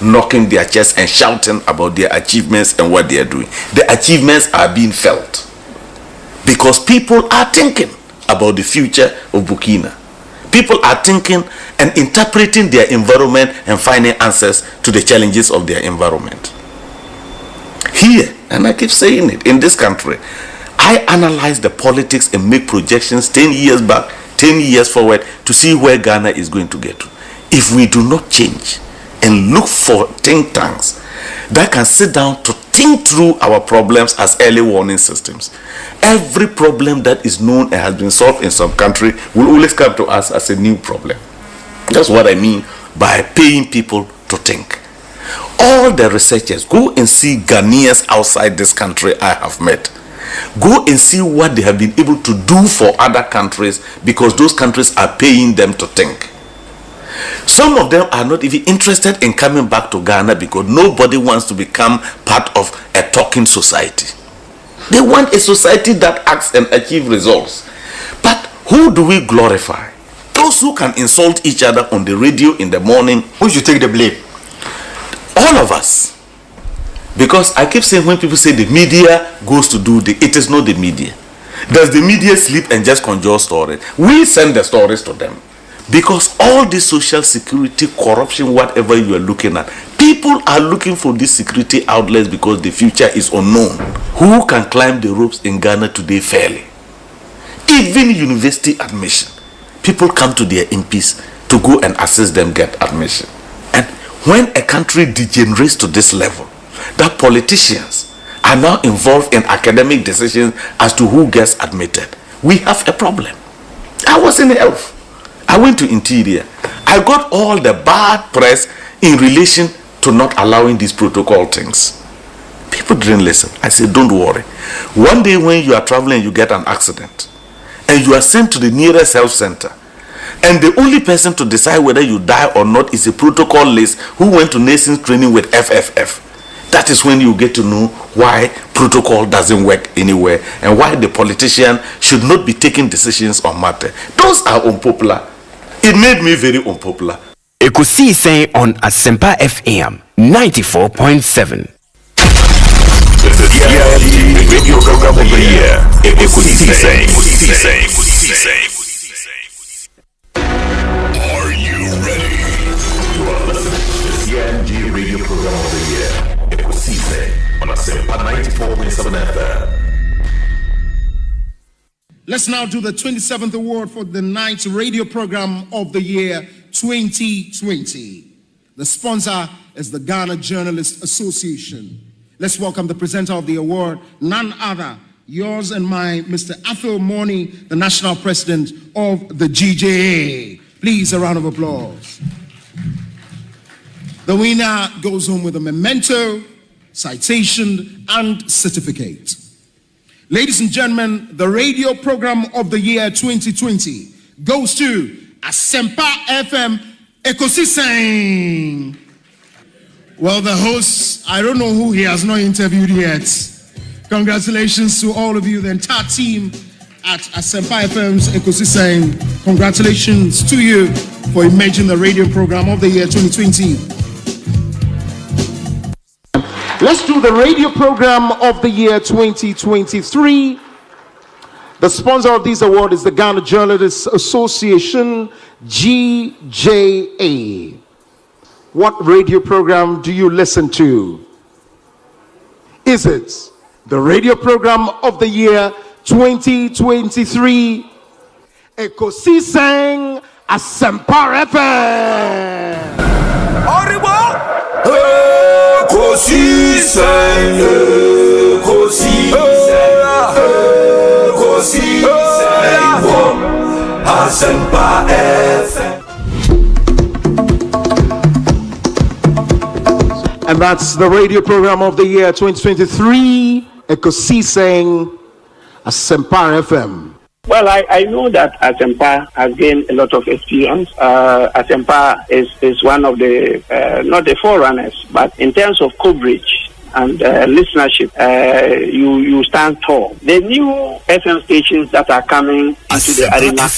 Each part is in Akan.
knocking their chest and shouting about their achievements and what they are doing. The achievements are being felt because people are thinking about the future of Burkina. People are thinking and interpreting their environment and finding answers to the challenges of their environment. Here, and I keep saying it, in this country, I analyze the politics and make projections 10 years back, 10 years forward to see where Ghana is going to get to. If we do not change and look for think tanks that can sit down to think through our problems as early warning systems, every problem that is known and has been solved in some country will always come to us as a new problem. That's what I mean by paying people to think. All the researchers, go and see Ghanaians outside this country I have met. Go and see what they have been able to do for other countries because those countries are paying them to think. Some of them are not even interested in coming back to Ghana because nobody wants to become part of a talking society. They want a society that acts and achieves results. But who do we glorify? Those who can insult each other on the radio in the morning. Who should take the blame? All of us. Because I keep saying when people say the media goes to do it is not the media. Does the media sleep and just conjure stories? We send the stories to them. Because all this social security, corruption, whatever you are looking at, people are looking for these security outlets because the future is unknown. Who can climb the ropes in Ghana today fairly? Even university admission, people come to their MPs to go and assist them get admission. And when a country degenerates to this level, that politicians are now involved in academic decisions as to who gets admitted, we have a problem. I was in health. I went to interior. I got all the bad press in relation to not allowing these protocol things. People didn't listen. I said, don't worry. One day when you are traveling, you get an accident and you are sent to the nearest health center. And the only person to decide whether you die or not is a protocol list who went to nations training with FFF. That is when you get to know why protocol doesn't work anywhere and why the politician should not be taking decisions on matter. Those are unpopular. It made me very unpopular. Ekosiisen on Asempa FM 94.7. The radio program of the year. Ekosiisen. Are you ready? You are listening to the CMG radio program of the year. Ekosiisen on Asempa 94.7 FM. Let's now do the 27th award for the 9th radio program of the year 2020. The sponsor is the Ghana Journalists Association. Let's welcome the presenter of the award, none other, yours and mine, Mr. Athol Morny, the national president of the GJA. Please, a round of applause. The winner goes home with a memento, citation, and certificate. Ladies and gentlemen, the radio program of the year 2020 goes to Asempa FM Ekosiisen. Well, the host, I don't know who he has not interviewed yet. Congratulations to all of you, the entire team at Asempa FM's Ekosiisen. Congratulations to you for emerging the radio program of the year 2020. Let's do the radio program of the year 2023. The sponsor of this award is the Ghana Journalists Association, GJA. What radio program do you listen to? Is it the radio program of the year 2023? Ekosiisen Asempa FM. Ekosiisen, Asempa FM. And that's the radio program of the year 2023, Ekosiisen Asempa FM. Well, I know that Asempa has gained a lot of experience. Asempa is one of the, not the forerunners, but in terms of coverage and listenership, you stand tall. The new FM stations that are coming into the arena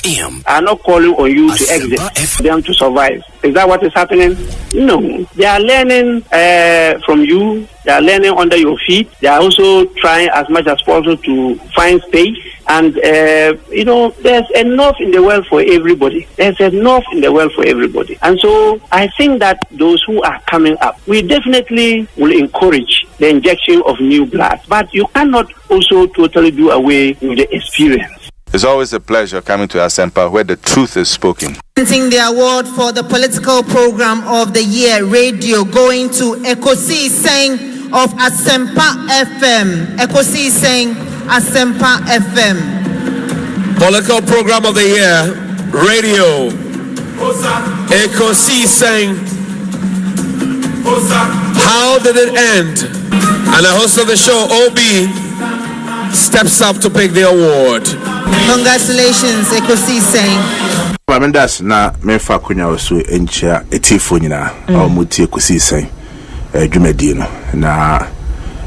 are not calling on you to exit, them to survive. Is that what is happening? No. They are learning from you. They are learning under your feet. They are also trying as much as possible to find space. And, there's enough in the world for everybody. There's enough in the world for everybody. And so I think that those who are coming up, we definitely will encourage the injection of new blood. But you cannot also totally do away with the experience. It's always a pleasure coming to Asempa where the truth is spoken. Presenting the award for the political program of the year, radio, going to Ekosiisen of Asempa FM. Ekosiisen Asempa FM. Political program of the year, radio, Ekosiisen. How did it end? And the host of the show, OB, steps up to pick the award. Congratulations, Ekosiisen. That's na me fa kunya osu enchia etifo nyina muti Ekosiisen dwumadi no na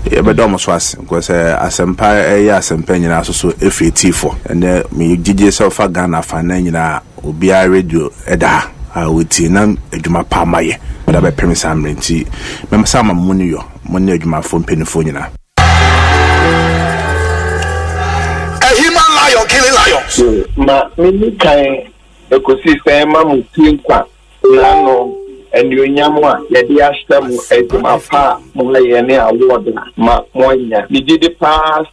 ebedom so as because Asempa Asempa nyina so efi etifo and me gigi self Ghana fa na nyina obi a radio eda wuti na adwuma pa maye but abe premise amrenti me sama muni yo muni adwuma fo mpenifo nyina. Killing lions. Ma mini kai Ekosiisen ma mutin kwa nano enyamwa yedi ashtamu edumapa mo yene award ma monya nigidi pass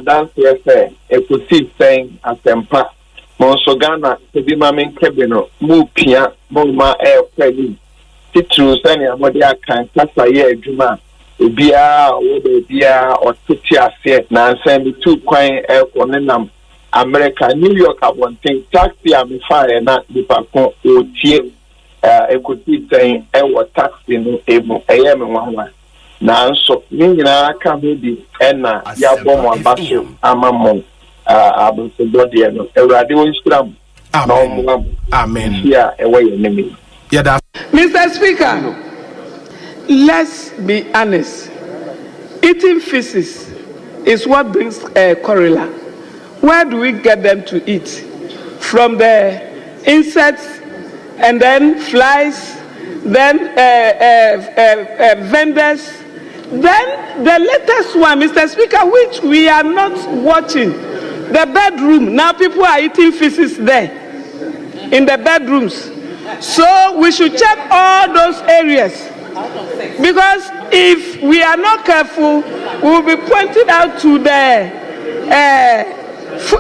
dance se Ekosiisen Asempa mo so Ghana tebi ma men kebeno mu pia mo ma kweli titru sani amode akan kasa ye adwuma obia wo de bia otiti ase na nsan tu kwan konenam America, New York, Appointing, taxi, I'm fire, not the Paco, or Tie, Ekosiisen, what taxi, no able, one. Now, so, Nina, come with the Enna, Yiadom, Basho, Amamon, Abrefa, and a radio scrum. Amen. Here, away, enemy. Mr. Speaker, let's be honest. Eating feces is what brings cholera. Where do we get them to eat? From the insects, and then flies, then vendors, then the latest one, Mr. Speaker, which we are not watching, the bedroom. Now people are eating feces there, in the bedrooms. So we should check all those areas, because if we are not careful, we will be pointed out to the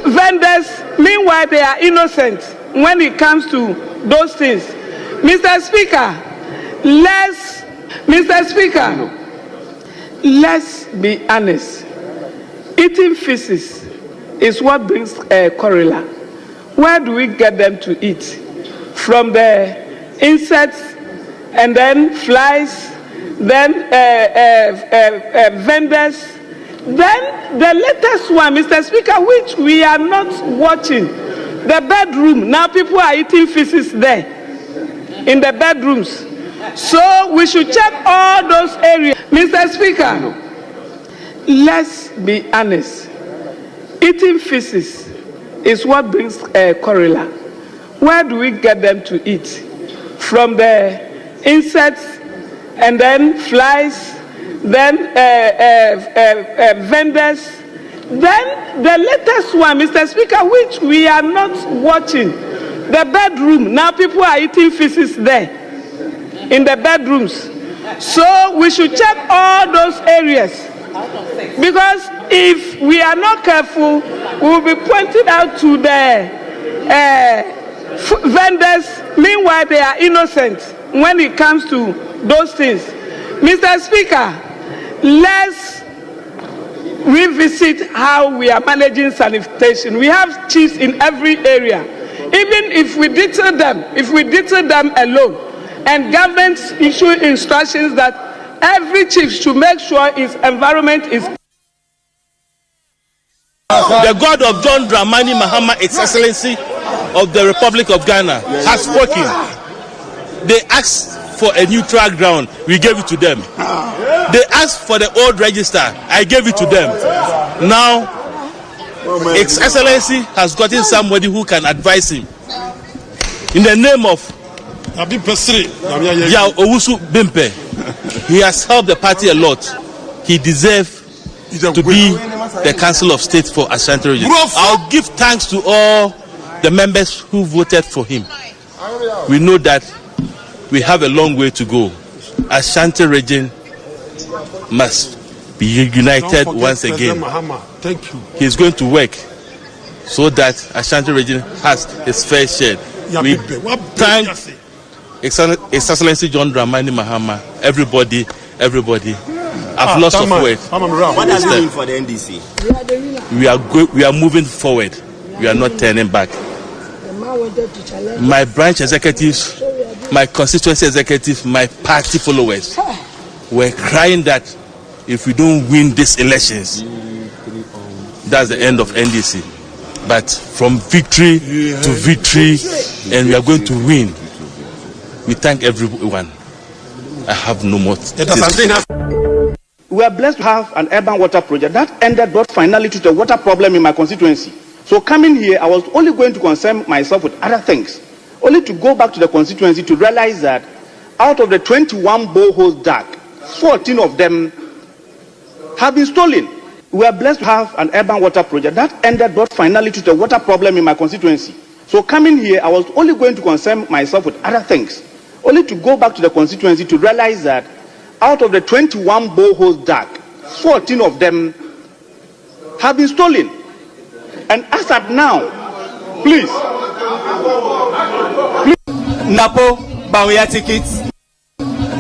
vendors. Meanwhile, they are innocent when it comes to those things. Mr. Speaker, let's be honest. Eating feces is what brings cholera. Where do we get them to eat? From the insects, and then flies, then vendors. Then the latest one, Mr. Speaker, which we are not watching, the bedroom. Now people are eating feces there, in the bedrooms. So we should check all those areas. Mr. Speaker, let's be honest. Eating feces is what brings cholera. Where do we get them to eat? From the insects, and then flies, then vendors. Then the latest one, Mr. Speaker, which we are not watching, the bedroom. Now people are eating feces there, in the bedrooms. So we should check all those areas, because if we are not careful, we will be pointed out to the vendors. Meanwhile, they are innocent when it comes to those things. Mr. Speaker, let's revisit how we are managing sanitation. We have chiefs in every area. Even if we detail them alone, and government issue instructions that every chief should make sure his environment is. The God of John Dramani Mahama, His Excellency of the Republic of Ghana, has spoken. They asked for a neutral ground, we gave it to them. They asked for the old register, I gave it to them. Now, His Excellency has gotten somebody who can advise him. In the name of Yeah, Owusu Bimpe. He has helped the party a lot. He deserves to be the Council of State for Ashanti region. I'll give thanks to all the members who voted for him. We know that we have a long way to go. Ashanti region must be united once again. Thank you. He's going to work so that Ashanti region has his fair share. We thank His Excellency John Dramani Mahama, everybody. I've lost of words. What does it mean for the NDC? We are moving forward. We are not turning back. My branch executives, my constituency executives, my party followers were crying that if we don't win these elections, that's the end of NDC. But from victory to victory, and we are going to win. We thank everyone. I have no more. We are blessed to have an urban water project that brought finally to the water problem in my constituency. So coming here, I was only going to concern myself with other things, only to go back to the constituency to realize that out of the 21 boreholes dug, 14 of them have been stolen. We are blessed to have an urban water project that brought finally to the water problem in my constituency. So coming here, I was only going to concern myself with other things, only to go back to the constituency to realize that out of the 21 boreholes dug, 14 of them have been stolen. And as at now, please. Napo Bawia tickets.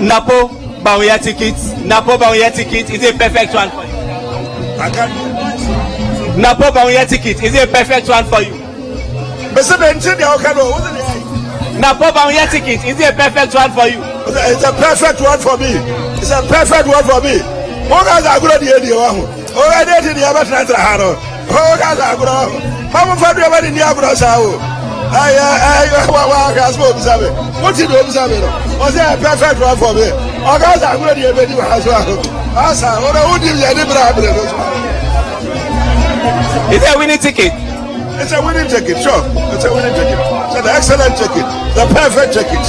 Napo Bawia tickets. Napo Bawia ticket is a perfect one for you. Napo Bawia ticket is a perfect one for you. Napo Bawia ticket is a perfect one for you. It's a perfect one for me. It's a perfect one for me. What guys are good at the idea? Oh, I did the other night. Oh, guys are good. How much fun do you have in the Abrefa? What did you observe? Was it a perfect one for me? Oh, guys are good at the idea as well. Is it a winning ticket? It's a winning ticket, sure. It's a winning ticket. It's an excellent ticket. The perfect ticket.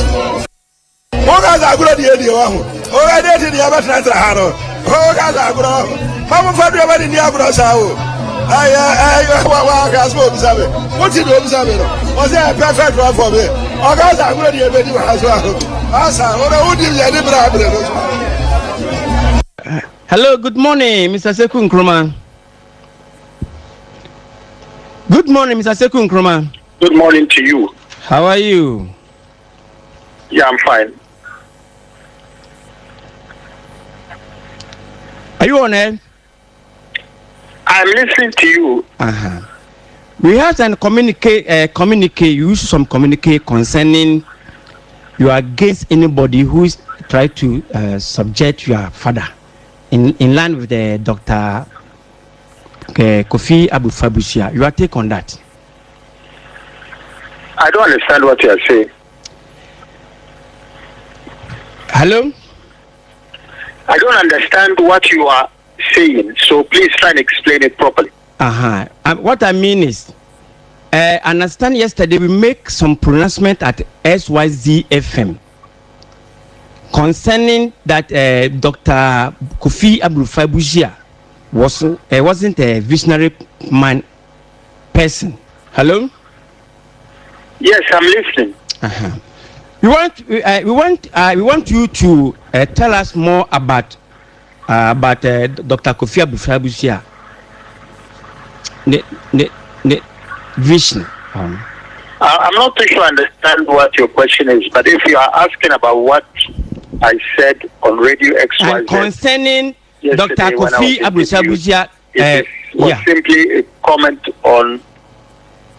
What guys are good at the idea? Oh, I did the other night. Oh, guys are good. How much fun do you have in the Abrefa? What did you observe? Was it a perfect one for me? Oh, guys are good at the idea as well. Hello, good morning, Mr. Seku Nkrumah. Good morning, Mr. Seku Nkrumah. Good morning to you. How are you? Yeah, I'm fine. Are you on air? I'm listening to you. We had some communique. You use some communique concerning you are against anybody who is trying to subject your father. In line with the Dr. Kofi Busia. Your take on that? I don't understand what you are saying. Hello? I don't understand what you are saying, so please try and explain it properly. What I mean is, I understand yesterday we make some pronouncement at SYZ FM concerning that Dr. Kofi Busia wasn't a visionary person. Hello? Yes, I'm listening. We want you to tell us more about Dr. Kofi Busia. The vision. I'm not too sure I understand what your question is, but if you are asking about what I said on Radio XYZ concerning Dr. Kofi Busia, it was simply a comment on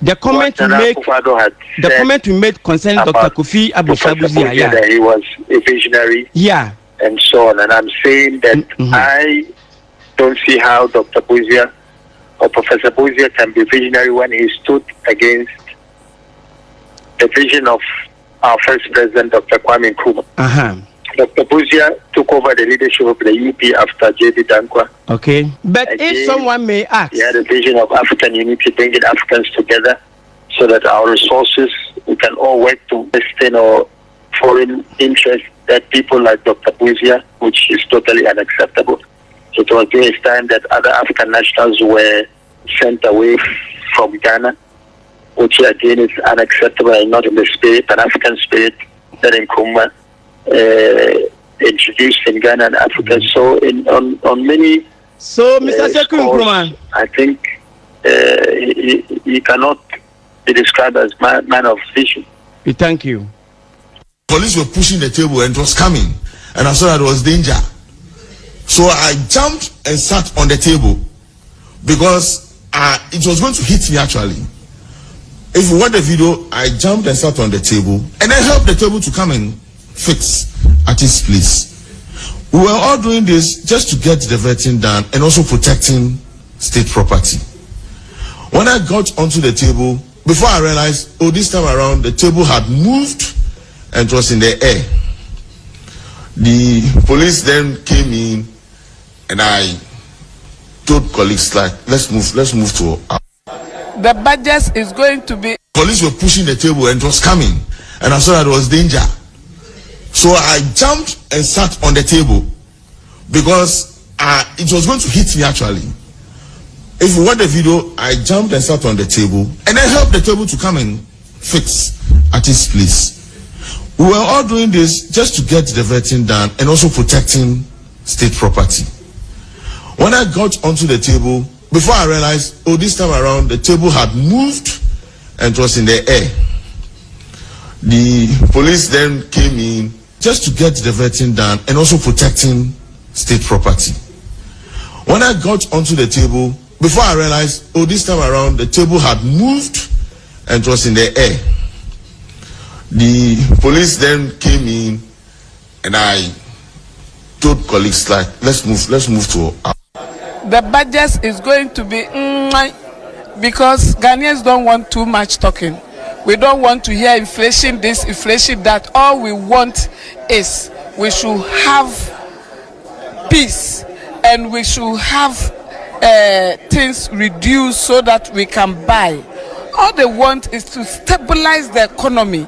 the comment you make. The comment you made concerning Dr. Kofi Busia, yeah, that he was a visionary, yeah, and so on. And I'm saying that I don't see how Dr. Busia or Professor Busia can be visionary when he stood against the vision of our first president, Dr. Kwame Nkrumah. Dr. Busia took over the leadership of the UP after J.D. Dankwa. Okay. But again, if someone may ask, he had a vision of African unity, bringing Africans together so that our resources, we can all work to sustain or foreign interests that people like Dr. Busia, which is totally unacceptable. It was during his time that other African nationals were sent away from Ghana, which again is unacceptable and not in the spirit, an African spirit that Nkrumah introduced in Ghana and Africa. So on many Mr. Sekou Nkrumah, I think he cannot be described as man of vision. We thank you. Police were pushing the table and it was coming, and I saw that it was danger. So I jumped and sat on the table because it was going to hit me actually. If you watch the video, I jumped and sat on the table and I helped the table to come and fix at its place. We were all doing this just to get the vetting done and also protecting state property. When I got onto the table, before I realized, this time around the table had moved and it was in the air. The police then came in and I told colleagues, like, let's move to the budget is going to be. Police were pushing the table and it was coming, and I saw that it was danger. So I jumped and sat on the table because it was going to hit me actually. If you watch the video, I jumped and sat on the table and I helped the table to come and fix at its place. We were all doing this just to get the vetting done and also protecting state property. When I got onto the table, before I realized, this time around the table had moved and it was in the air. The police then came in just to get the vetting done and also protecting state property. When I got onto the table, before I realized, this time around the table had moved and it was in the air. The police then came in and I told colleagues, like, let's move to The budget is going to be because Ghanaians don't want too much talking. We don't want to hear inflation this, inflation that. All we want is we should have peace and we should have things reduced so that we can buy. All they want is to stabilize the economy.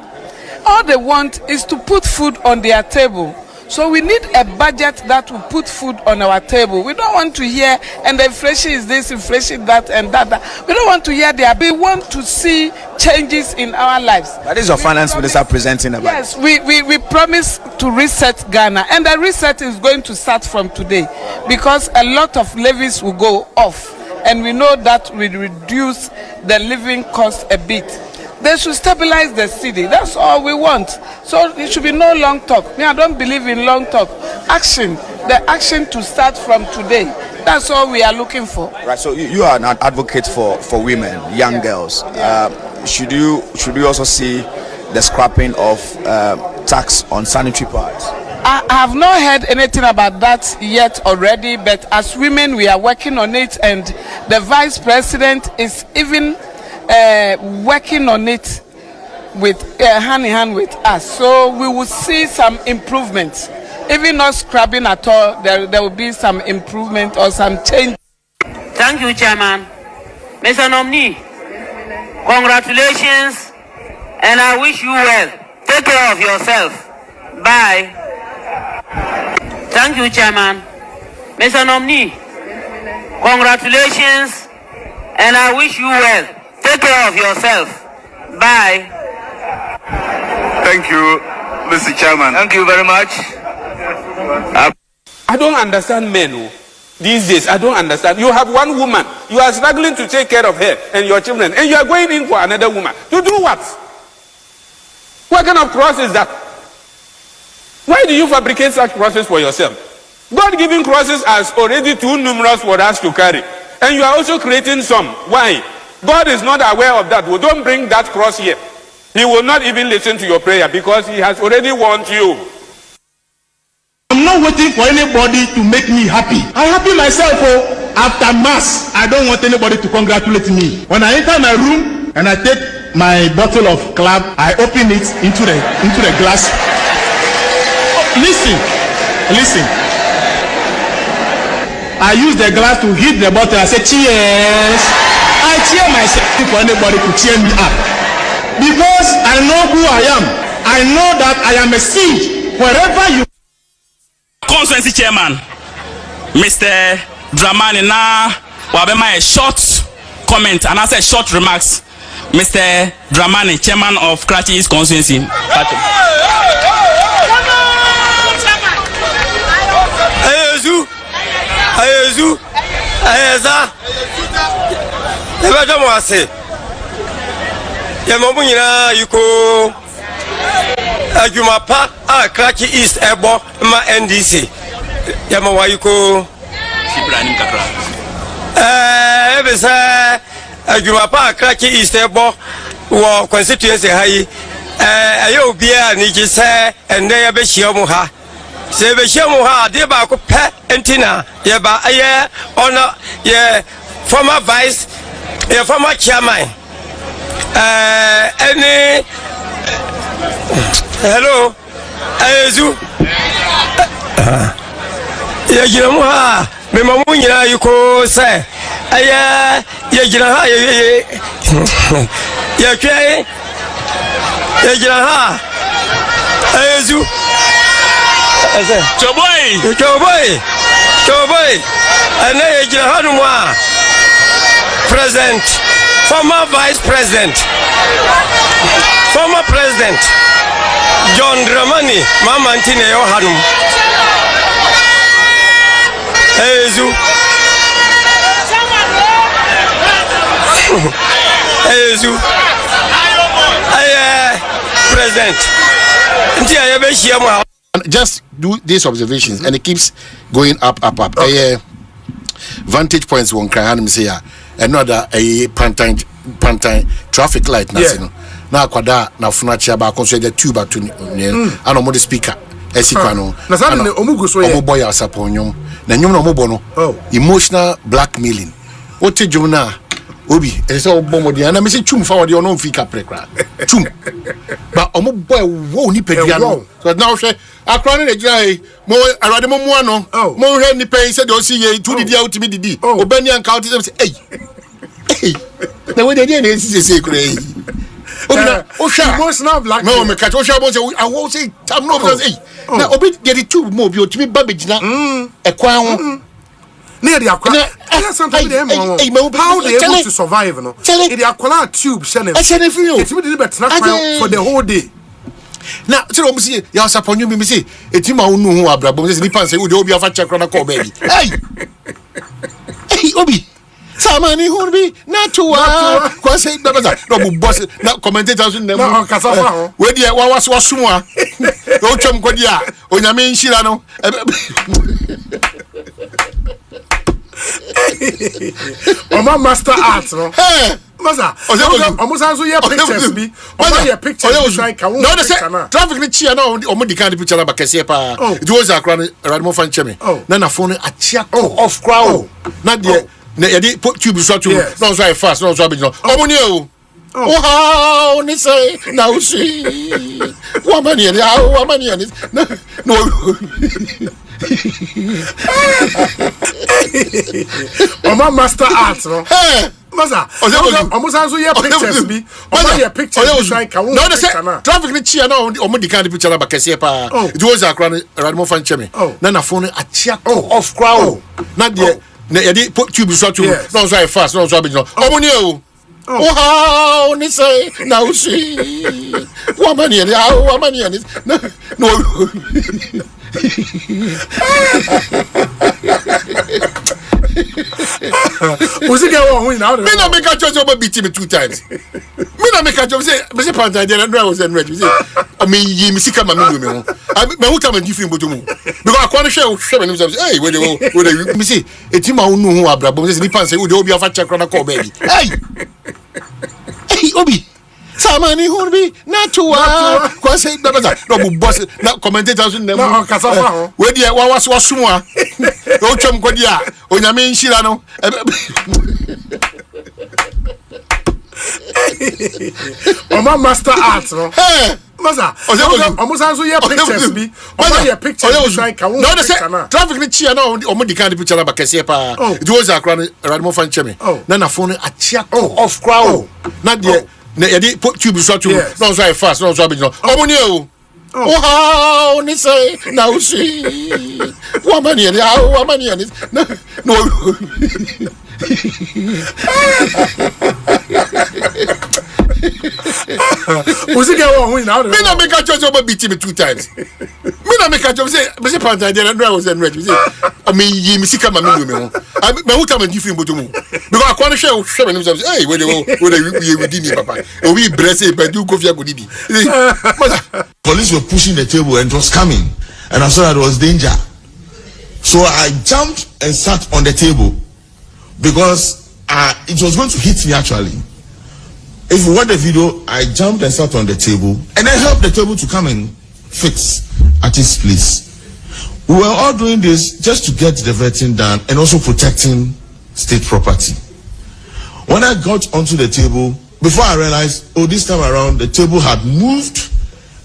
All they want is to put food on their table. So we need a budget that will put food on our table. We don't want to hear, and the inflation is this, inflation that, and that. We don't want to hear that. We want to see changes in our lives. That is your finance minister presenting about. Yes, we promise to reset Ghana, and the reset is going to start from today because a lot of levies will go off, and we know that will reduce the living cost a bit. They should stabilize the city. That's all we want. So it should be no long talk. I don't believe in long talk. Action. The action to start from today. That's all we are looking for. Right. So you are an advocate for women, young girls. Should you also see the scrapping of tax on sanitary pads? I have not heard anything about that yet already. But as women, we are working on it, and the vice president is even working on it with hand in hand with us, so we will see some improvements. Even not scrubbing at all, there will be some improvement or some change. Thank you, Chairman. Mr. Nominee, congratulations, and I wish you well. Take care of yourself. Bye. Thank you, Chairman. Mr. Nominee, congratulations, and I wish you well. Take care of yourself. Bye. Thank you, Mr. Chairman. Thank you very much. I don't understand men these days. I don't understand. You have one woman. You are struggling to take care of her and your children, and you are going in for another woman. To do what? What kind of cross is that? Why do you fabricate such crosses for yourself? God-given crosses are already too numerous for us to carry. And you are also creating some. Why? God is not aware of that. Well, don't bring that cross here. He will not even listen to your prayer because he has already warned you. I'm not waiting for anybody to make me happy. I'm happy myself. After mass, I don't want anybody to congratulate me. When I enter my room and I take my bottle of club, I open it into the glass. Oh, listen. I use the glass to hit the bottle. I say cheers. I cheer myself for anybody to cheer me up because I know who I am. I I know that I am a seed wherever you. Constituency chairman, Mr. Dramani, now wabema a short comment and I say short remarks. Mr. Dramani, chairman of Karachi East Constituency. Ayezu, Ayeza, Ebada Mwase, Yamobunyina, Yuko, Ajumapa, Karachi East, Ebo, Ma NDC, Yamawa Yuko, Ibrahim Kakra. Ebesa, Ajumapa, Karachi East, Ebo, or constituency high, Ayobia, Nijisa, and Nayabeshiamuha. Sebeshiamuha, Deba Pe, Entina, Yaba, Aye, honor, ye former vice, ye former chairman. Any hello, Ayezu. Yajimuha, Memamunya, you could say, Aye, Yajinaha, Yake, Yajinaha, Ayezu. Choboy, and Yajinahanuma, President, former Vice President, former President, John Dramani, Mamantine Yohanum. Ayezu. Ayezu. President. Just do these observations and it keeps going up. Okay. Vantage points won't cry and say another a pantai traffic light. Yeah. Now kwada na funachi aba consider the tuba to ano mo the speaker esikano na sane omugo so ye omuboy asaponyom na nyom na omubo no emotional blackmailing ote jona obi ese obomodi na me say chum fa wode ono fika prekra chum ba omuboy wo ni pedua no so now hwe akra ne gira mo arade mo mu ano mo hwe ni pen say de o si ye tu didi out mi didi obani anka out say hey na we dey dey say kure emotional black no me catch I won't say I'm not say na obi get the tube mo bi o timi babejina ekwan ho near the Akua. Sometimes they how they able to survive, no? The Akua tube channel. It's really better for the whole day. Now, so I'm saying, you are upon you, me say, a team I know who are bravo, say, would you be a fat check on a call, baby? Hey, Obi. Samani who be not to cause say no boss not commentators in them. No, Casafa. Where the was sumwa. No chum kodia. Onyame nshira no. Oma master art no. Hey. Masa. Almost answer your pictures be. Oma your pictures like no they say traffic ni chia no omo di kind picture na ba kese pa. It was akra radimo fan cheme. Na na phone a chia off crowd. Na de na yedi put tube so to no so fast no so be no omuni o oh ni say now see woman here no Oma master art no Masa almost answer your pictures be over your pictures like no they say traffic ni chia no omo di kind picture na ba kese pa it was akra radimo fan cheme na na phone a chia off crowd na de na yedi put tube so to no so fast no so be no omuni o oh ni say now see woman here no was it get one now me na make a choice over beat me 2 times me na make a choice say me say panta there no was and ready say I mean you me sika ma me me who time different botomu because akwa no hwe me say hey we me say etima unu hu abrabo me say nipa say we dey obi afa check na call baby hey obi Samani who be not to cause say no boss na commentators in them no Casafa we dey was sumwa o chom kodia onyame nshira no Oma master art no Masa almost answer your pictures be over your pictures like no they say traffic ni chia no omo di kind picture na ba kese pa it was akra radimo fan cheme na na phone a chia off crowd na de yɛde tube so to no so fast no so abegyina ɔmo o wow ni say na o see woman here no was it get one now me na make a choice over beat me 2 times me na make a choice say me panta there no I was ready say I mean yi me sika ma me do me ho me who come and give him botomu because I kwani hwe me say hey we within me papa we bless it but do Kofi agodidi. Police were pushing the table and it was coming and I saw that it was danger, so I jumped and sat on the table because it was going to hit me actually. If you watch the video, I jumped and sat on the table and I helped the table to come and fix at its place. We were all doing this just to get the vetting done and also protecting state property. When I got onto the table, before I realized, oh, this time around the table had moved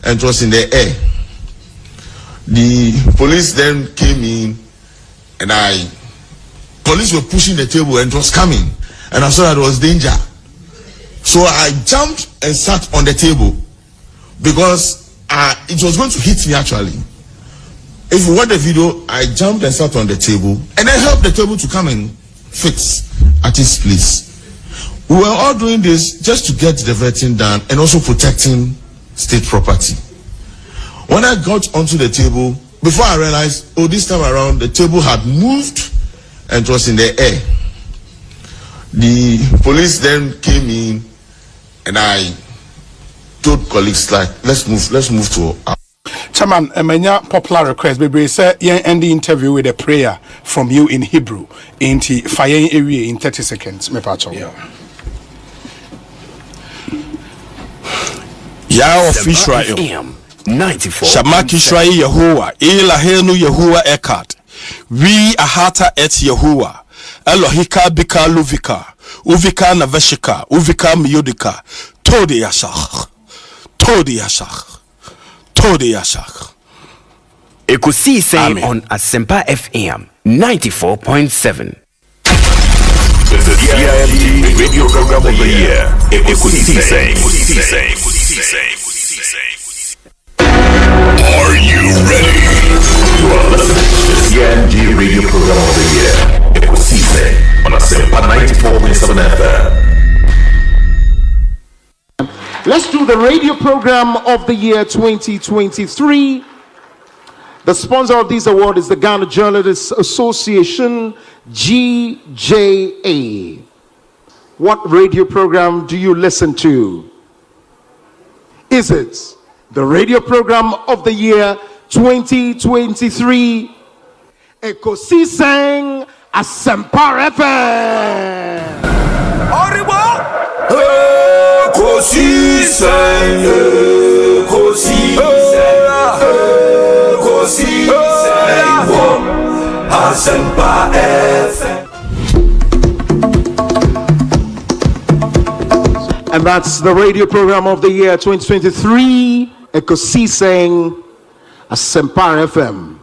and it was in the air. The police then came in and police were pushing the table and it was coming and I saw that it was danger. So I jumped and sat on the table because it was going to hit me actually. If you watch the video, I jumped and sat on the table and I helped the table to come and fix at its place. We were all doing this just to get the vetting done and also protecting state property. When I got onto the table, before I realized, oh, this time around the table had moved and it was in the air. The police then came in and I told colleagues like, let's move to Chairman, many popular request. Baby, say end the interview with a prayer from you in Hebrew into fire area in 30 seconds. Me pacho. Yah of Israel, 94. Shamak Israel Yehovah, Elahenu Yehovah Ekat. We ahata et Yehovah. Elohika bika luvika. Uvika naveshika. Uvika miyodika. Todi yashach. Todi yashach. Todi yashach. Ekosiisen on Asempa FM 94.7. The CIMT Radio Program of the Year. Ekosiisen. Are you ready? You are listening to the CIMT Radio Program of the Year. Ekosiisen on Asempa 94.7 FM. Let's do the radio program of the year 2023. The sponsor of this award is the Ghana Journalists Association, GJA. What radio program do you listen to? Is it the radio program of the year 2023? Ekosiisen Asempa FM. Ekosiisen, Asempa FM. And that's the radio program of the year 2023, Ekosiisen Asempa FM.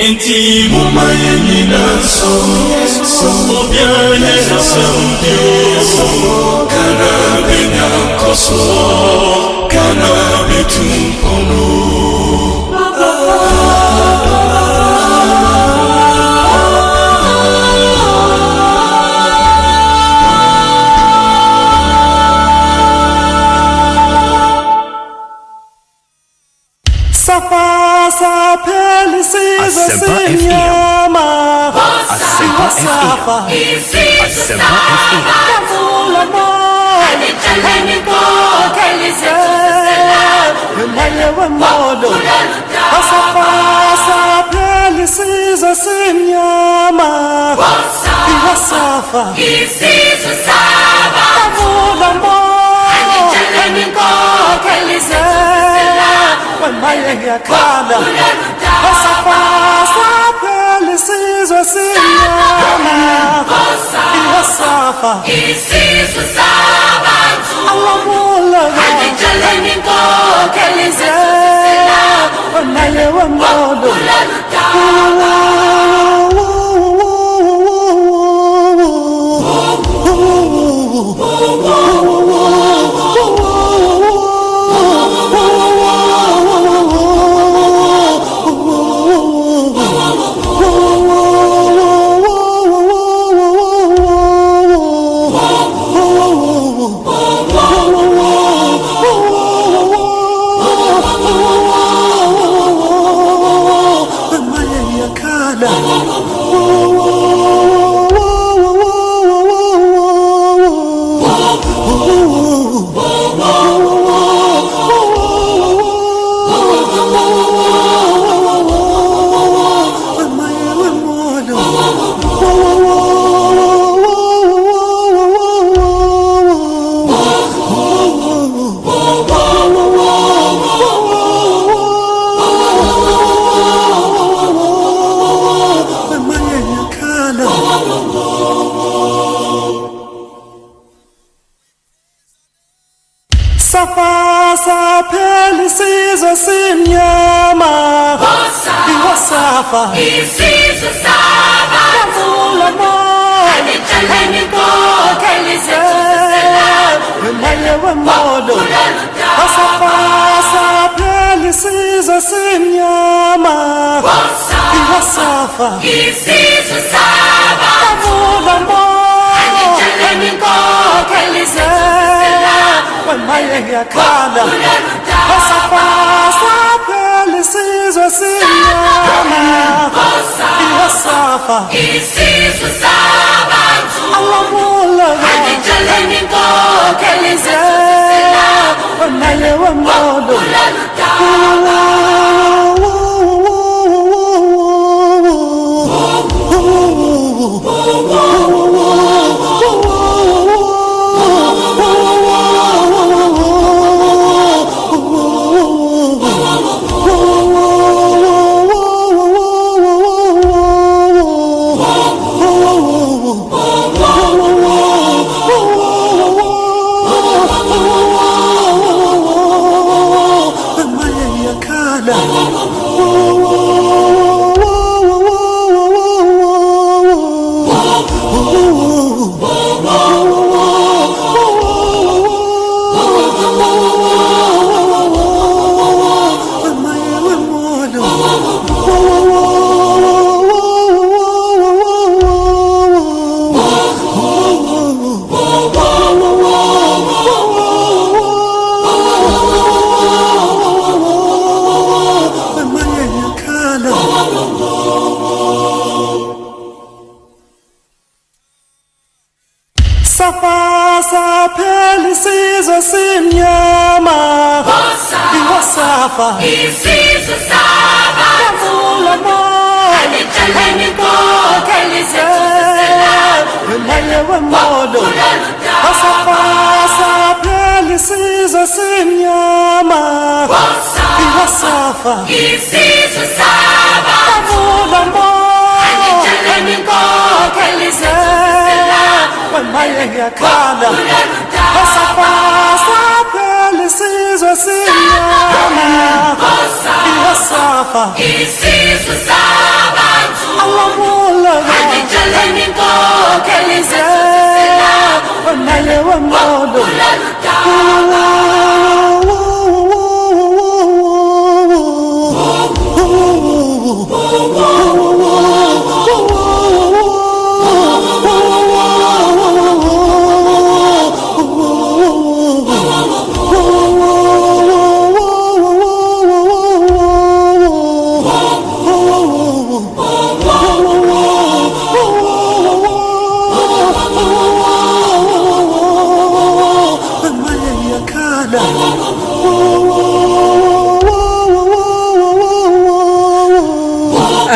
Inti mumayeni naso obiane naso kana benya koso kana betumpono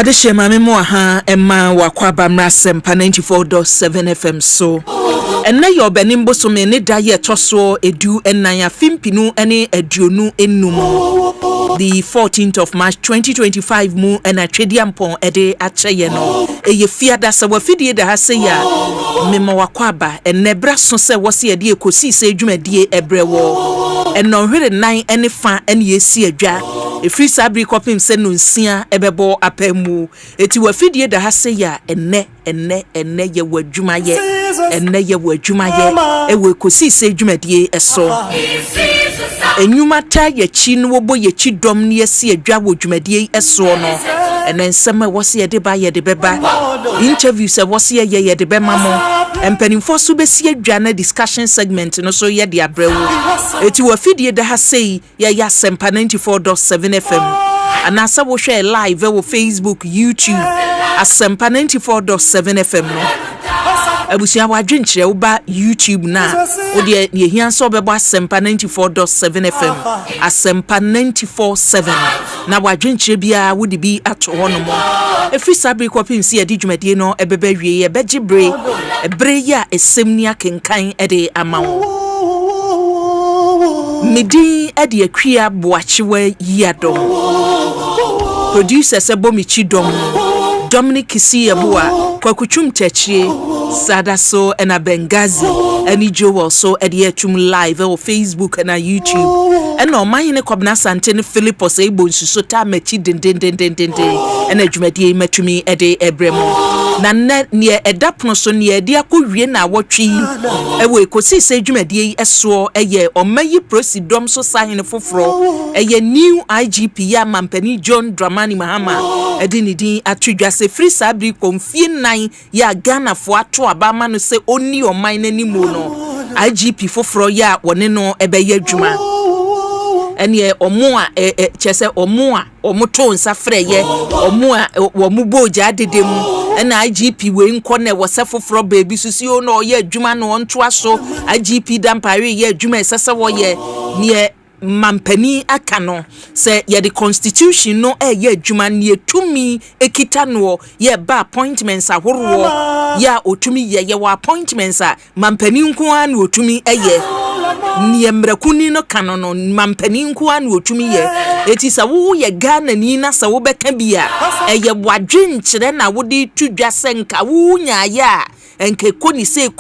Adeshema memo ha Emma wakwaba mra Asempa 94.7 FM so. Ena yo benimbo so me ne da ye toso edu enanya fimpinu ene eduonu enum. The 14th of March 2025 mu ena twediampon ede akyeye no. Eye fiada sa wafidie da ha se ya memo wakwaba enebra so se wose ede ekosise adwumadie ebrewo. Eno hwere nan ene fa ene yesi adwa. Efri sabri kopim se no nsia ebebo apemu eti wafidie da ha se ya enne ye wadwumaye enne ye wadwumaye ewe kosi se dwumadie eso enyuma ta ye chi no wobo ye chi dom ne yesi adwa wodwumadie eso no enen sema wose ye de ba ye de beba interview se wose ye de be mamo empanimfo so besi adwa na discussion segment no so ye de abrewo eti wafidie da ha se ya Asempa 94.7 FM anasa wo share live wo Facebook YouTube Asempa 94.7 FM no abusia wadwenkyere wo ba YouTube na wo de ye hia so bebo Asempa 94.7 FM Asempa 94.7 na wadwenkyere bia wo de bi ato hono mo efri sabri kopim si edi dwumadie no ebebe wie ye begibre ebre ya esemni akenkan ede amawo Midi edi akwia Boakyewaa Yiadom producer sebo michidom Dominic Kisiyabua kwakuchum chechie sada so ena Bengazi eni Joel so edi etum live on Facebook and YouTube ena omanyene kwabna santene Philipos ebo nsuso ta mechi den ena dwumadie matumi ede ebremo na ne edapno so ne edi akowie na awotwe ewe Ekosiise dwumadie eso eye omayi prosidom so sahene foforo eye new IGP ya mampani John Dramani Mahama edi nidin atwidwa se free sabri konfie nan ya Ghana fo ato abama no se oni oman nanimu no IGP foforo ya wone no ebeye adwuma ene omo a chese omo a omoto nsa freye omo a womuboja dedem ena IGP we nko na wo sefoforo baby susi o no ye adwuma no onto aso IGP dampare ye adwuma esese wo ye ne mampani akano se ye the constitution no ye adwuma ne tumi ekita no ye ba appointments ahorowo ya otumi ye wa appointments a mampani nko an otumi eye ne mrakuni no kano no mampani nko an otumi ye eti sa wo ye Ghana ni na sa wo beka bia eye wadwenkyere na wo di tudwa senka wo nya ya enke konise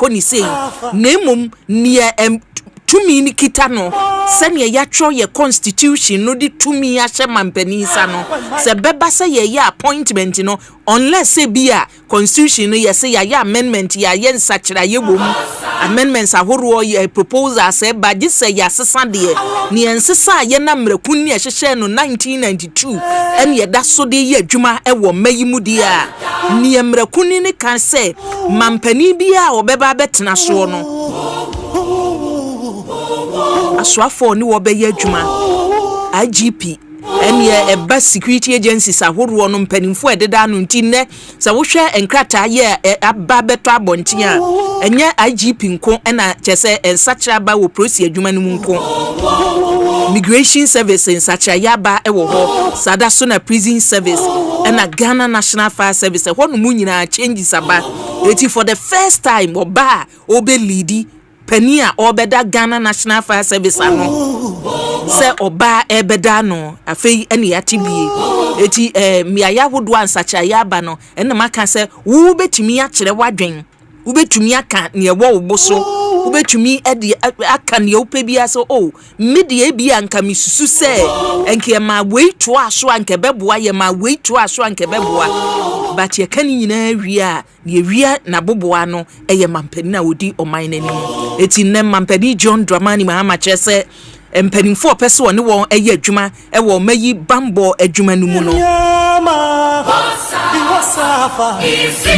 nemum ne tumi ni kita no sene ya tro ye constitution no di tumi ahye mampani sa no se beba se ye appointment no unless se bia constitution no ye se ya amendment ya ye nsakira ye bom amendments ahoro ye proposal se ba gi se ya sesa de ne ensesa ye na mrakuni ehhehye no 1992 ene ye da so de ye adwuma ewo mayimu dia ne mrakuni ne kan se mampani bia obeba betena so no aswafo ni wo beye adwuma IGP ene eba security agencies ahoro no mpanimfo ededa no ntine sa wo hwe enkrata ye aba beto abonten a enye IGP nko ena chese ensachira ba wo prosi adwuma no nko migration service ensachira ya ba ewo ho sada so na prison service ena Ghana National Fire Service ho no mu nyina changes aba eti for the first time oba obe leadi Penia obeda Ghana National Fire Service ano se oba ebeda no afei ene yatibie eti miaya hodo ansacha yaba no ene maka se wo betumi akere wadwen wo betumi aka ne ewo oboso wo betumi ede aka ne ope bia so media bia anka misusu se enke ma weitu aso anke beboa ye ma weitu aso anke beboa but ye kan nyina wia ne wia na boboa no eye mampani na odi oman nani eti nem mampani John Dramani Mahama chese empanimfo pese woni won eye adwuma ewo mayi bambo adwuma no mu no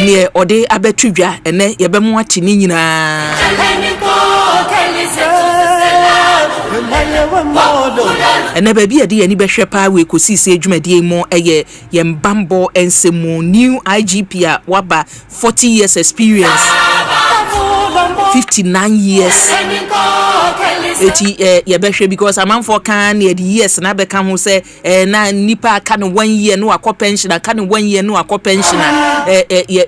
ne ode abetudwa ene ye be mo ati ni nyina ene ba bia de ye ni behwe pa we Ekosiise adwumadie mo eye ye mbambo ensemu new IGP a waba 40 years experience 59 years. Eti yebehwe because amanfo kan na the years na be kan ho say na nipa kan 1 year no akọ pension kan 1 year no akọ pension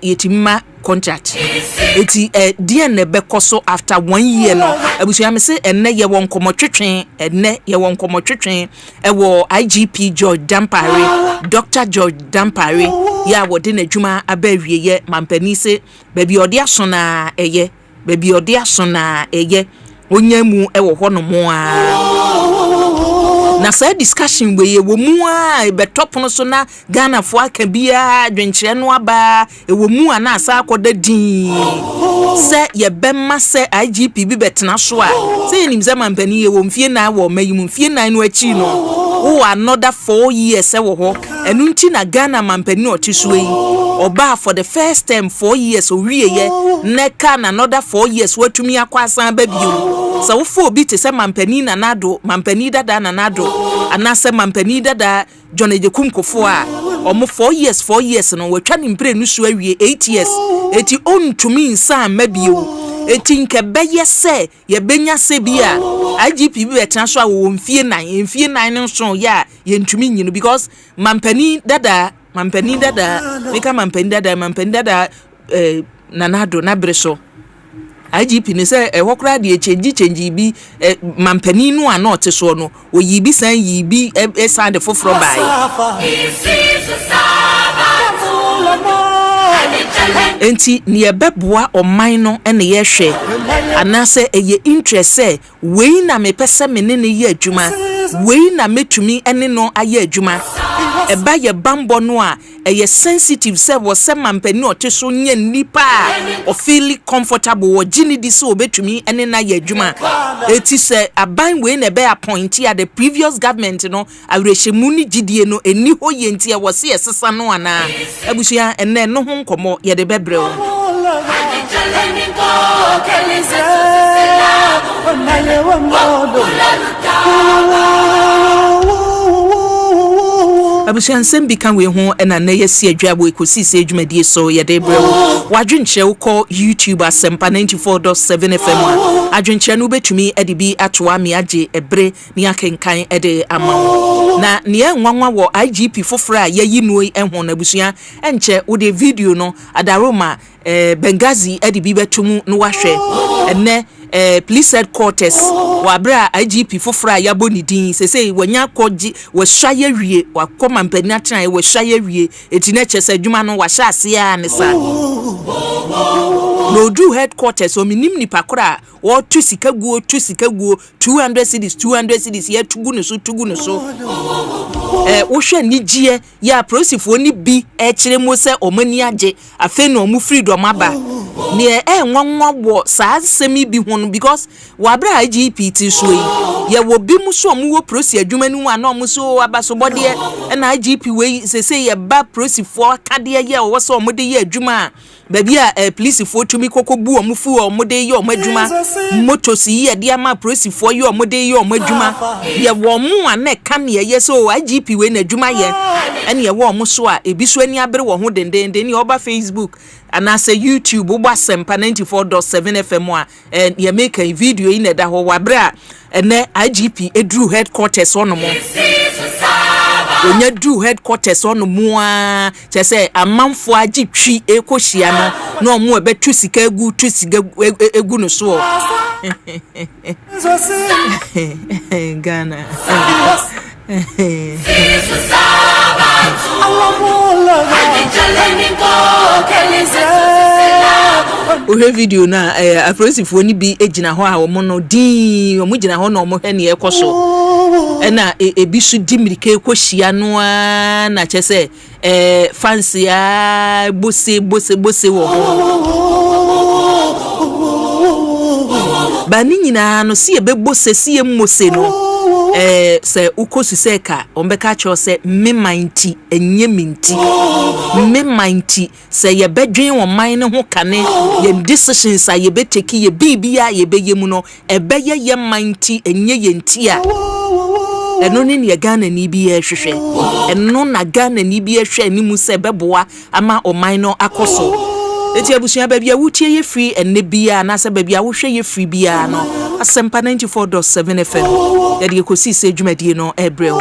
yetimma contract. Eti die na be koso after 1 year no abusu am say enne ye won komotwetwen ewo IGP George Dampare, Dr. George Dampare ya wode na dwuma abawie ye mampani se baby ode aso na eye baby ode aso na eye onyamu ewo ho no mo na say discussion we wo mu a be top no so na Ghana fo aka bia dwenkyere no aba ewo mu ana asa akoda din se ye bemma se IGP bi betena so a se nim ze mampani ye wo mfie na wo mayim mfie na no achi no wo another 4 years e wo ho enu nti na Ghana mampani o tiso yi oba for the first time 4 years o wie ye neka na another 4 years watumi akwasan ba bio so wo fo bi te se mampani na nado mampani dada na nado anase mampani dada John Ejekum Kofo a omo 4 years no watwa ni mpre nu so awie 8 years eti on to me nsa mabio eti nke beye se ye benya se bia IGP bi betena so a wo mfie nan no so ya ye ntumi nyino because mampani dada meka mampani dada nanado na breso IGP ni say ehokra de change bi mampani no a not so no o yibi san yibi side foforo bai enti ni ebeboa oman no ene ye hwe anase eye interest say we na me pese me ne ye adwuma we na metumi ene no aye adwuma eba ye bambo no a eye sensitive say wo se mampani o teso nya nipa o feel comfortable wo gini di so obetumi ene na ye adwuma eti say aban we na be appoint at the previous government no awrehemu ni gidie no eni ho ye nti e wo se yesesa no ana abusia ene no ho nkomo ye de bebre o abusia nsem bi kan we ho na na yesi adwa bo ekosise adwumadie so ye de bre wo wadwenche wo ko YouTube Asempa 94.7 FM adwenche no betumi ade bi atoa me age ebre ni akenkan ade ama na ne enwanwa wo IGP fofora yayi no ehon na abusia enche wo de video no adaroma Benghazi ade bi betumu no wahwe enne police headquarters wabra IGP fofora yaboni din sese wanya koji we hwaye wie wakoma mpani atran we hwaye wie etine chese adwuma no wahya ase a ne sa no do headquarters o minim ni pakora wo tu sika guo 200 cities ye tugu no so wo hwe ni gie ya prosifo ni bi kire mo se omani age afa no mu freedom aba ne nwanwa wo saa semi bi ho because wabra IGP ti so ye wo bi mu so mu wo prosi adwuma ni wa na mu so abasobode na IGP we se ye ba prosifo kade ye wo so mo de ye adwuma baby a police fo tumi kokobu o mu fu o mo de ye o madwuma motosi ye de ama prosifo ye o mo de ye o madwuma ye wo mu ane kan ye so IGP we na adwuma ye ene ye wo mo so a ebi so ani abere wo ho dendende ni oba Facebook anase YouTube wo Asempa 94.7 FM a ye make a video in da ho wabra ene IGP edru headquarters on mo onye du headquarters on mo a chese amanfo agi twi ekohia no mo ebetu sika egu no so Ghana ohe video na aprosifo ni bi ejina ho a wo no din wo gina ho no mo he ne ekoso ena ebisu dimirike ekohia no na chese fancy a bose wo bani nyina no si ebebose si emose no se ukosi seka ombeka cho se memanti enye minti memanti se ye bedwen wo man ne ho kane ye decisions a ye beteki ye bibia ye beyemu no ebeye ye manti enye ye ntia eno ni ye Ghana ni bi ehwehwe eno na Ghana ni bi ehwe ni mu se beboa ama o man no akoso eti abusua ba bia wutie ye free enne bia na se ba bia wo hwe ye free bia no Asempa 94.7 FM ya de Ekosiise dwumadie no ebrew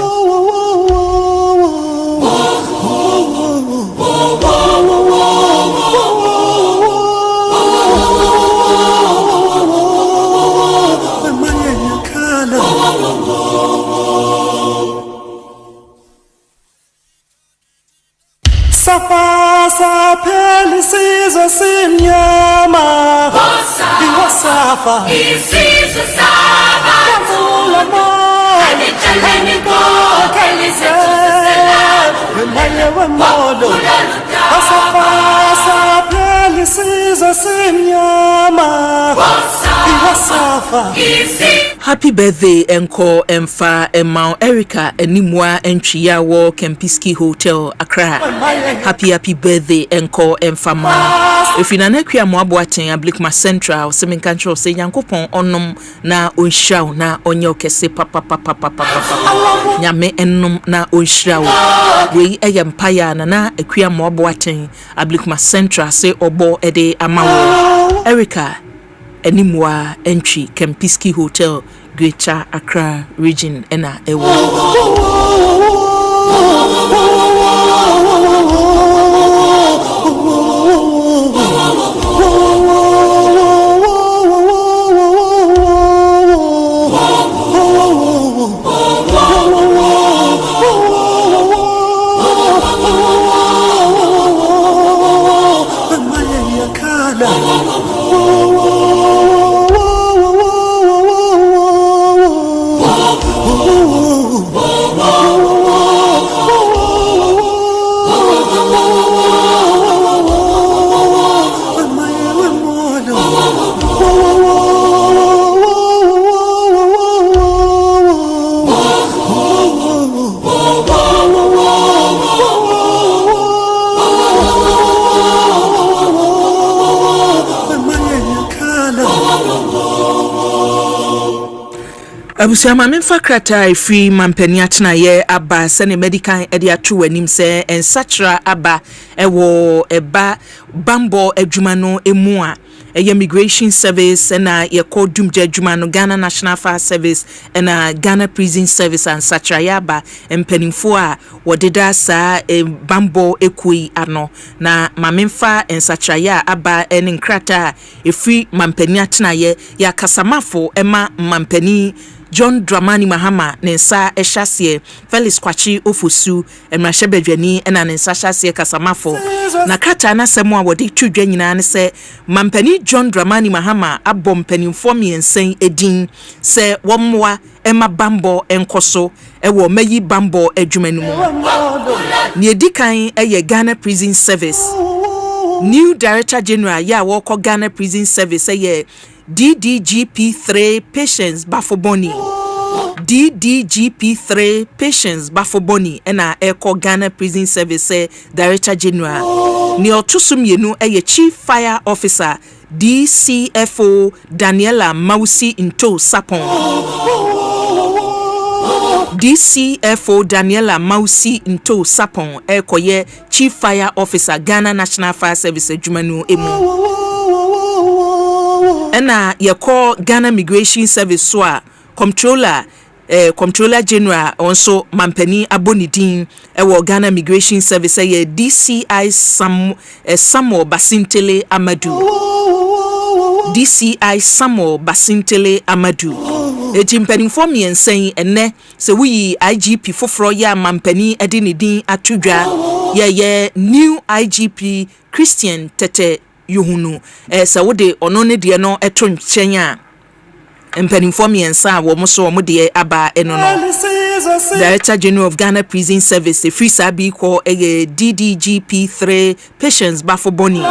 Safa pelisizo simnyama Iwasafa isizo saba Kavula mo Adichaleni ko Kelisizo selamu Wemaye wemodo Safa pelisizo simnyama Iwasafa Happy birthday enko emfa emma Erica enimwa entwiya wo Kempiski Hotel Accra. Happy birthday enko emfa ma. Efina na kwa mo aboaten Ablikma Central semenka ncho se Nyankopon onom na onhiraw na onye okese papa. Nyame ennom na onhiraw. We eyempaya na akwa mo aboaten Ablikma Central se obo ede amawo. Erica Enimwa entry Kempiski Hotel Greater Accra region ena ewo Abusia mamemfa krata ifi mampani atena ye aba sene medical ede atu anim se ensachra aba ewo eba bambo adwuma no emu a immigration service na ye kodum adwuma no Ghana National Fire Service na Ghana Prison Service and sachra yaba empanimfo a wodeda sa bambo ekui ano na mamemfa ensachra ya aba en krata ifi mampani atena ye ya kasamafo ema mampani John Dramani Mahama nensa ehyasie Felix Kwachi ofosu emrahebedwani ena nensa hyasie kasamafo na krata na semo a wode twudwa nyina ne se mampani John Dramani Mahama abom panimfo miensen edin se womwa ema bambo enkoso ewo mayi bambo adwumanu mu ne edikan eye Ghana Prison Service New Director General ya woko Ghana Prison Service eye DDGP3 Patience Bafoboni DDGP3 Patience Bafoboni ena eko Ghana Prison Service Director General ni otusumienu eye Chief Fire Officer DCFO Daniela Mausi Into Sapon DCFO Daniela Mausi Into Sapon ekoye Chief Fire Officer Ghana National Fire Service Jumanu emu ena yeko Ghana Migration Service so a Comptroller General also mampani abonidin ewo Ghana Migration Service ye DCI Samuel Basintele Amadu DCI Samuel Basintele Amadu etimpani form yensen enne se wi IGP foforo ya mampani edinidin atudwa ye new IGP Christian Tete Yohunu sa wode ono ne de no eto nchen a empanimfo miensa wo mo so mo de aba eno no Director General of Ghana Prison Service free sabi ko DDGP3 Patience Bafoboni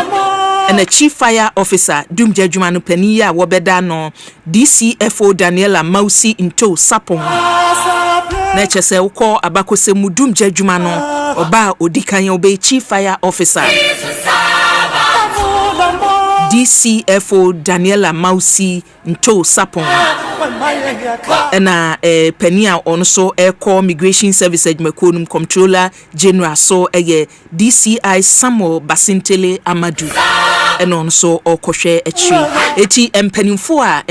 and the Chief Fire Officer Dumja Jumanu Penia wobeda no DCFO Daniela Mausi Into Sapon na chese uko abakose mudumja Jumano oba odikan obe Chief Fire Officer DCFO Daniela Mausi Into Sapon na penia on so Eko Migration Service Admekonum Comptroller General so DCI Samuel Basintele Amadu ɛno nso ɔkɔhwɛ akyi eti mpanimfo a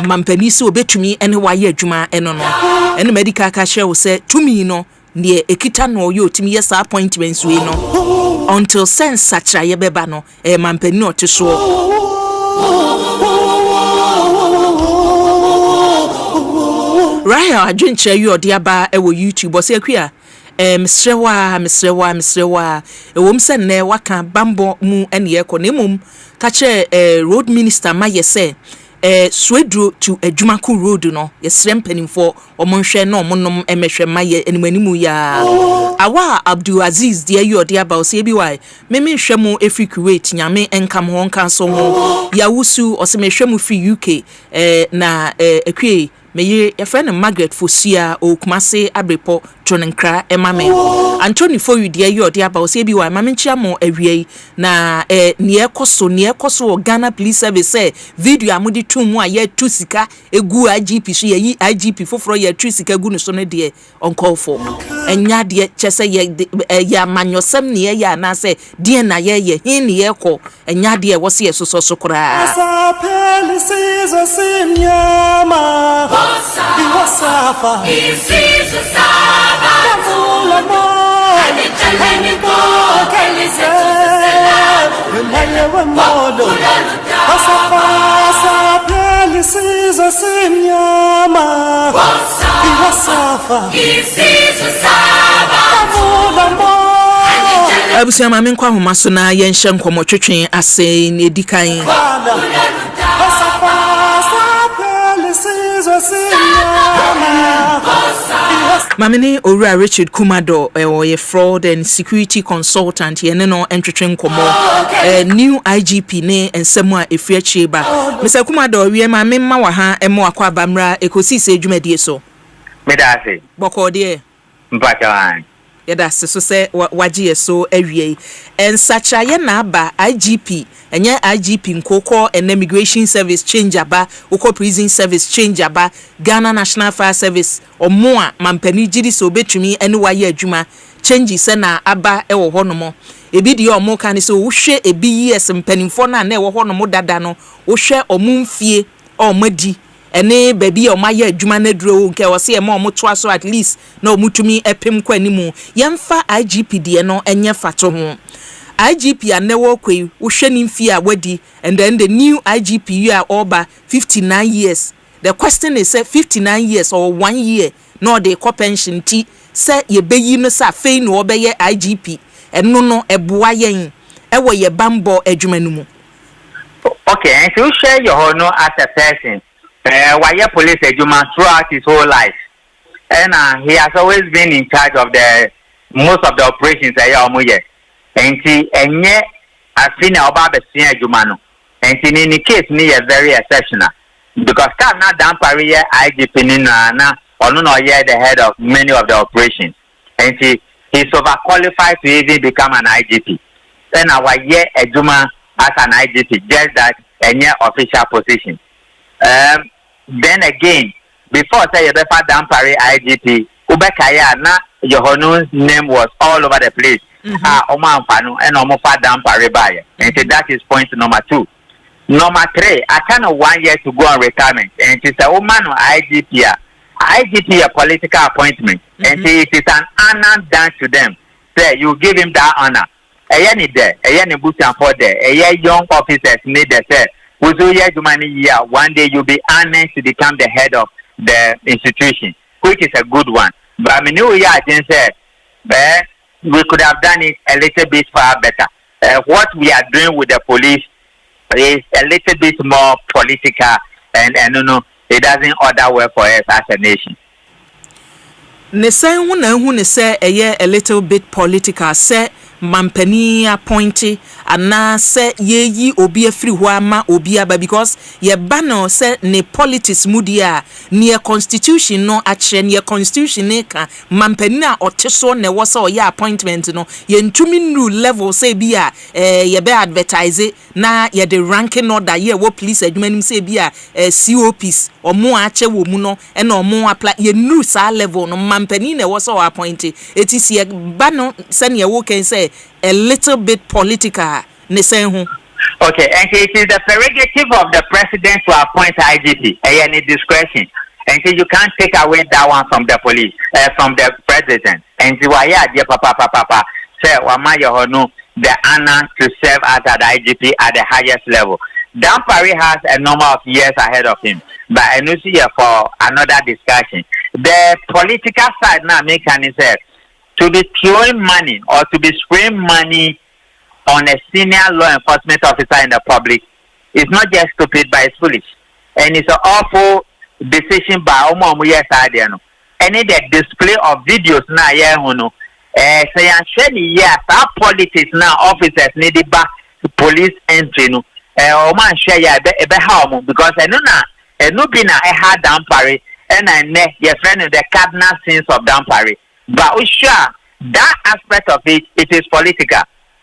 mampani se obetumi ene waye adwuma eno no ene medical ka hye wo se tumi no ne ekita no yo tumi yes appointments we no until sense sachra ye beba no mampani no teso Raya adwenche yi odi aba ewo YouTube o se akua misrewa ewom se ne waka bambo mu ene ye ko ne mum ka che road minister ma ye se swedro to adwumako road no yesrem mpanimfo omonhwe na omonom emehwe ma ye animanimu ya awa Abdul Aziz de ayi odi aba o se bi wai meme hwe mu efri Kuwait nyame enkam ho nkanso ho ya wusu o se mehwe mu fi UK na ekwe meye your friend Margaret Fosia o Kumase Abrepo Tonenkra emame Anthony Foyu de ayi odi aba o se bi wai mame nchia mo awie na ne ekoso Ghana Police Service video amudi tumu aye tu sika egu IGP so ye IGP foforo ye tu sika gu no so ne de uncall for enya de chese ye ya manyosem ne ye ya na se de na ye hin ne ye ko enya de wo se ye so kora Abusia mame nkwa homa so na ye nhye nkomo twetwen ase ne edikan Mamini Ora Richard Kumado ye fraud and security consultant ye no entwetwen nkomo new IGP ne ensemu a efiachi ba Mr Kumado wie mame mma wa ha emo akwa abamra ekosise adwumadie so medase boko de mpacha yada so se wagie so awie ensacha ye na aba IGP enye IGP nkoko and immigration service change aba ukọ prison service change aba Ghana National Fire Service omo a mampani gidi so betumi ene waye adwuma change se na aba ewo honomo ebi de omo kan se wo hwe ebi yes mpanimfo na na ewo honomo dada no wo hwe omumfie omadi ene baby o maye adwuma na duro nke wo se e ma omo toa so at least na omutumi epem kwa nimu yemfa IGP de no enye fato ho IGP anewo kwei wo hwe ni mfie a wadi and then the new IGP you are over 59 years the question is say 59 years or 1 year no dey co pension ti say ye beyi no sa fei no obeye IGP eno no eboa yen ewo ye bambo adwuma no mu okay and so share your honor as a person why police adwuma throughout his whole life and he has always been in charge of the most of the operations omoye and enye afina oba besia adwuma no and in any case me is very exceptional because can not down pariye IGP ni na ono no ye the head of many of the operations and he's overqualified to even become an IGP and our year adwuma as an IGP just that enye official position. Then again, before say you better down Paris IGP, Ubekaya na Yohanu's name was all over the place. Oma Fanu and Omofa down Paris by. And so that is point number 2. Number 3, I kind of 1 year to go on retirement. And she said, oh man, IGP a political appointment. And it is an honor done to them. Say you give him that honor. Any there, any Busia for there, young officers need the say. One day you'll be honored to become the head of the institution, which is a good one. But I mean, we could have done it a little bit far better. What we are doing with the police is a little bit more political, and it doesn't order well for us as a nation. Ne say who say a little bit political say mampani appointing ana say ye obi afri ho ama obi aba because ye bano say ne politics mudia ne constitution no akire ne constitution ne ka mampani na oteso ne wo say ye appointment no ye ntumi new level say bi a ye be advertise na ye the ranking order ye wo police adwumanim say bi a COPs omo ache wo mu no e na omo apply ye new sa level no mampani ne wo say appointing it is ye bano say ne wo can say a little bit political Okay, and it is the prerogative of the president to appoint IGP, any discretion. And so you can't take away that one from the police, from the president. And so why dear papa say the honor to serve as the IGP at the highest level. Dampari has a number of years ahead of him, but I know see for another discussion. The political side now make an say to be throwing money or to be spraying money on a senior law enforcement officer in the public is not just stupid, but it's foolish, and it's an awful decision by Omo yes idea no. Any the display of videos now say actually yes, our politics now officers need the back police entry no. Man share ya be how because I know na no be na I had Dampari and I ne your friend the cardinal sins of Dampari, but we sure that aspect of it is political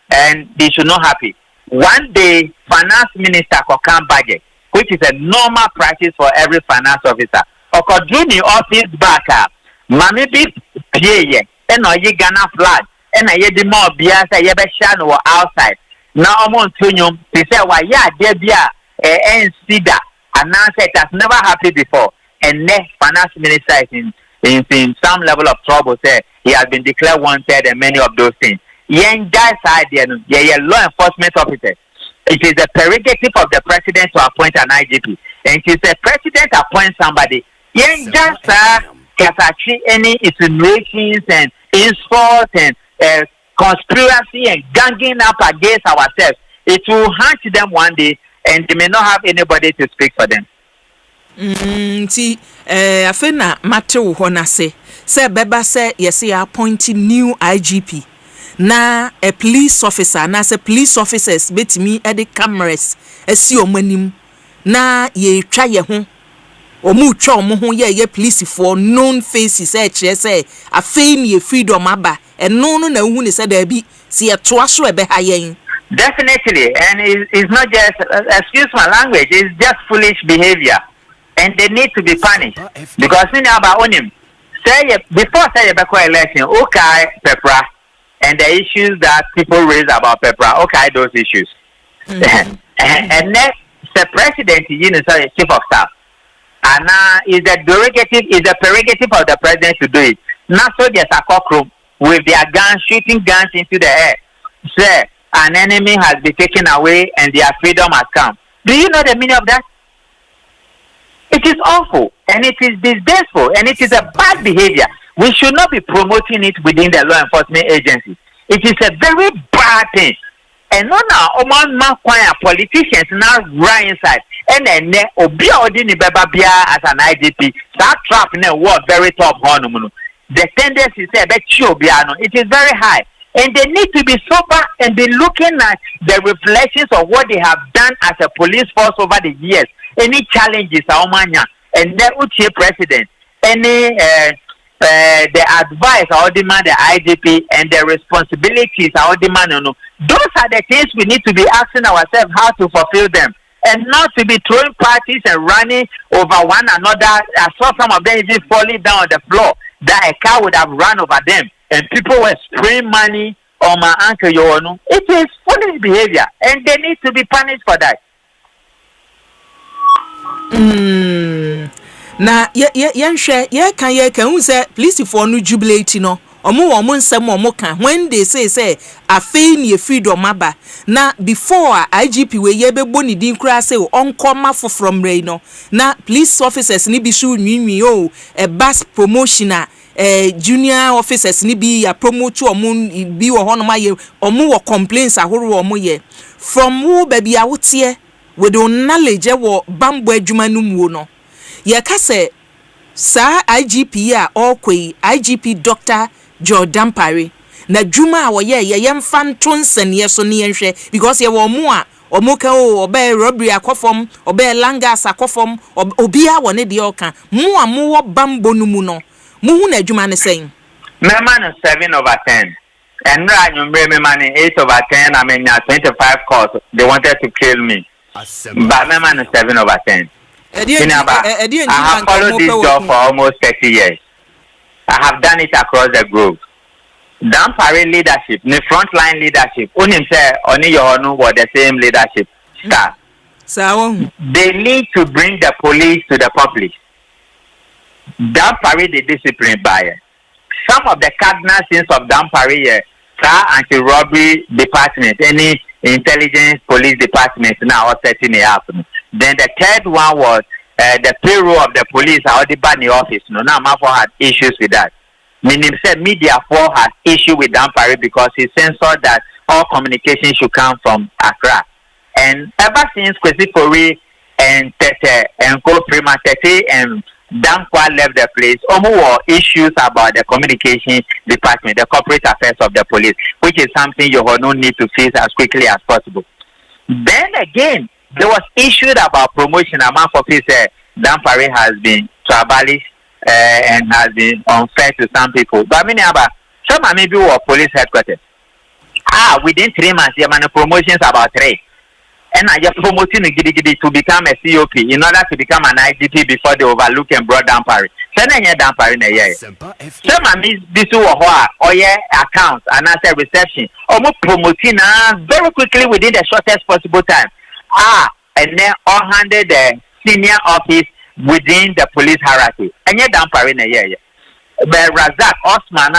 and they should not happy. One day finance minister could come budget, which is a normal practice for every finance officer. Or could do the office back up. Mami be pay and or ye Ghana flag and I ye the more beer say ye be shan or outside. Now I'm on Tunyum, they say why there be and see that and now say it has never happened before. And next finance minister is in some level of trouble, say he has been declared wanted and many of those things. Young guys side there, law enforcement officers. It is the prerogative of the president to appoint an IGP. And if the president appoints somebody, young guys can achieve any insinuations and insults and conspiracy and ganging up against ourselves. It will haunt them one day and they may not have anybody to speak for them. I feel na Matthew Honase say Beba say yes, appointing new IGP. Na a police officer na say police officers betimi e de cameras esi omanim na ye twa ye ho omu twa omo ho ye police for known faces e kire say afei me freedom aba eno no na hu ne say da bi si e to aso e be ha yen. Definitely, and it's not just excuse my language, it's just foolish behavior and they need to be punished because in about onim say before say be election okay pepra and the issues that people raise about Pepra, okay, those issues. And next, the president, chief of staff, and is the prerogative of the president to do it. Not so just a cockroach with their guns shooting guns into the air. Say an enemy has been taken away and their freedom has come. Do you know the meaning of that? It is awful and it is disgraceful and it is a bad behavior. We should not be promoting it within the law enforcement agency. It is a very bad thing. And now, politicians now run inside. And then, Obia Odini Bebabia as an IGP, that trap was very top. The tendency is it is very high. And they need to be sober and be looking at the reflections of what they have done as a police force over the years. Any challenges, and the Uche president, any the advice or demand the IGP and the responsibilities or demand those are the things we need to be asking ourselves how to fulfill them and not to be throwing parties and running over one another. I saw some of them even falling down on the floor that a car would have run over them and people were spraying money on my uncle Yono. It is foolish behavior and they need to be punished for that. Na ye can who say police for no jubilate no omo nsem omo kan when they say afei ne freedom aba na before IGP we ye bebo ni din kura say onkoma from rain no na police officers ni bi su nwinwi o e bus promotion junior officers ni bi ya promote omo bi wo hono maye omo wo complaints ahoro omo ye from wo baby a wotie with the knowledge wo bambo adwuma no mu no ye ka say sa IGP a okwe IGP Dr. Jordan Parry na dwuma a wo ye yemfa ntonsen ye so ne yenhwe because ye wo mo a omoka o obe robbery akofom obe langas akofom obia wo ne de oka mo a mo wo bambo no mu no mo hu na dwuma ne sen me man 7/10 and right you me man 8/10 I mean 25 calls they wanted to kill me but me man 7/10 I have followed this job for almost 30 years. I have done it across the globe. Dampare leadership, the frontline leadership, only your were the same leadership. So they need to bring the police to the public. Dampare the discipline buyer. Some of the cardinal sins of Dampare, anti-robbery department, any intelligence police department now setting it up. Then the third one was the payroll of the police already banned the office. No, now Mafo had issues with that. Meaning said media 4 has issue with Dampare because he censored that all communication should come from Accra. And ever since Kwesi and Tete and Kofi and Dankwa left the place, more issues about the communication department, the corporate affairs of the police, which is something you will not need to face as quickly as possible. Then again, there was issues about promotion. Among Kofi said Dampare has been to abolish and has been unfair to some people. But I mean, some maybe were police headquarters. Within 3 months, you have promotions about 3. And I just promoting to become a COP in order to become an IGP before they overlook and brought Dampare. Some this accounts and as a reception. Almost promoting very quickly within the shortest possible time. And then all handed the senior office within the police hierarchy. And yet Dampare in a year. But Razak Osman,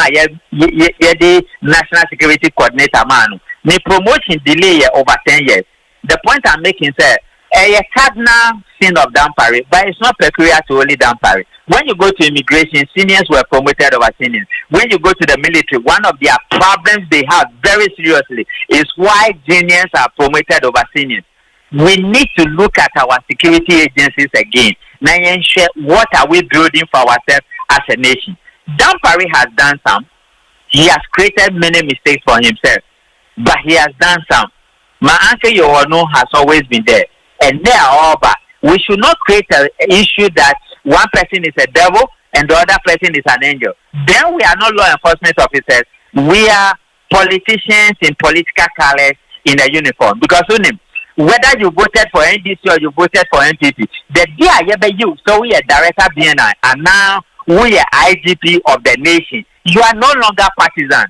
the national security coordinator man, the promotion delay over 10 years. The point I'm making is a cardinal sin of Dampare, but it's not peculiar to only Dampare. When you go to immigration, seniors were promoted over seniors. When you go to the military, one of their problems they have very seriously is why juniors are promoted over seniors. We need to look at our security agencies again. Now, what are we building for ourselves as a nation? Dampare has done some. He has created many mistakes for himself, but he has done some. My uncle Yohono has always been there, and they are all bad. We should not create an issue that one person is a devil and the other person is an angel. Then we are not law enforcement officers. We are politicians in political colors in a uniform. Because whether you voted for NDC or you voted for NPP, the day you, so we are director BNI, and now we are IGP of the nation. You are no longer partisan.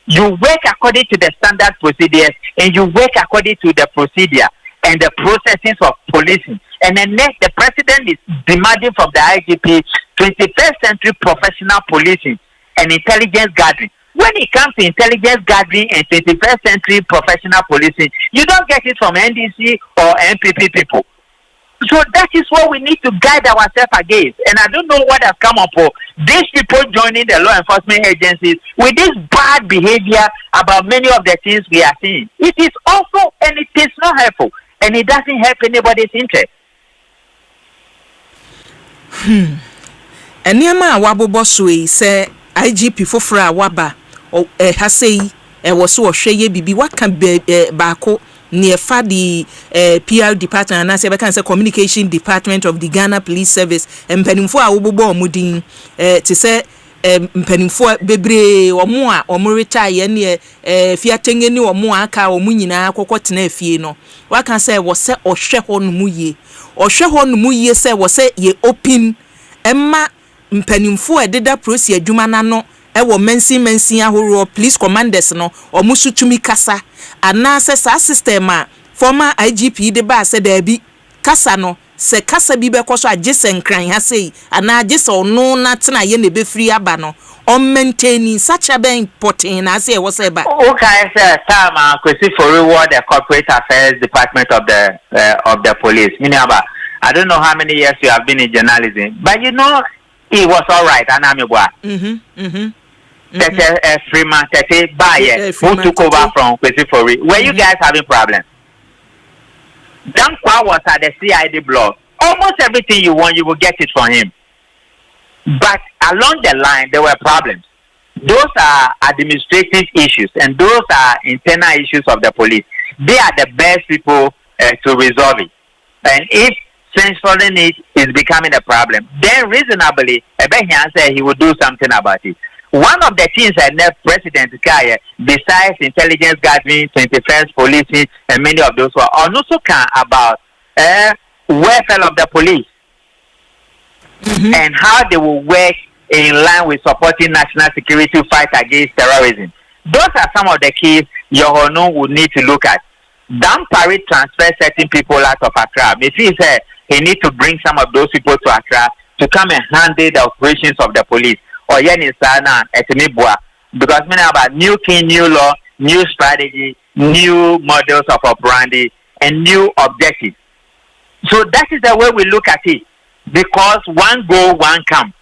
You work according to the standard procedures and you work according to the procedure and the processes of policing. And then next, the president is demanding from the IGP 21st century professional policing and intelligence gathering. When it comes to intelligence gathering and 21st century professional policing, you don't get it from NDC or NPP people. So that is what we need to guide ourselves against. And I don't know what has come up for these people joining the law enforcement agencies with this bad behavior about many of the things we are seeing. It is awful and it is not helpful. And it doesn't help anybody's interest. And Yama Wabobo Sui say IGP Fofra Waba or Hasei was so sheye bibi what can be bako near the PR department and I say can say communication department of the Ghana Police Service and penimfo a wobobo omudin to say mpanimfo bebre omo a omo retire ne fiatenge ni omo aka omo nyina akokotena afie no wa kan say wo se ohwe ho no mu ye se wo se ye open emma mpanimfo ededa prosi adwuma na no ewo mensin ahoro police commanders no omo sutumi kasa ana se sa system a former IGP de ba se da bi kasa no se kasa bi be koso agese nkran ha sei ana agese ono na tena ye ne be free aba no on maintaining such a be important na say wo say ba okay sir time Kofi for reward the corporate affairs department of the police meaning about I don't know how many years you have been in journalism but you know it was all right anamibwa that Freeman Tete Baye who took over from Kofi for were you guys having problems? Dankwa was at the CID block. Almost everything you want, you will get it from him. But along the line, there were problems. Those are administrative issues, and those are internal issues of the police. They are the best people to resolve it. And if censoring it is becoming a problem, then reasonably, Ebehian said he would do something about it. One of the things that President Kaya, besides intelligence gathering, 21st policing, and many of those who are also can about welfare of the police and how they will work in line with supporting national security fight against terrorism. Those are some of the keys your Honor would need to look at. Dampari transfer certain people out of Accra. If he said he need to bring some of those people to Accra to come and handle the operations of the police. Or Yenisana Etimibua. Because many about new king, new law, new strategy, new models of operandi, and new objectives. So that is the way we look at it. Because one go, one come.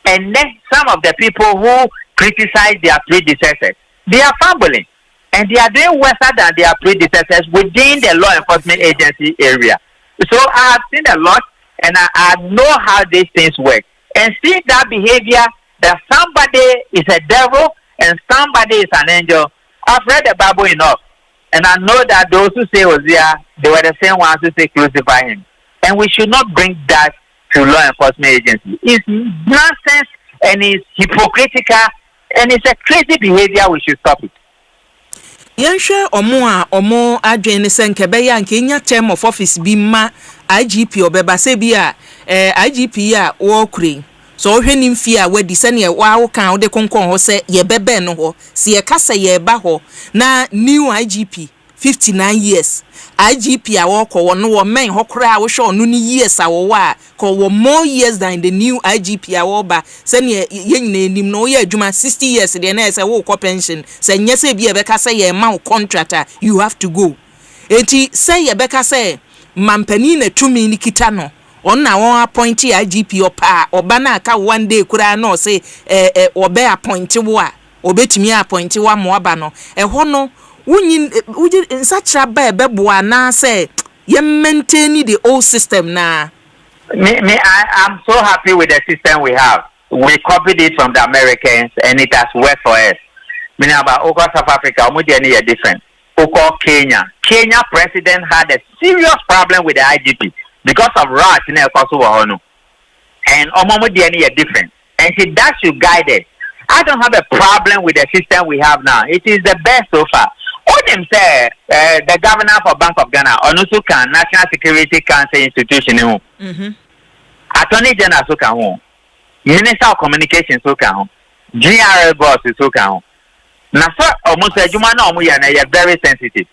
And then some of the people who criticize their predecessors, they are fumbling. And they are doing worse than their predecessors within the law enforcement agency area. So I have seen a lot, and I know how these things work. And see that behavior, that somebody is a devil and somebody is an angel. I've read the Bible enough. And I know that those who say Hosea, they were the same ones who say crucify him. And we should not bring that to law enforcement agency. It's nonsense and it's hypocritical and it's a crazy behavior. We should stop it. Yansha omo adwene se nkebe ya nke nya term of office bi ma IGP obeba se bi a IGP a wo kure so ohwe mfi a wadi se ne wa kan wo de konkon ho se ye bebe no ho se ye kasa ye ba ho na new IGP 59 years IGP a wo ko no wo men ho kura wo hwe onu ni years a wo wa ko wo more years than the new IGP a wo ba se ne ye nyina enim no ye adwuma 60 years de na se wo ko pension se nya se bi e be ka se ye ma contractor you have to go enti se ye be ka se mampani na tumi ni kita no on na won appoint IGP opa oba na aka one day kura no say obe appoint wo a obetimi appoint wa mo aba no ho no wunyin such a bebo na say you maintain the old system na. I'm so happy with the system we have. We copied it from the Americans and it has worked for us. Meaning about South Africa, we are different. Kenya president had a serious problem with the IGP because of rats in Ekosiise. And we are different. And see, that should guide us. I don't have a problem with the system we have now. It is the best so far. What them say, the governor for Bank of Ghana, Onusu can National Security Council institution, Attorney General so can, Minister of Communications so can, GRL boss so can. Now, so almost a human are very sensitive,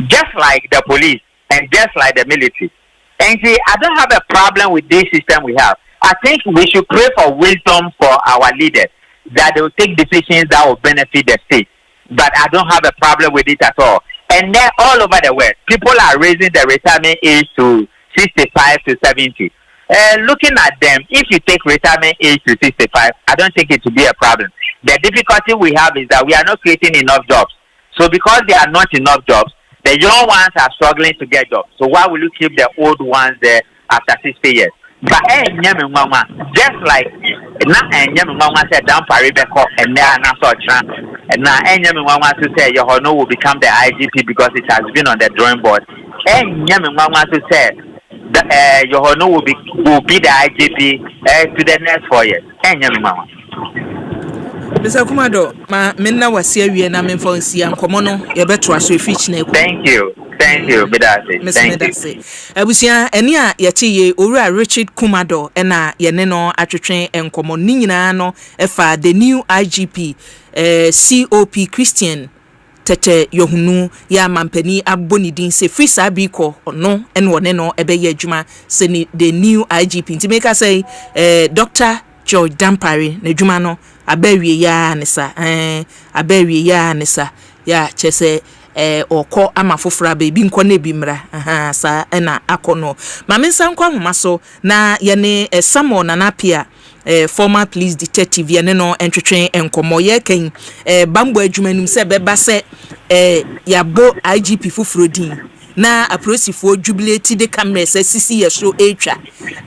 just like the police and just like the military. And see, I don't have a problem with this system we have. I think we should pray for wisdom for our leaders that they will take decisions that will benefit the state. But I don't have a problem with it at all. And then all over the world, people are raising the retirement age to 65 to 70. Looking at them, if you take retirement age to 65, I don't think it will be a problem. The difficulty we have is that we are not creating enough jobs. So because there are not enough jobs, the young ones are struggling to get jobs. So why will you keep the old ones there after 60 years? But just like Mama said, Dampari Beko and now Mama to say your honor will become the IGP because it has been on the drawing board. And Mama to say your honor will be the IGP to the next 4 years. And Mama. Mr. Kumado, ma menna wasi awie na memfo nsia nkomo no ye beto aso efichi na. Thank you, Bedase. Thank you. Abusia eni a ye ye Owura Richard Kumado na ye ne no atwetwen enkomo ni nyina no efa the new IGP COP Christian tete yohunu ya mampani aboni din se free sabiko no ene wone no ebe ye adwuma se ni the new IGP ntimeka say Dr. George Dampari na adwuma no abawie ya nisa abawie ya nisa ya chese oko amafofra bebi nko na bi mra sa na akono mamensa nkwa homa so na ye ne Samuel Nanapia former police detective ye ne no entwetwen enkomo ye kan bambo adwumanim se beba se yabo IGP fofrodin na aprosifo jubilate de camera se sisi ye so etwa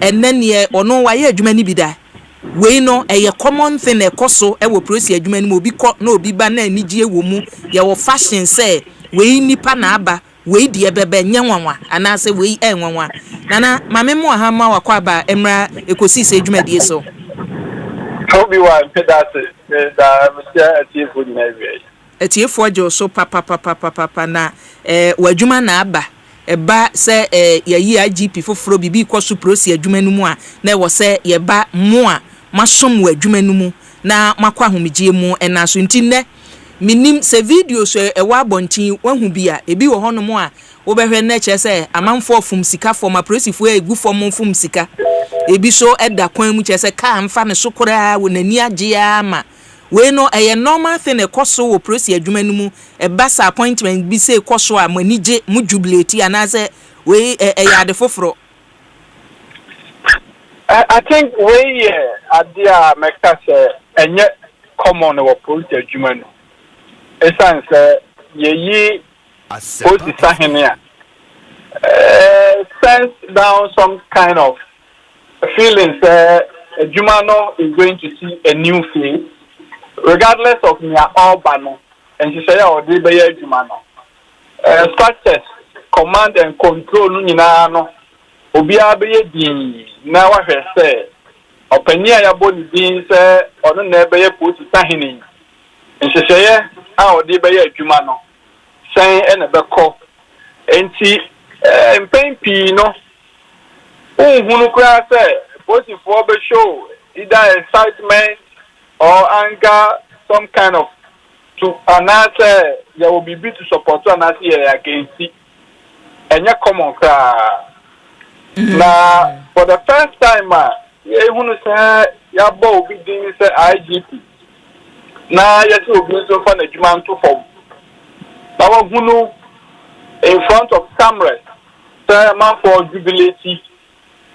enen ye ono wa ye adwumani bi da we no a common thing ekoso e wo prosi adwuma ni obi ko na obi ba na anigye wo mu ye wo fashion say we nipa na aba we die bebe nyanwanwa ana say we enwanwa nana mame mo ha ma wakwa ba emra Ekosiise adwuma die so Kofi wa pedase da msia atiefo ni nawe atiefo ajo so papa na wadwuma na aba eba se ye IGP foforo bibi ko so prosi adwuma no mu a na wo se ye ba mo a masom wo adwuma no mu na makwa ahomegye mu ena so nti ne minim se video so ewa abontin wahu bia ebi wo hono mo a wo behwe na che se amanfo ofum sika for ma prosifo egu fom fum sika ebi so eda kwan mu che se ka amfa ne sokora wo nani agye ama we no eye normal thing e koso wo prosi adwuma no mu e basa appointment bi se koso a manige mu jubilate anase we ade foforo. I think we adia meka say enye common wo prosi adwuma no essence ye Politicization sends down some kind of feelings Jumano is going to see a new face regardless of near Albano and she say or the Jumano structures command and control no obia be di na wa hwese opania ya boni din say ono na be Politicization and she say or the Jumano saying and a call enti mpempi no hunu kra say both for be show either excitement or anger some kind of to another there will be to support another against it and ya common kra na for the first time hunu say ya bo bi din say IGP na ya so bi so for na djuma to form our hunu in front of cameras, man for jubilation,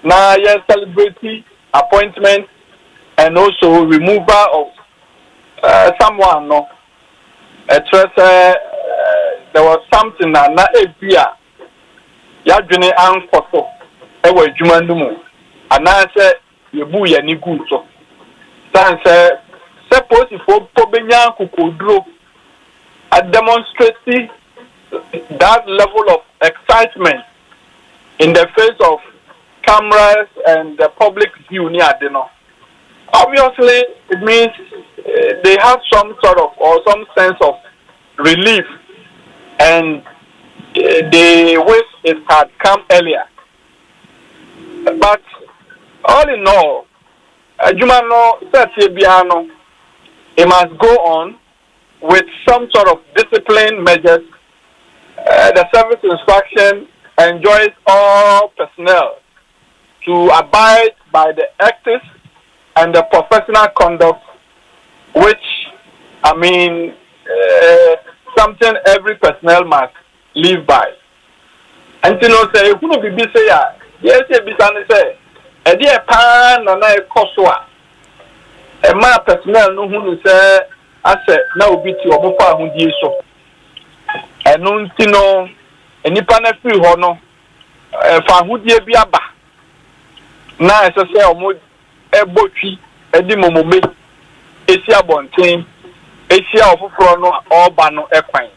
now yes, celebrity, appointment, and also removal of someone. No, there was something that na ebia ya dwene ankoso e wa dwuma ndumu anase yebu ya ni guto sanse suppose for benya kokodro a demonstrating that level of excitement in the face of cameras and the public view near dinner. Obviously, it means they have some sort of or some sense of relief, and they wish it had come earlier. But all in all, Jumano Satibiano, it must go on with some sort of discipline measures. The service instruction enjoins all personnel to abide by the ethics and the professional conduct, which, I mean, something every personnel must live by. And you know, say, who be say, yes, say, a dear pan and I coswa. A man personnel no who say, I said, now be to a mofa who dear so. And no, Tino, and Nipana free hono, for who dear be a ba. Now, as I say, almost a botry, a demomo, Asia Bontain, Asia of Frono, or Bano Equine.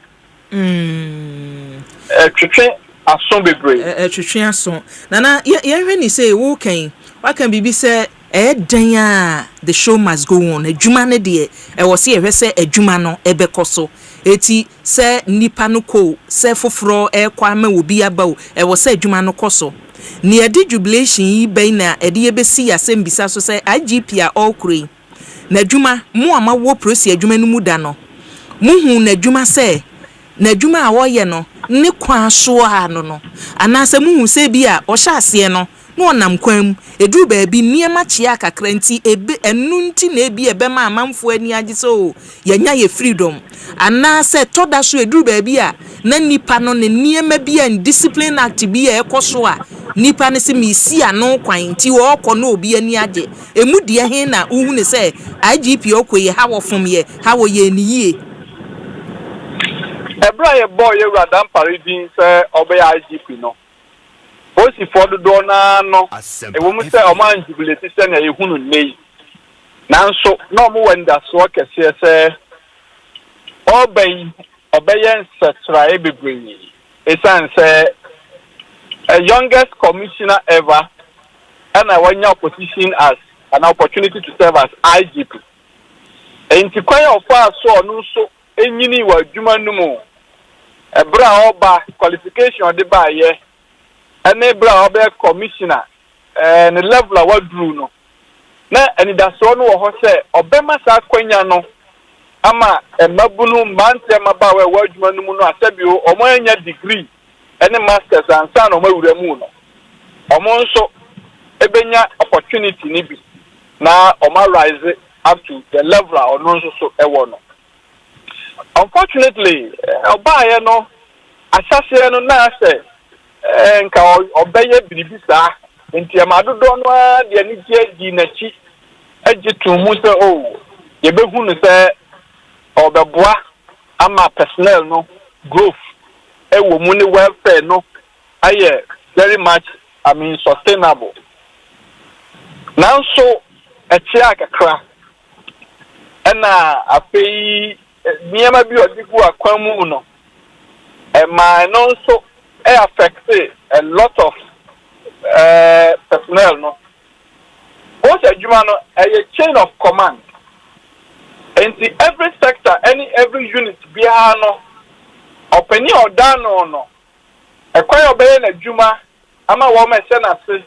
A Chichen, a son be brave. A Chichen son. Nana, when you say, okay, what can be said? The show must go on. A Jumane dear, I was here, say a Jumano, Ebecoso. Eti se nipa no ko se foforo kwame wo bi aba o e wo se adwuma no koso ne ade jubilation yi ben na ade yebesi asem bisa so se IGP a all kure na adwuma mo ama wo prosi adwuma no mu da no muhu na adwuma se na adwuma a wo ye no ne kwa so a no anase muhu se bi a o hya ase no no nam kwam edu ba bi niema chia kakra nti ebe enu nti na ebi ebe ma amanfo ani age so yanya ye freedom anase toda so edu ba bi a na nipa no ne niema bi an discipline act bi e ekoso a nipa ne se misi ano kwan nti wo kọ na obi ani age emu de he na uhu ne se IGP okoye ha wo fom ye ha wo ye ni yie ebra ye boy ye radam paridin se obe IGP no Osi for the donor no a woman say a man jubilate send a hunu nay. Nanso no more when that's what I say obeyance try be bring it's say a youngest commissioner ever and I want your position as an opportunity to serve as IGP. And to quite of far so no so any were human no more a bra oba qualification on the bar yeah. And Ebra Obe commissioner and the level of what drew no. na anidaso no wo ho se obema sa kwanya no ama emabunu mante mabawe wa adwuma no mu no asabio omo anya degree ene masters ansa no mawura mu no omo nso ebenya opportunity ni bi na omo rise up to the level ono nso so ewo no. Unfortunately obaye no asase no na se nka obeye biribi saa nti amadodo no a de ani gi na chi agitu mu se yebehu no se obeboa ama personnel no growth ewo mu ni welfare no aye very much sustainable. Now so echia kakra na afei niema bi odigu akwamu no ma no so affect a lot of personnel no. Both adwuma no a chain of command. And every sector, every unit biya no openi odano no ekwan obeye na adwuma ama wo ma se na se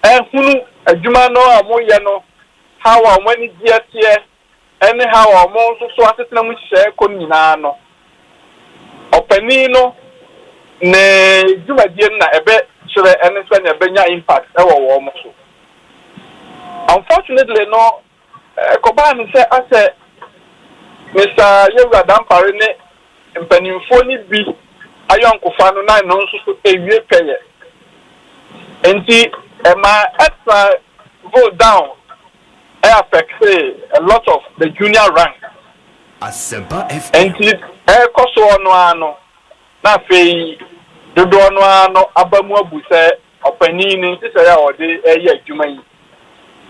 ehunu adwuma no amoye no how amani diatie anyhow amo so asetena mu hye ko nyina no openi no ne adwuma die na ebe chere ene se na benya impact e wo mo so. Unfortunately no Koban say ase Mr. Yiadom parene mpanimfo ni bi ayonkofa no na no nso so ewie peye enti ma extra go down affect a lot of the junior rank Asempa FM enti koso ono ano na fei dodo ono ano abamu abu se opani ni nti se ya ode eye adwuma yi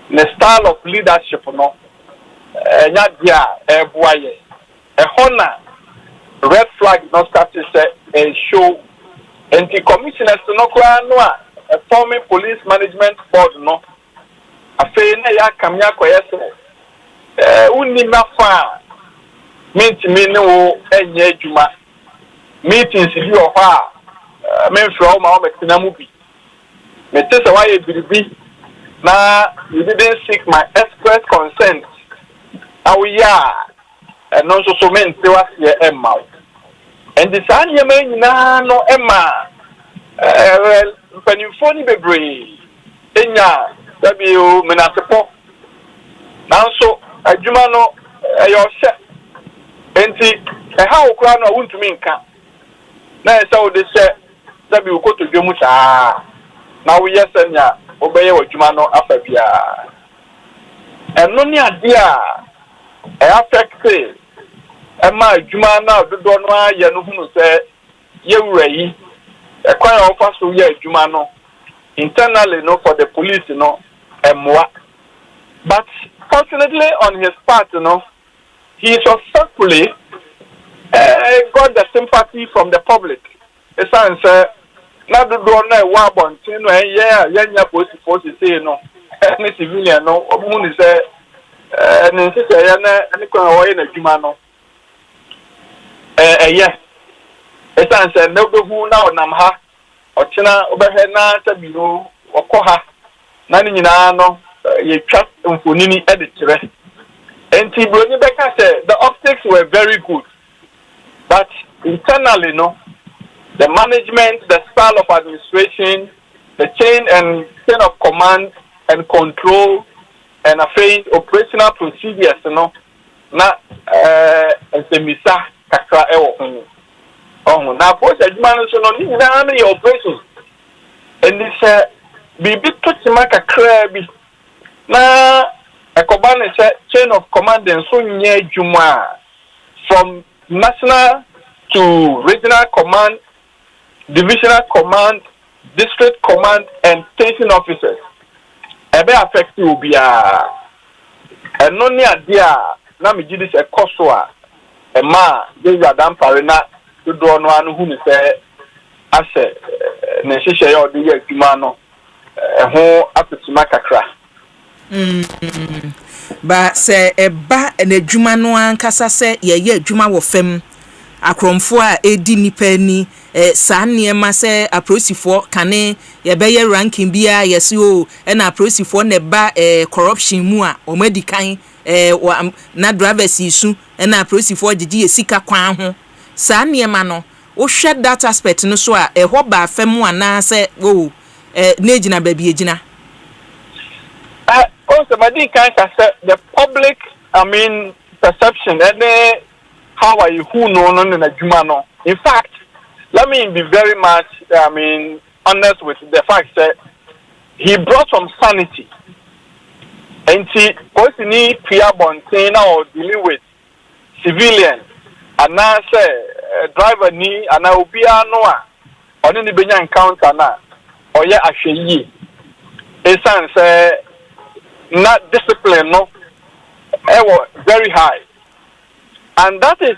the style of leadership no nya dia boaye honor red flag no start to say a show anti commissioners no kwa no a forming police management board no afei na ya kamya kwese unni mafa meet me no enye adwuma meetings bi o ha menfro ma o metina mu bi metese wa ye biribi na you didn't seek my express consent. And also so men say was here Emma. And the san ye men no Emma when you phone bebre enya w menasepo. Now so adwuma no your set enti how kra no wuntumi nka na say o de say w ko to dwemu saa na wo yesanya obeye wadwuma no afabia eno ni ade a affect ema adwuma na dodo no aye no hunu se yewura yi ekwan ofa so ye adwuma no internally no for the police no emwa but fortunately on his part no he successfully got the sympathy from the public. It's answer na dodo na wa bontin no yanya police say no any civilian no obu ni say ni say ya na ani ko wo ye na dwuma no esan say na obehu na onam ha ochina obehe na tabiro okọ ha na ni nyina no ye twa mfonini editere enti broni beka say the optics were very good but internally no the management, the style of administration, the chain of command and control, and operational procedures, you know, na misa kakra ewo na both administration no ni na any operations and this bibi to tima kakra bi na ekobane say chain of command and so nye adwuma from national to regional command, divisional command, district command, and station officers. Ebe affect you be and no near dear na me give this a costoa a ma Yiadom parena to do no one who say as a necessary or the year Kimano ho up to Makakra. But say a ba and a juma no ankasa say ye juma wo fem akromfo a edi nipa ni saa nneema se aprosifo kane ye beye ranking bia yesi o na aprosifo ne ba corruption mu a omadi kan na drivers isu na aprosifo gigi esika kwan ho saa nneema no o hwe that aspect no so a ho ba afem ana se o na gina ba bi gina also madi kan say the public perception and how are you who no na no. In fact, let me be very much honest with the fact that he brought some sanity. And see, because he need Pia Bontina or dealing with civilians, and now say driver ni and I will be a noa or any benya encounter na or yeah actually it's say not discipline no very high. And that is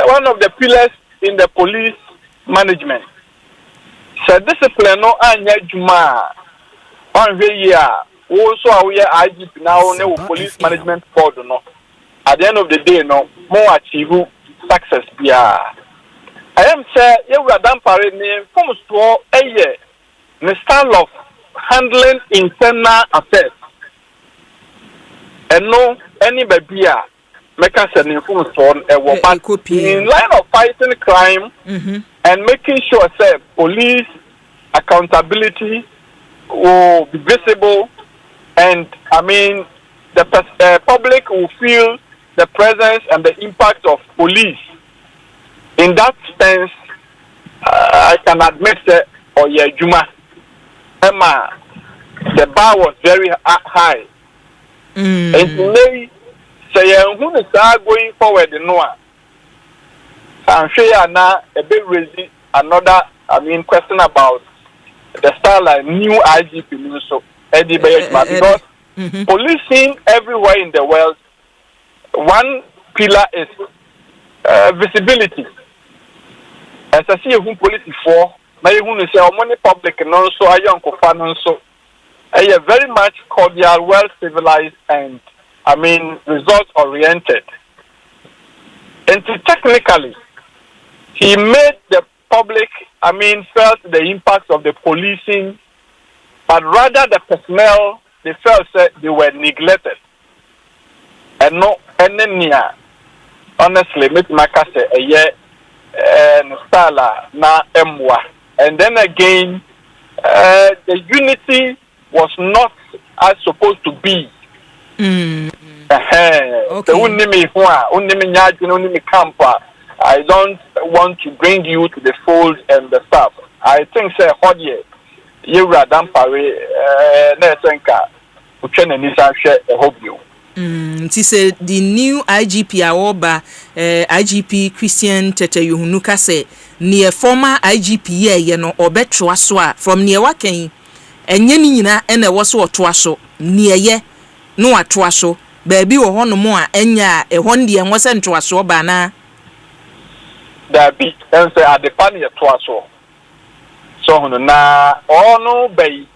one of the pillars in the police management. So discipline no anya juma on the year also our IGP now no police management board no. At the end of the day no more achieve success bia. I am say you are done parade name comes to a year the style of handling internal affairs. And no any baby make us an influence on in line of fighting crime and making sure that police accountability will be visible and the public will feel the presence and the impact of police. In that sense, I can admit that Juma Emma the bar was very high. And today say who is going forward no I'm sure now a bit raising another question about the style like new IGP so Eddie because policing everywhere in the world one pillar is visibility. As I see who police for now you want to say money public and also a young Kofi so a very much cordial, well civilized and result oriented. And technically, he made the public, felt the impact of the policing, but rather the personnel, they felt that they were neglected. And no, and then honestly, Maka say a year, Stala na Emwa. And then again, the unity was not as supposed to be. I don't want to bring you to the fold and the stuff. I think say hodie you rather pare na senka utwene ni sa hwe ehobio. Say the new IGP awoba IGP Christian Tete Yohunuka say near former IGP ye no obetwa so a from near waken enye ni nyina ene wo so otoa so near ye no atoa so baby wo hono mo a enya ehon de enwo se ntoa so ba na da bi en say ade pa ne toa so so hono na ono bai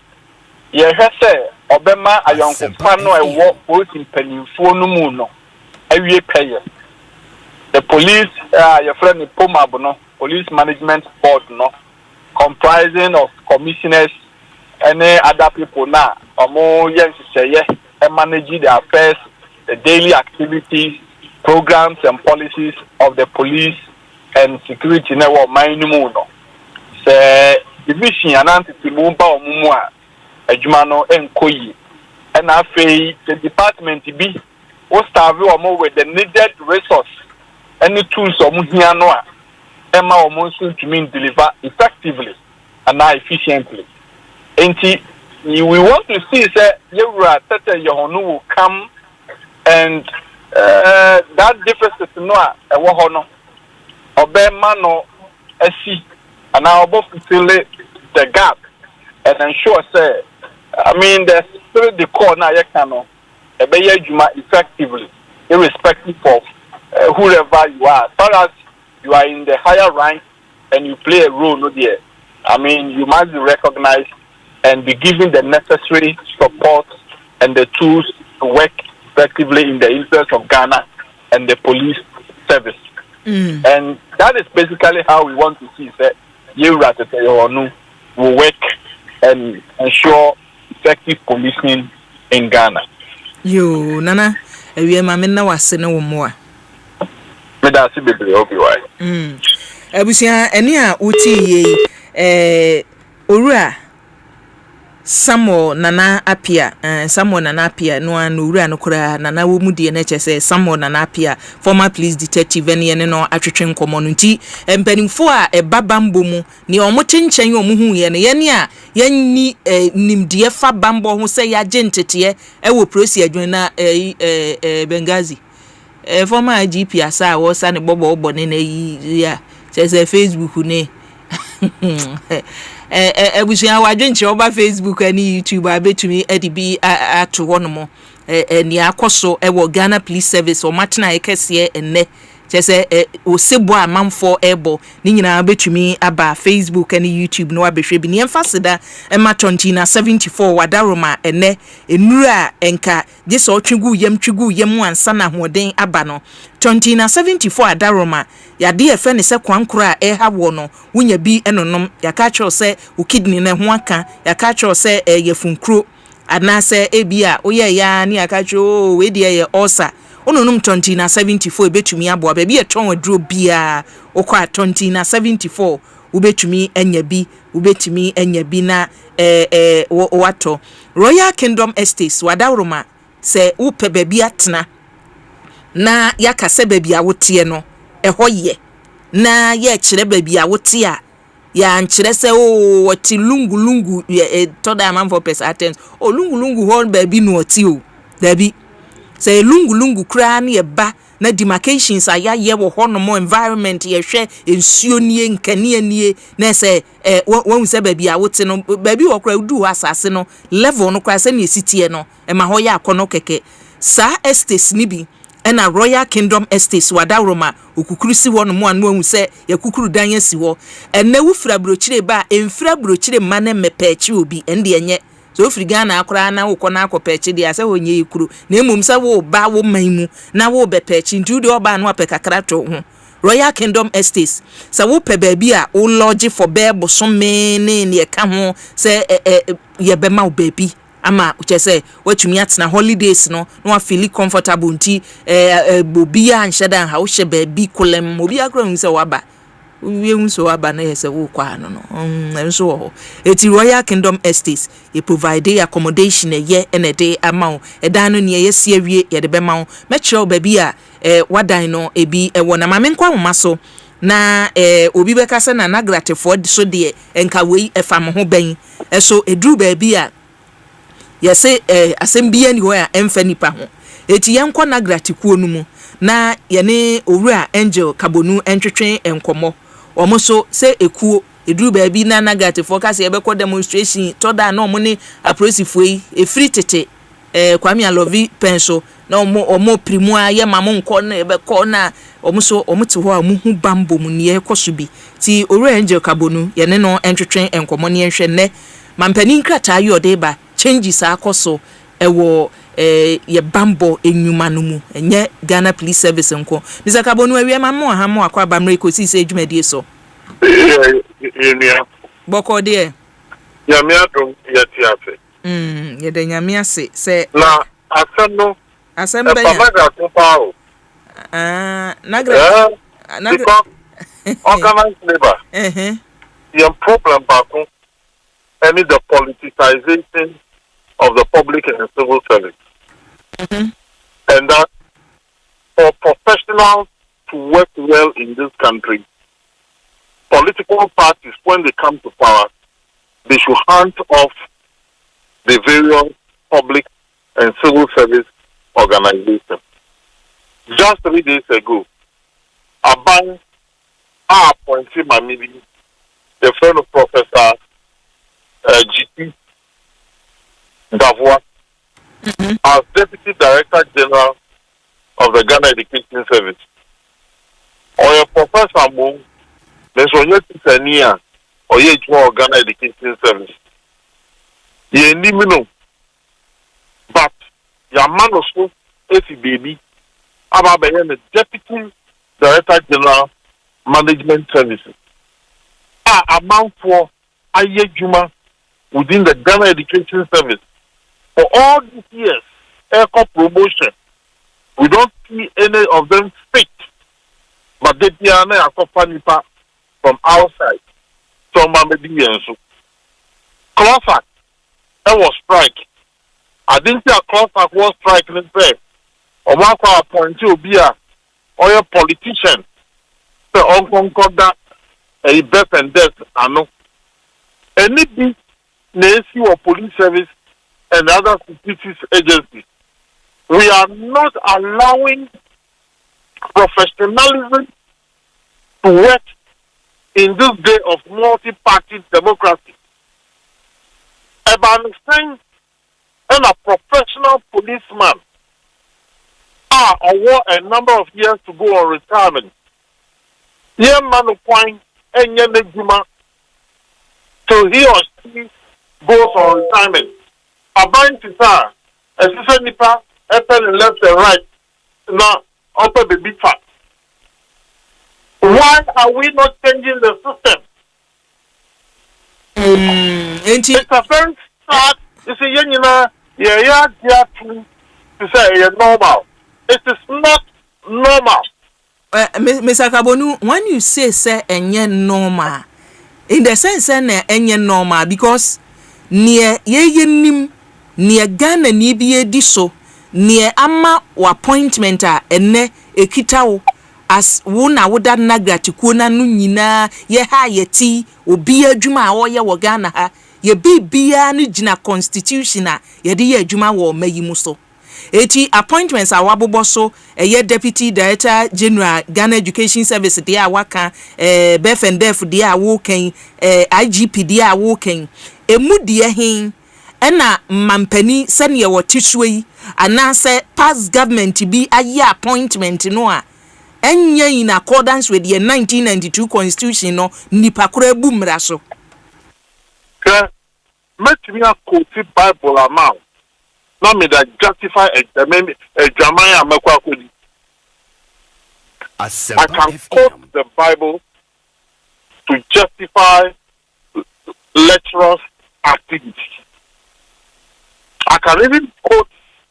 ye hwese obema ayonko pa no ewo police panimfo no mu no awie peye the police your friend Pomab no police management board no comprising of commissioners and other people now omo yenseye manage the affairs, the daily activities, programs and policies of the police and security network minimum no say division and anti-mumba omumwa ejumano enkoyi and afei the department be o starve omo with the needed resource and the tools omuhia no a ema omo so to mean deliver effectively and efficiently. We want to see that Tete Yohonu will come and that difference to know a wohono obemano esi and now both fill the gap and ensure say the spirit the core na yakano ebeye juma effectively irrespective of whoever you are. As far as you are in the higher rank and you play a role no there you must be recognized and be given the necessary support and the tools to work effectively in the interest of Ghana and the police service. And that is basically how we want to see that you will work and ensure effective policing in Ghana. Yo, Nana, we mamina was no more. Medasi baby, okay, why? Abusia, enia uti Ura Samo Nana Apia, Samo Nana Apia, no one Ura no kura Nana Wumudi and HS, Samo Nana Apia, former police detective, and no attrition community, and penning for a babambumu, ni omotin chen yo muhu yen yenia, yen nim dear fa bambo who say agentity, will proceed na Benghazi. Former IGP asa was an bobo bonene ya, says a Facebook ne. Ebusia wadwenche oba Facebook ani YouTube abetumi edibi ato honomo ni akoso ewo Ghana Police Service o matena ekese enne chese osebo amanfo ebo ni nyina abetumi aba Facebook ani YouTube no abehwe bi ni emfasida ematonti na 74 wadaroma enne enura enka gese otwegu yem ansa na hoden aba no tonti na 74 adaroma yade efe ne se kwankura ha wo no wunya bi enonom yaka cho se ukidni ne ho aka yaka cho se yefunkro anase ebia oye ya ni yaka cho we de ye osa ononum tonti na 74 betumi abo ba eton wadro bia okwa tonti na 74 ubetumi enya bi na wato Royal Kingdom Estates wadawroma se upe baby atena na yaka se baby awotie no ehoye na ye kire baby awotie a ya nkyere se wati lungu toda man for pesa attend lungu hall baby no oti o dabi se lungu kra na eba na demarcations ayaye wo hono mo environment ye hwe ensuo nie nkane nie na se won se baby awote no baby wo kra du asase no level no kra se na esitie no e ma ho ya akono keke sa estates ni bi ena Royal Kingdom Estates wadawroma okukurusi wo no mo anu hu se yakukuru dan yasi wo ena wufra brochire ba enfra brochire mane mepechi obi ende enye so ofri Ghana akora na wo kona akopechi dia se honye ikuru na emum se wo ba wo maimu na wo bepechi ntu de oba no apekakra to ho Royal Kingdom Estates se wo pe baabi a wo lodge for bebo so me ne e ka ho se ye be ma wo baabi ama uchese watumi atena holidays no wa feel comfortable nti bobia anhyeda ha wo hye baabi kolem obi akra hu se waba we so aba na yese wo kwa no enso ho eti Royal Kingdom Estates e provide accommodation ye enede amount edan no ne yesi awie ye de be ma me kire baabi a wadan no ebi ewo na mamenkwa homa so na obi beka se na nagratefo so de enka wei efam ho ben eso edru baabi a yese asembia ni ho a emfa nipa ho eti yenkwa nagratikuo no mu na yene owura Angel Kabonu entwetwe enkomo omoso se ekuo eduru baabi na nagratefo kase yebekọ demonstration toda na omone aprosifo yi efiri tete Kwame Alovi penso na omo primu aye mamo nko na yebekọ na omoso omote ho a muhu bambo mu ne ekoso bi ti owura Angel Kabonu yene no entwetwe enkomo ne enhwe ne mampani nkrata ayo deba changes akoso ewo ye bambo enyuma no mu enye Ghana Police Service nko Mr. Kabonu awie mamo ha mo akwa bamre Ekosiise adwumadie so boko de ya me adom ya tiafe ye de nyame ase se na asem be ya nagra organized labor the problem back any the politicization of the public and the civil service. And that for professionals to work well in this country, political parties, when they come to power, they should hand off the various public and civil service organizations. Just 3 days ago, Aban appointed Mamidi, the friend of Professor GT Davwa, as Deputy Director General of the Ghana Education Service. Or your Professor Mo, there's one year or ye Ghana Education Service. Ye nimino, but your man also, if baby, about the Deputy Director General management services. Amount for Aye Juma within the Ghana Education Service. For all these years, eco promotion, we don't see any of them fit. But they are not from outside. So, Closer, that was strike. I didn't say a closer was strike in the Omako appointing to be a politician. So, on that a birth and death, I know. Any big Navy or police service and other security agencies, we are not allowing professionalism to work in this day of multi-party democracy. About saying, and a professional policeman award a number of years to go on retirement. Here, man of point, and so he or she goes on retirement. A bind to her, a sister nipper, and left and right, now upper the big fat. Why are we not changing the system? It's a very sad. You see, to say normal. It is not normal. Mr. Kabonu, when you say enye normal, in the sense enye normal because near ye nim near Ghana ni biye diso near ama appointment ene ekitawo as wona woda nagratiku na no nyina ye ha yeti obi adwuma a woye wo Ghana ha ye bibia no gina constitution a ye de ye adwuma wo mayimu so eti appointments a wabobo so ye deputy director general Ghana Education Service de a waka BFNDF de a wo kan IGP de a wo kan emu de hin ena mampani sane ye wotiswe yi anase past government bi aye appointment no a enye in accordance with the 1992 constitution no nipa kura bu mra so make me a quote Bible amount na me that justify a jamaya amekwa kodi. I can quote the Bible to justify lecherous activity. I can even quote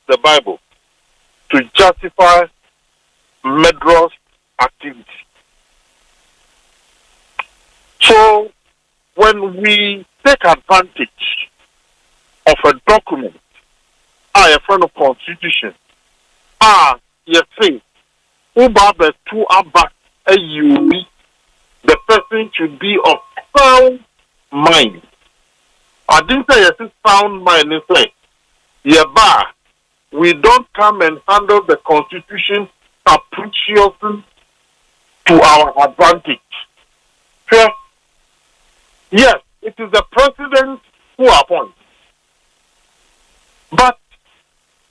the Bible to justify murderous activity. So, when we take advantage of a document, a friend of constitution, you say, the two about a UB, the person should be of sound mind. I didn't say yes, sound mind. It's like, we don't come and handle the constitution capriciously to our advantage. Okay? Yes, it is the president who appoints. But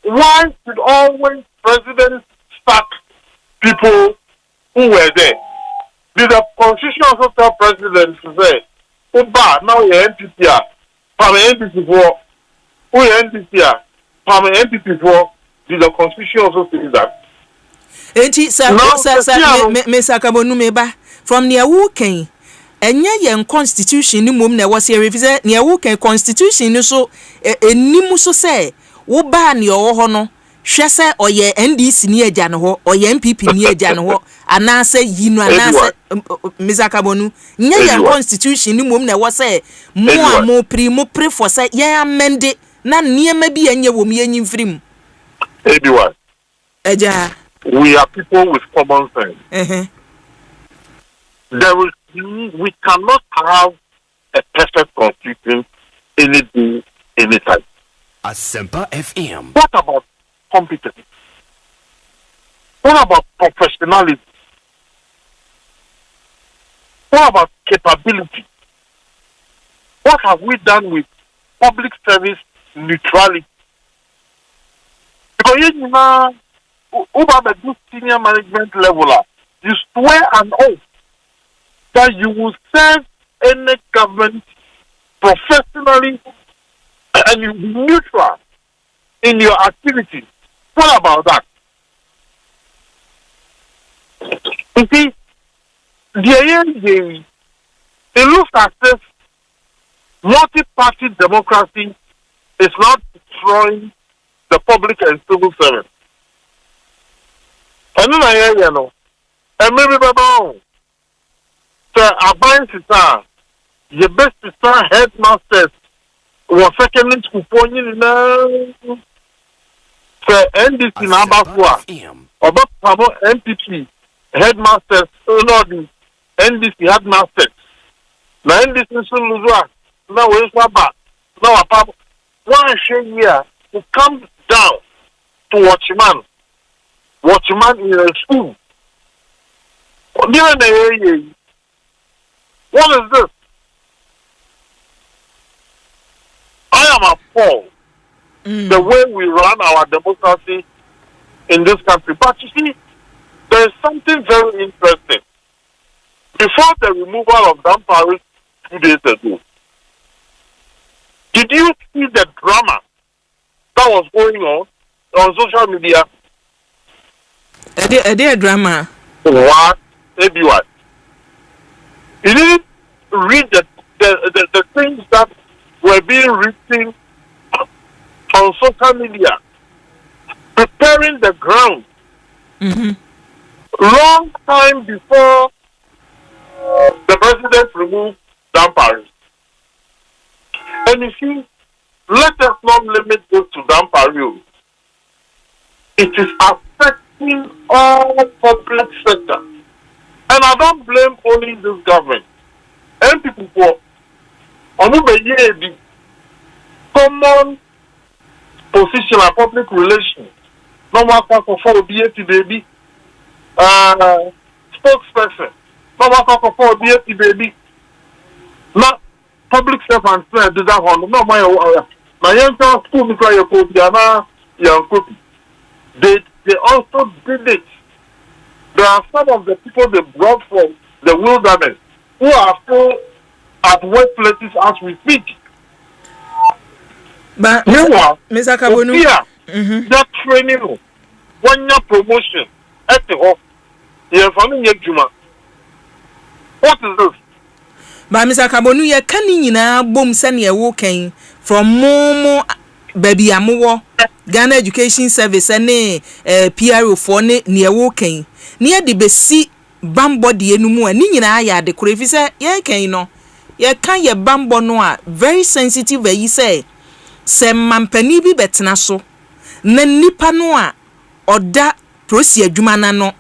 why should always presidents sack people who were there? Did the constitution also tell presidents to say, now you're NPC, from NPC for, who you're NPC, from NPC for, did the constitution also say that? Enti Mr. Kabonu meba from near Wuken enye yen constitution ni mom na was here say near Wuken constitution ni so enimu so say wo ba ne owo ho no hwe say oye NDC ni agya ne ho oye MPP ni agya ne ho anase yinu anase Mr. Kabonu nye yen constitution ni mom na was say mo pre for say yen amende na niema bi enye wo mi enyi mfrim everyone eja. We are people with common sense. We cannot have a perfect constitution any day, anytime. Asempa FM. What about competence? What about professionalism? What about capability? What have we done with public service neutrality? Because you know, over the senior management level, you swear an oath that you will serve any government professionally and you will be neutral in your activities. What about that? You see, it looks as if multi-party democracy is not destroying the public and civil service. And then I hear, and maybe Baba, sir, Aban Sita, the best sister headmasters was second in school for you now. Sir, NDC in Akua, or Pabo MPP headmasters, the NDC headmasters. Now NDC is Luzua, now where's Baba? Now a Pabo. One year to come down to Watchman in a school. What is this? I am appalled the way we run our democracy in this country. But you see, there is something very interesting. Before the removal of Dampari 2 days ago, did you see the drama that was going on social media? A dear drama. What? Maybe what? You didn't read the things that were being written on social media, preparing the ground. Long time before the president removed Dampari. And you see, let us not limit this to Dampari. It is affecting all public sector. And I don't blame only this government. And people for the common position and public relations. No matter for BAT baby. Spokesperson. No matter for BAT baby. Not public servants do that one. No, my young school because you could be young Kofi. They also did it. There are some of the people they brought from the wilderness who are still at workplaces as we speak. But Mr. Kabonu, that training, one year promotion at the home, you're finding your Juma. What is this? But Mr. Kabonu, you can't boom send your walking from Momo baby amuwo Ghana Education Service and PRO for near walking. Near the besi bambo di enumu ni nyina ya de korefi se ye kan no ye kan ye bambo no a very sensitive yi say se mampani bi betena so na nipa no a oda prosi adwuma na no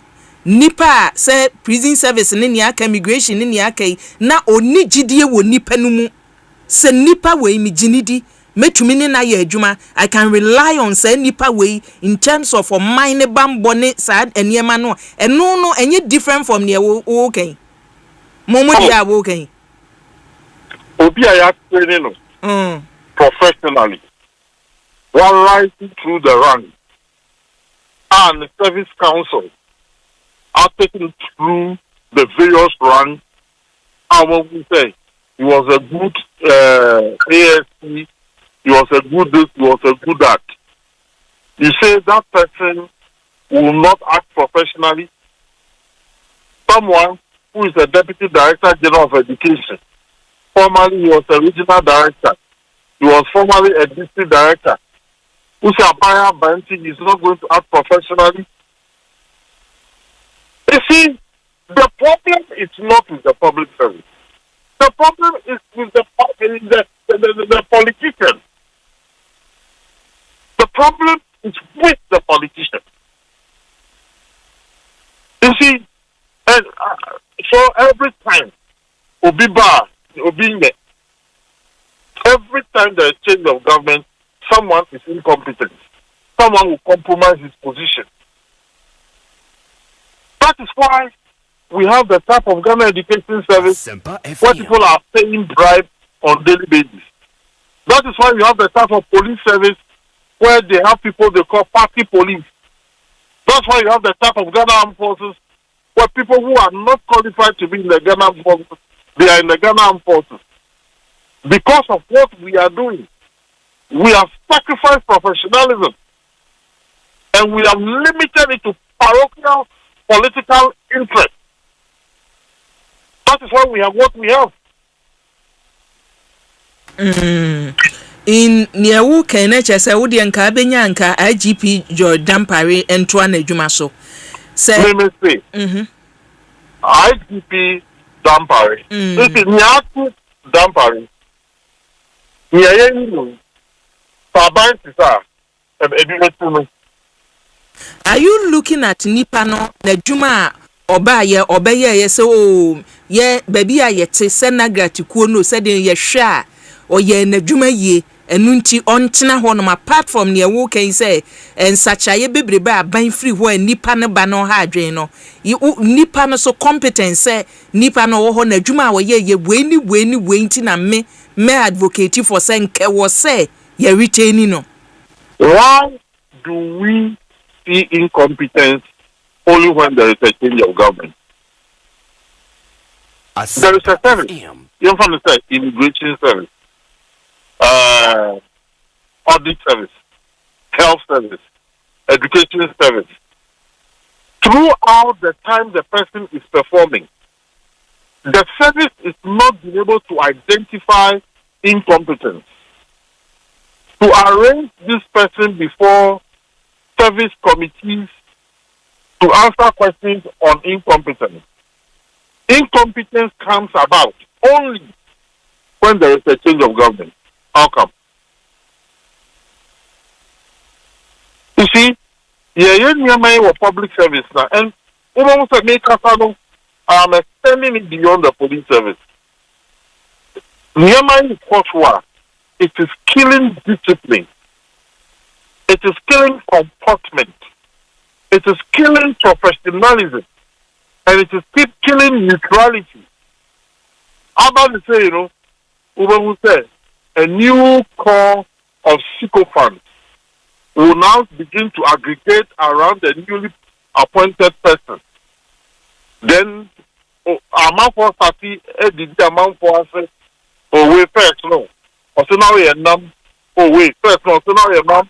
nipa se prison service ni nia ka immigration ni nia kai na oni gidie wo nipa no mu se nipa we mi ginidi metumi ni na ye adwuma. I can rely on say nipa we in terms of mine bambo ne sad eniema no eno no enye different from near wo kan momo dia wo kan obi aya training no professionally one rising through the ranks and the service council are taken through the various ranks. And what we say, he was a good ASC. He was a good this, he was a good that. You say that person will not act professionally. Someone who is a Deputy Director General of Education. Formerly, he was a Regional Director. He was formerly a District Director. Who say Abaya Banting is not going to act professionally. You see, the problem is not with the public service. The problem is with the politicians. The problem is with the politicians. You see, and so every time, every time there is change of government, someone is incompetent. Someone will compromise his position. That is why we have the type of Ghana Education Service where people are paying bribe on daily basis. That is why we have the type of police service where they have people they call party police. That's why you have the type of Ghana Armed Forces where people who are not qualified to be in the Ghana Armed Forces, they are in the Ghana Armed Forces. Because of what we are doing, we have sacrificed professionalism and we have limited it to parochial political interest. That is why we have what we have. In Niawu Kenecha Saudi and Kabenyanka, IGP George Dampare and Tuan Jumaso. Let me say, IGP Dampare. This is Niaku Dampare. Are you looking at Nipano, the Juma, Obaya, Obaya, so, yeah, baby, I yet say Senaga to Kuno said in your share, or ye in the Juma ye, and Nunti on Tina Honum apart from near walk and say, and such a baby bar buying free when Nipano Bano Hadreno. You Nipano so competent, say, Nipano or Hona Juma, or ye, waiting and me advocate for saying, was say, ye retaining no. Why do we see incompetence only when there is a change of government? There is a service. You understand? Immigration service, audit service, health service, education service. Throughout the time the person is performing, the service is not being able to identify incompetence. To arrange this person before service committees to answer questions on incompetence. Incompetence comes about only when there is a change of government. How come? You see, you're public service now, and I'm extending it beyond the police service. It is killing discipline. It is killing comportment. It is killing professionalism. And it is killing neutrality. How about to say, Uber said, a new corps of sycophants will now begin to aggregate around the newly appointed person. Then, amount for party, the amount for us, we first, no. Also now we are numb. Oh wait, first no. So now we are numb.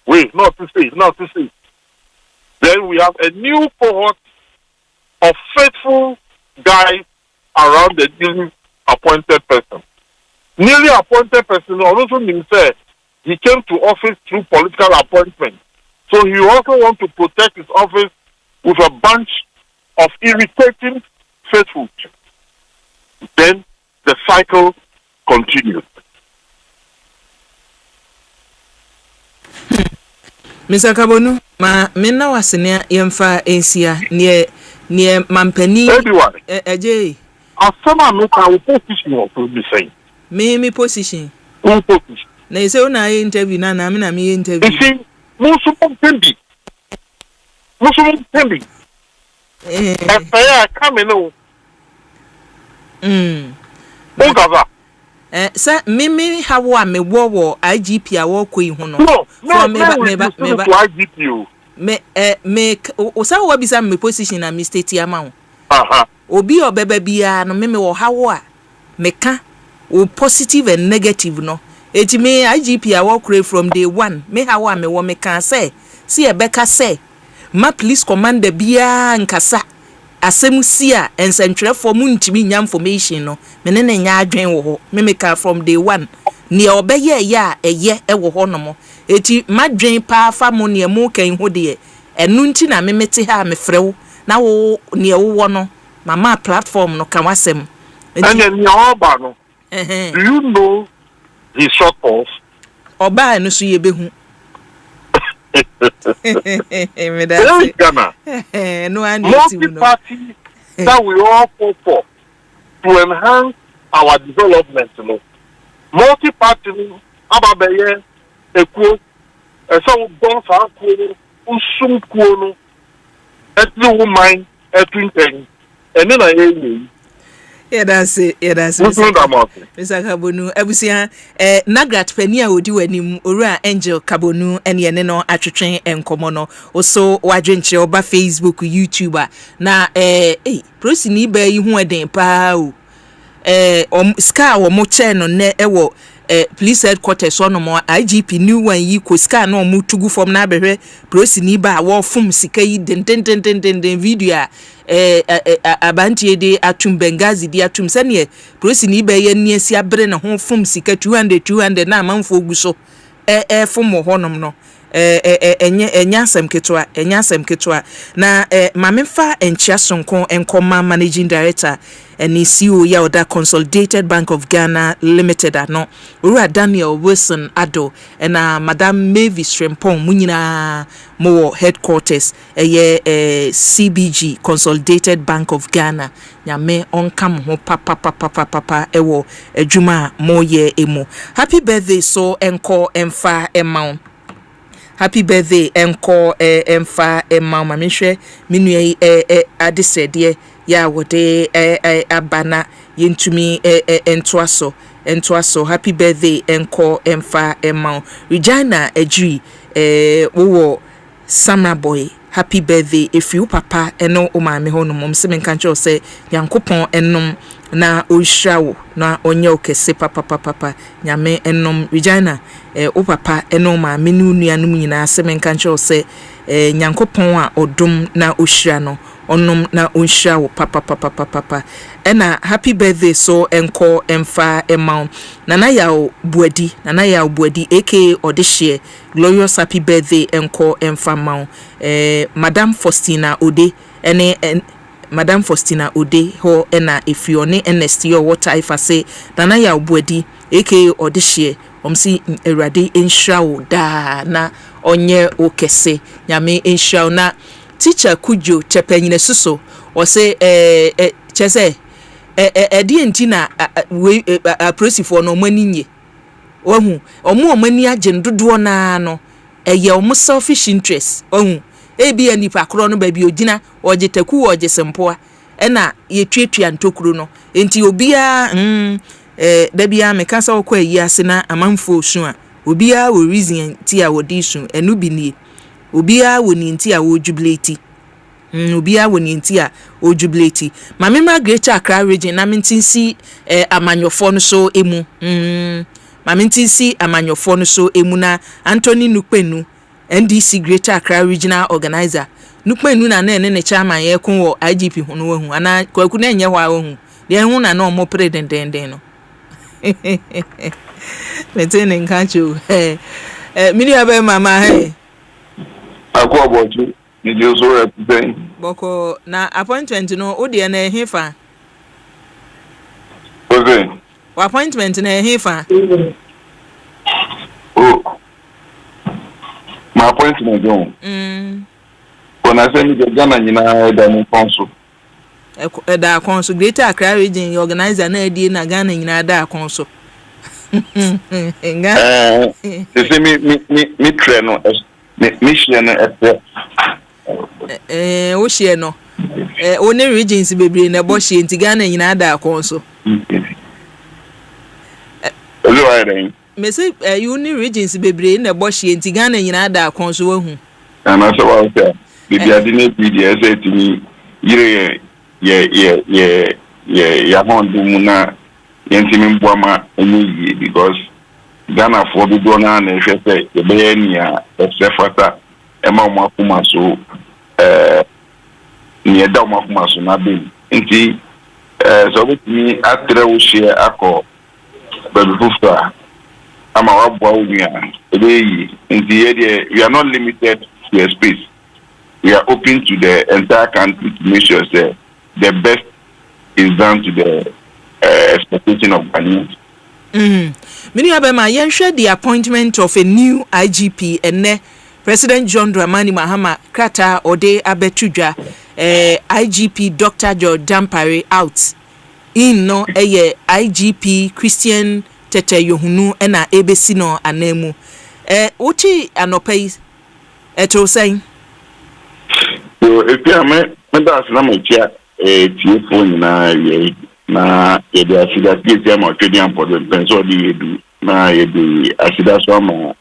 Wait, not to see. Then we have a new cohort of faithful guys around the newly appointed person. Newly appointed person also means that he came to office through political appointment. So he also wants to protect his office with a bunch of irritating faithful. Then the cycle continues. Mr. Kabonu, mena wasenia yemfa ensia ne mampani eje asama meka wo position of be saying me position na ise una interview na me interview you see musu tembi ya come no Ongava sir me hawo me wo IGP a wo koi hu no no me IGP me o sa wo bisa me position na mistake ama ho obi obeba bia no me wo hawo a me ka o positive and negative no eti me IGP a wo kure from day one me hawo a me wo me ka say see e beka say ma police commander bia nkasa asem si a ensentwe for mu ntimi nya information no me ne nya adwen wo ho me ka from day one ne obeye ya eye e wo ho no mo eti madwen pa fa mo ne mu kan ho de enu nti na me mete ha me frew na wo ne wo no mama platform no kan wasem enya ne oba no do you know his shortfalls oba no so ye behu no multi-party that we all fought for to enhance our development. Multi-party, Ababeye, Ekuo, so don't have Usum Kuono, Etlu Woman, Etwinting, and then I yeah, that's it. Mr. Kabonu, Abusia, Nagrat Penia would do any Ura Angel Kabonu and Yaneno Attraction and Komono, also Wadrenche Oba Facebook, YouTuber. Na prosini be you who are den pao. Scar or Mochen on ne ewo police headquarters on mo IGP new one yi ko ska na omu tugu form na behwe prosi ni ba wo fum sika yi den video abantie de atum Bengazi de atum sane prosi ni ba ye ni asi abre na ho fum sika 200 na amanfo oguso fum ho honom no enya asem ketwa na mamefa enchia sonko enkoma managing director and CEO ya oda Consolidated Bank of Ghana Limited ano Ura Daniel Wilson Ado and Madam Mavis Rempong munyina mo headquarters CBG Consolidated Bank of Ghana nyame onkam ho papa ewo adwuma moye emu. Happy birthday so enko emfa emma. Happy birthday enko emfa emma mamehwe minue adesede ya wode abana yentumi entoaso. Happy birthday enko emfa emma Regina Ejri wo Summer Boy. Happy birthday if you papa eno o ma me ho no mom se men kan cho se yankopon enom na ohrawo na onye okese papa nyame enom Regina o papa eno ma me nu nuanum nyina se men kan cho se yankopon a odom na ohra no onom na ohrawo papa ena happy birthday so enko emfa emma nana ya buadi aka odehye glorious happy birthday enko emfa ma Madam Faustina Ode Madam Faustina Ode ho ena efione NST or water ifa say nana ya buadi aka odehye omsi erade enhrawo da na onye okese nyame enhrawo na teacher Kujo Chepanyine suso o say chese edi entina we prosifo no maninye ohu omo omani agye dodo na no eye omo selfish interest ohu ebi anipa kro no ba bi ogina oje taku oje sempoa ena ye twetwa ntokuru no enti obia da bia meka sa okwa yi ase na amanfo osu a obia wo reason ti a wodi su enu bi nie obia woni nti a wo jubilate obia woni nti a wo jubilate mame ma Greater Accra region na mentinsi amanyofo no so emu mame ntinsi amanyofo no so emu na Anthony Nukpenu NDC Greater Accra Regional Organizer Nukpenu na ne chairman ye kun wo IGP hunu wahu ana kwaku na enye hwa wahu de hu na no mo predendenden no metene nkancho mini abe mama Akua boju ni je so represent boko na appointment no odi na ehefa okay wa appointment na ehefa my appointment on when I send the Ghana nyina da mu konso da konso Greater Accra region organizer na edi na Ghana nyina da konso se mi train no mi share no o share no oni regions bebre na bo share nti Ghana nyina da konso me say uni regions bebre na bo share nti Ghana nyina da konso wahu ana so wa say bibi adine PDS etimi yire ya hondu mu na yentimi mboama enyi because Ghana for the donor na ehwe say e be nia efata ema omakuma so ni eda omakuma so na be nti so betimi atre wo share akọ babufufa ama wabwa unia ebeyi nti ye we are not limited to a space. We are open to the entire country to make sure that the best is done to the expectation of Ghanaians. Many of them are share the appointment of a new IGP and President John Dramani Mahama Krata Ode Abetuja IGP Dr. George Dampare out in no IGP Christian Tete Yohunu ena ebesi no anemu uchi anopai eto saying so if you me that's na machia tie phone na ye na ye dey asida tie ma twedi am for the penso di edu na ye dey asida so ma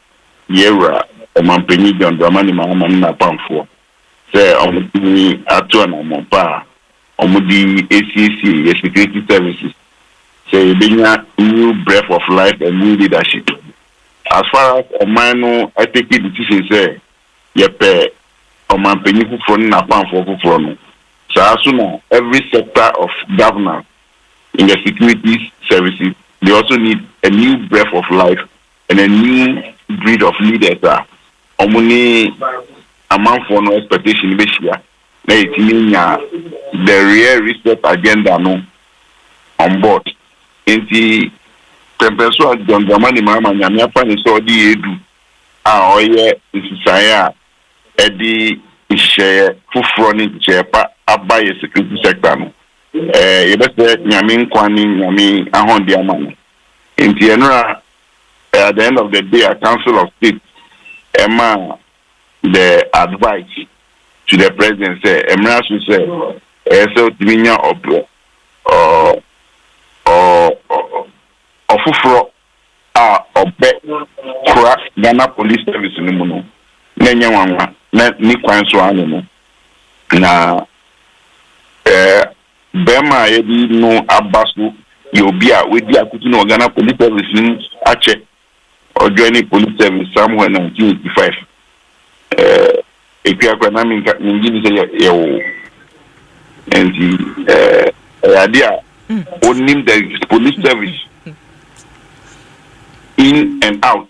yera o mampeni John Dramani Mahama na pamfo say omudi ato na mo pa omudi ACC security services say being a new breath of life and new leadership. As far as Omano, I take it decision say, yepe Oman Penifu from Napan for no. So as soon as every sector of governance in the security services, they also need a new breath of life and a new breed of leaders. Omuni amount for no expectation this year. The real reset agenda no on board. Inti Tempeso John Dramani Mama Nyamiapa ni so di edu a oye isisaya edi ishe fufuro ni chepa abaye security sector no yebese nyami kwani nyami ahondi amano inti enura at the end of the day a council of state ema the advice to the president say emra so say so timinya ofufuro a obe kura Ghana police service ni mu no na nyanwa na ni kwan so anu no na bema yedi no abasu yobi a wedi akutu no Ghana police service ni ache or joining police service somewhere in 1985 ekya kwa na mingi say yo and idea owning the police service in and out,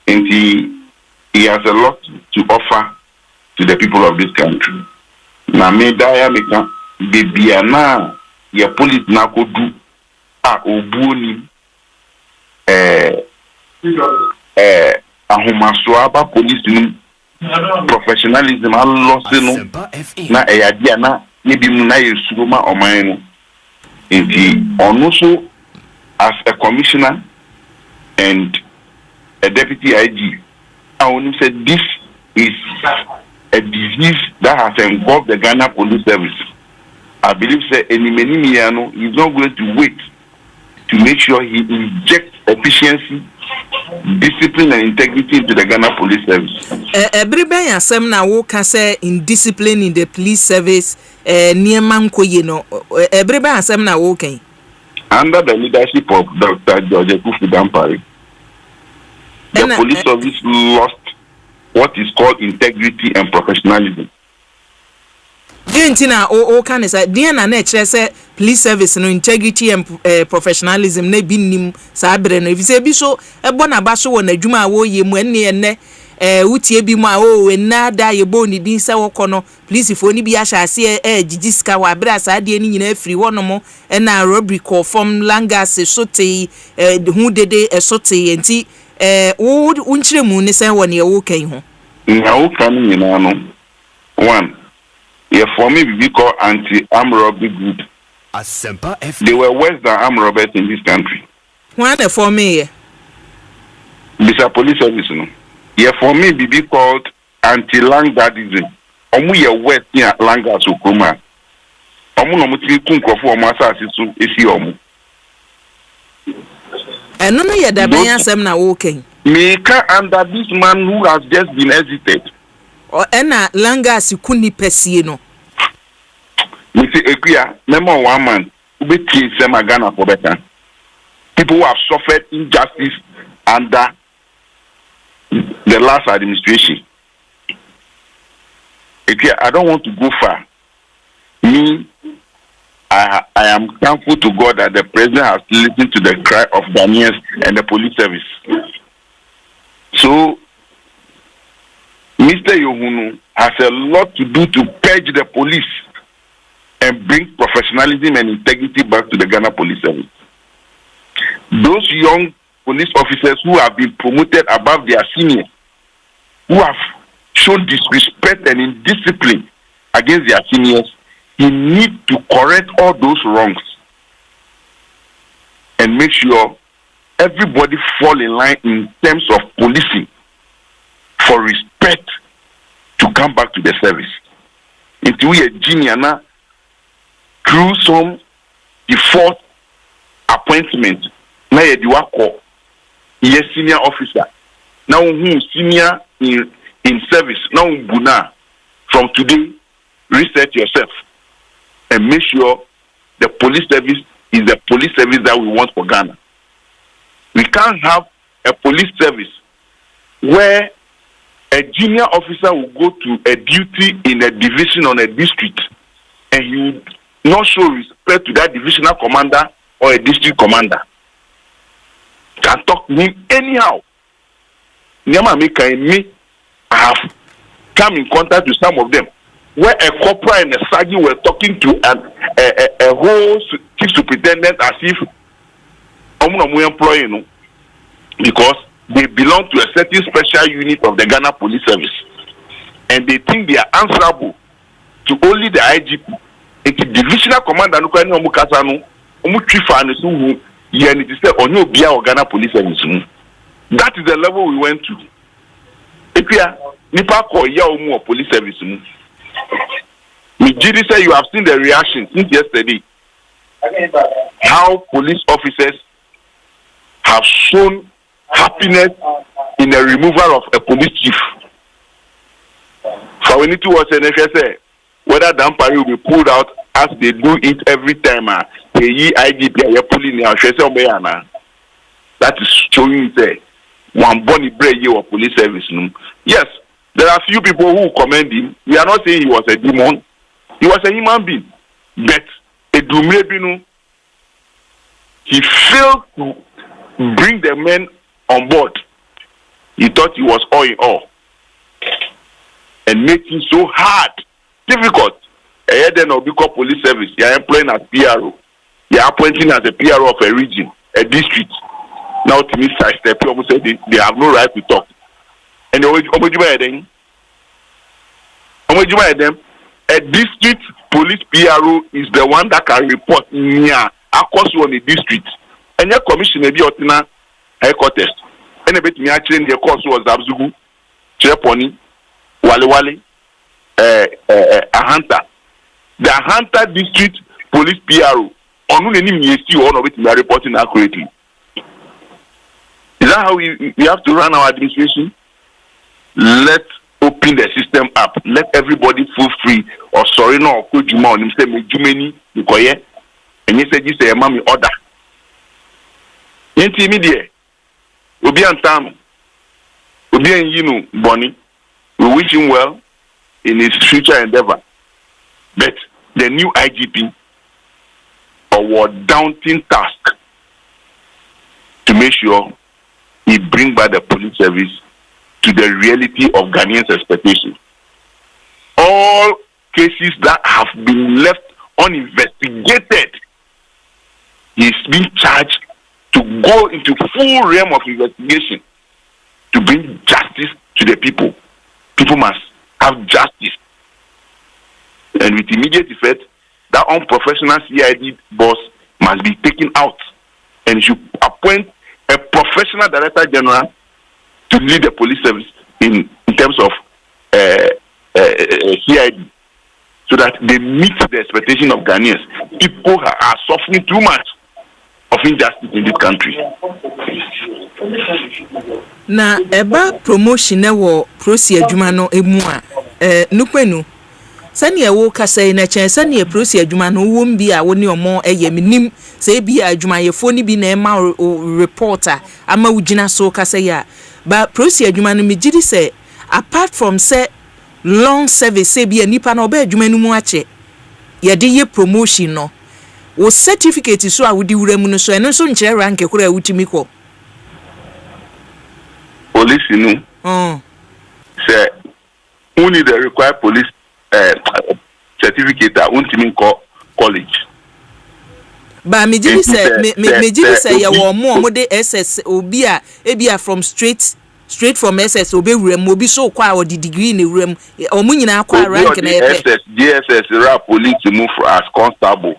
and he has a lot to offer to the people of this country. Na me daya meka bebiana ya police na kodu a obuoni ahomasoa ba police ni professionalism a lost no na eyadia na nibi mu na yesuma oman no enti ono so as a commissioner and a deputy IG, I only said this is a disease that has engulfed the Ghana police service. I believe that any Menimiano is not going to wait to make sure he injects efficiency, discipline, and integrity into the Ghana police service. Everybody has some now who can say indiscipline in the police service. Near Manko, you know, everybody has some now walking. Under the leadership of Dr. George Kofi Dampari, the police service lost what is called integrity and professionalism. Dintina o can say Diana nature say police service no integrity and professionalism ne binim sabre no if say bi so e bona ba so won adwuma wo ye mu enne enne wutie bi mu a o enna da ye bo ni din se wokọ no police fo ni bi ahya ase gigiska wa bra sa de ni nyina afiri wono mo na robbery call from langas sote hu dede sote enti wo unchire mu ne se won ye wo kan ho na wo kan nyina no one for me we call anti-armed robbery group. Asempa FM. They were worse than armed robbers in this country. What for me? This a police service, no. For me, be called anti-landardism. Omu ye worse than landard so kuma. Omu no mutri kunkrofo omu asasi so esi omu. No ye da ben asem na walking. Me can under this man who has just been exited. Ena langas kuni pesie no. Mr. Ekuya, remember one man who became Ghana for better. People who have suffered injustice under the last administration. Ekuya, I don't want to go far. Me, I am thankful to God that the president has listened to the cry of Ghanaians and the police service. So, Mr. Yohunu has a lot to do to purge the police and bring professionalism and integrity back to the Ghana police service. Those young police officers who have been promoted above their seniors, who have shown disrespect and indiscipline against their seniors, he needs to correct all those wrongs and make sure everybody fall in line in terms of policing for respect to come back to the service. Until we are genius through some default appointment, now you are called yes senior officer. Now who senior in service. Now Buna, from today, reset yourself and make sure the police service is the police service that we want for Ghana. We can't have a police service where a junior officer will go to a duty in a division on a district and he will not show respect to that divisional commander or a district commander. Can talk to him anyhow. I have come in contact with some of them where a corporal and a sergeant were talking to a whole chief superintendent as if employee, because they belong to a certain special unit of the Ghana Police Service, and they think they are answerable to only the IGP. It's the divisional commander no kwani omu kasa no omu twifa ne so hu ye ni say onye obia o Ghana Police Service mu. That is the level we went to. Epia nipa ko ya omu o police service mu. Mijiri say you have seen the reaction since yesterday. How police officers have shown happiness in the removal of a police chief. So we need to watch say whether Dampari will be pulled out as they do it every time. The IGP are pulling the that is showing say one bonny brave year of police service. Yes, there are few people who commend him. We are not saying he was a demon. He was a human being. But he failed to bring the men on board. He thought he was all in all. And making so hard, difficult. Then will become police service. You are employing as PRO. You are appointing as a PRO of a region, a district. Now to me, sidestep, almost say they have no right to talk. And a district police PRO is the one that can report near across on the district. And your commissioner be otina headquarters. And a bit me actually the course was Abzugu, Cheponi, Wale, Ahanta. The Ahanta district police PRO on any ministry or of it we are reporting accurately. Is that how we have to run our administration? Let's open the system up. Let everybody feel free. Or sorry, no, could you man? Say me Jumeni, Nikoye, and you said you say, "Mommy, order." Intimidate. Obi Antam, Obi Yinu Bonnie. We wish him well in his future endeavor. But the new IGP, our daunting task to make sure he bring back the police service to the reality of Ghanaians' expectations. All cases that have been left uninvestigated, he's been charged to go into full realm of investigation to bring justice to the people. People must have justice. And with immediate effect, that unprofessional CID boss must be taken out and should appoint a professional director general to lead the police service in terms of CID, so that they meet the expectation of Ghanaians. People are suffering too much of injustice in this country. Na eba promotion wo prosi adwuma no emu a nukwenu sani ewo kasa na chen sani e prosi adwuma no wo mbi a woni omo eye minim se bi adwuma ye fo ni bi na ema reporter ama ugina so kasa ya ba prosi adwuma no mejiri se apart from say long service se bi anipa na oba adwuma no mu ache ye de ye promotion no wo certificate so a wodi wura mu no so eno so nkire rank kura wutimi ko police you know say only the required police certificate that won't even call college. Ba me jiri say ya wo mo de SS obi a ebia from straight from SS obi wurem obi so kwa o di degree in wurem omo nyina kwa rank na ebe SS DSS rap police move as constable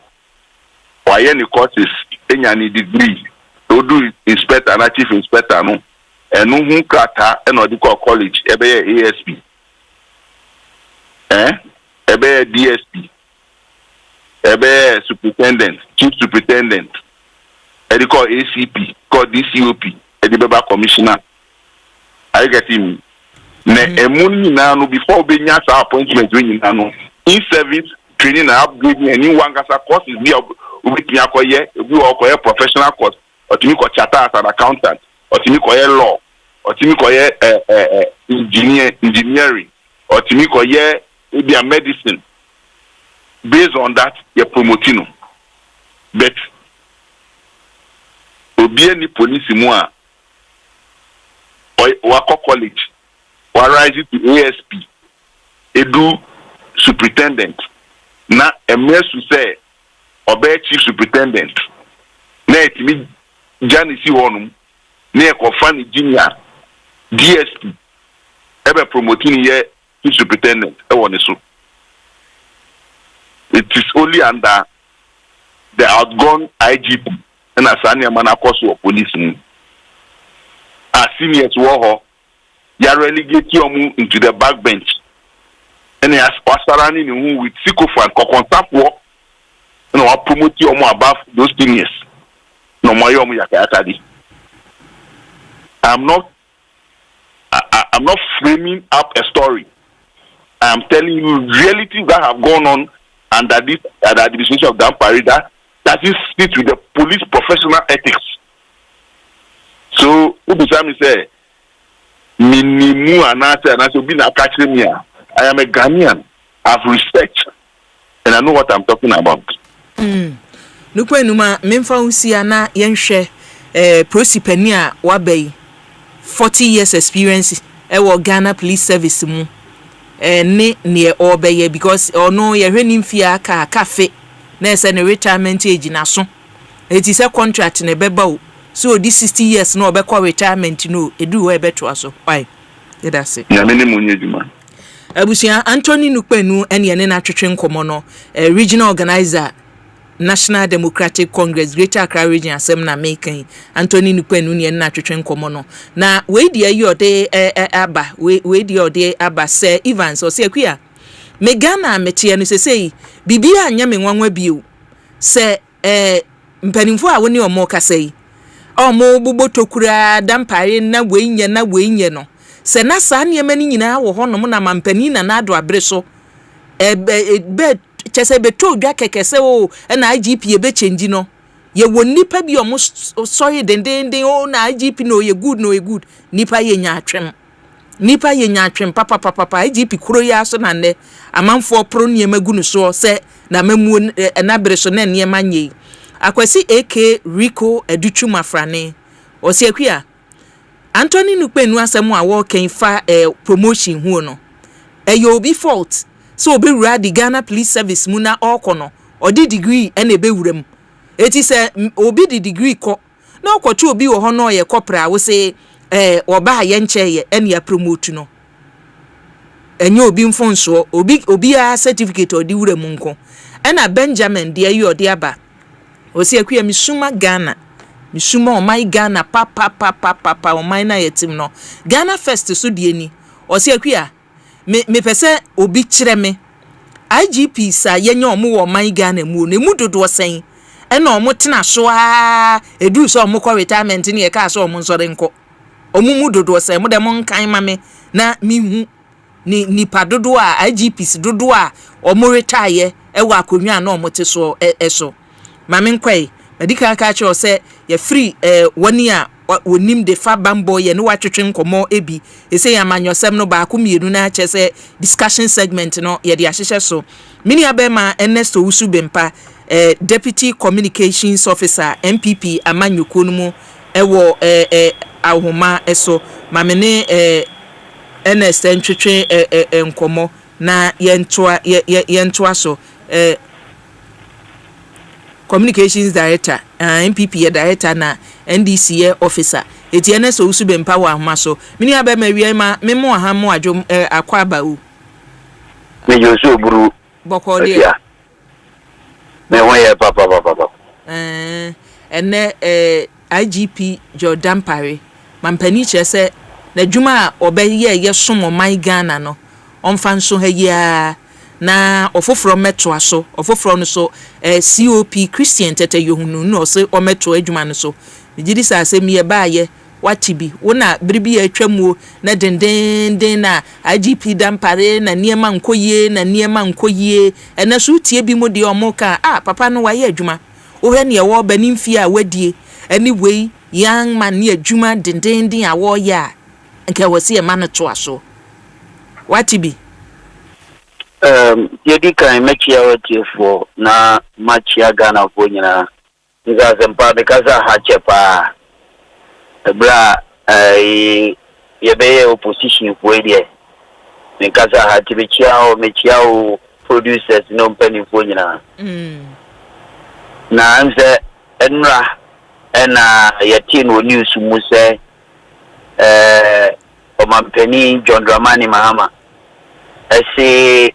why any courses enya ni degree to do inspector and chief inspector no enu hu krata e no di call college ebe ASP ebe DSP ebe superintendent chief superintendent e call ACP call DCOP e di beba commissioner I get him na emuni na no before be nya sa appointment we nyina no in service training and upgrading any one gasa courses be ubitumi akoye obi okoye professional course otumi ko charter as an accountant otumi koye law otumi koye engineering otumi koye a medicine. Based on that you promoting but obi any police mu a wako college wa rise to ASP edu superintendent na emesu say obey chief superintendent na etimi janisi honum na ekofan junior DSP ebe promoting here chief superintendent e woni so. It is only under the outgone IGP and Asania Manakoso police. As seniors war, you relegate you into the backbench. And he has Pasarani who with Sikofan, Kokonsap war, and will promote you more above those seniors. No more yakatadi. I'm not framing up a story. I'm telling you realities that have gone on under this the administration of Dan Parida that is fit with the police professional ethics. So Ubusami say minimu anase be na catch me. I am a Ghanaian. I've researched and I know what I'm talking about. Nukwe numa memfa usia na yenhwe prosipania wabei 40 years experience ewo Ghana Police Service mu ne obeye because ono ye hwenim fia ka cafe na ese ne retirement age na so it is a contract ne beba o so this 60 years no obekọ retirement no edu we beto aso why that's it ya mene munye djuma Abusia Anthony Nukpenu ene ne na twetwe nkomo no regional organizer National Democratic Congress Greater Accra Region asem na making Anthony Nukpenu ne na twetwe nkomo no na we die yode aba we die yode aba se Evans o se akua me Ghana metie no se sei bibia anya me nwanwa bio se mpanimfo a woni omo kasai omo bubotokura dampare na wenye no se na sa ne mani nyina wo honom na mampani na ado abreso be chese beto dwa kekese o na IGP e be change no ye wonipa bi omo sorry dendenden o na IGP no ye good nipa ye nya atwem papa IGP kuro ya so na ne amanfo pro ne magunu so se na mamu na breso na ne manye akwasi AK Rico Educhuma Frane o se akua Anthony Nukpenu asemu a wo kan fa promotion hu no eyo be fault so obi wura di Ghana Police Service mu na okono odi degree ene ebe wuram eti se obi di degree ko na okochu obi wo ho no ye corporal wo se oba ye nche ye ene ya promote no enye obi mfonso obi a certificate odi wuram nko ena Benjamin de ayi odi aba o se akua misuma Ghana misuma o my Ghana papa o my na yetim no Ghana first so die ni o se akua me pese obi kire me IGP sa yenye omo wo my Ghana mu ne mu dodo sen e na omo tena so a edu so omo ko retirement ne ye ka so omo nsore nko omo mu dodo sen mo de mo nkan ma me na mi hu ni pa dodo a IGPs dodo a omo retire e wa akonwa na omo te so so ma me nkwai medika ka che o se ye free woni a wonim de fa bambo ye no watwetwe nkomo ebi ese ya manyosem no ba ko mienu na che se discussion segment no ye de ahyehye so mini abema Ernesto Usubempa Deputy Communications Officer MPP amanyuko no mu ewo ahoma eso mamene Ernest ntwetwe nkomo na yentoa so Communications Director MPP Director na NDC officer etiene so Usubempa wa ahoma so mini abema wie ma memo ahamo adwom Akwa ba u me Josu buru boko de me won papa ene IGP Jordan Pare mampani chese na dwuma obeye ye somo my Ghana no onfa nso ha ya na ofoforo meto aso ofoforo no so COP Christian tete yohunu no se o meto adwuma no so Judicial asem ye baaye watibi wona bribi atwamuo na dendenden na IGP dampare na niema nkoyie ene so tie bi mu de omoka papa no waye adwuma Ohe ne wo banimfie a wadie anyway young man ne adwuma dendenden a wo ya nke wo se e man to aso. What be? Yedi kan mechia wotie for na machia Ghana for nyina. Because Asempa because ha chepa. Bra yebeye opposition for ide. Because ha mechia o producers no penny for nyina. Na nse enra ena yatin wo news mu se Omampeni John Dramani Mahama say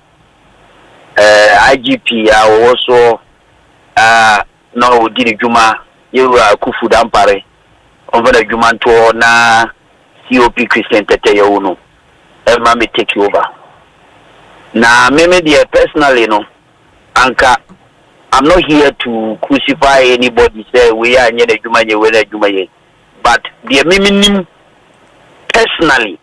IGP also no did juma you kufu dampare over the juma to na COP Christian Tete Yauno Emma me take you over na me dear personally no anka I'm not here to crucify anybody say we are near the juma but the minimum personally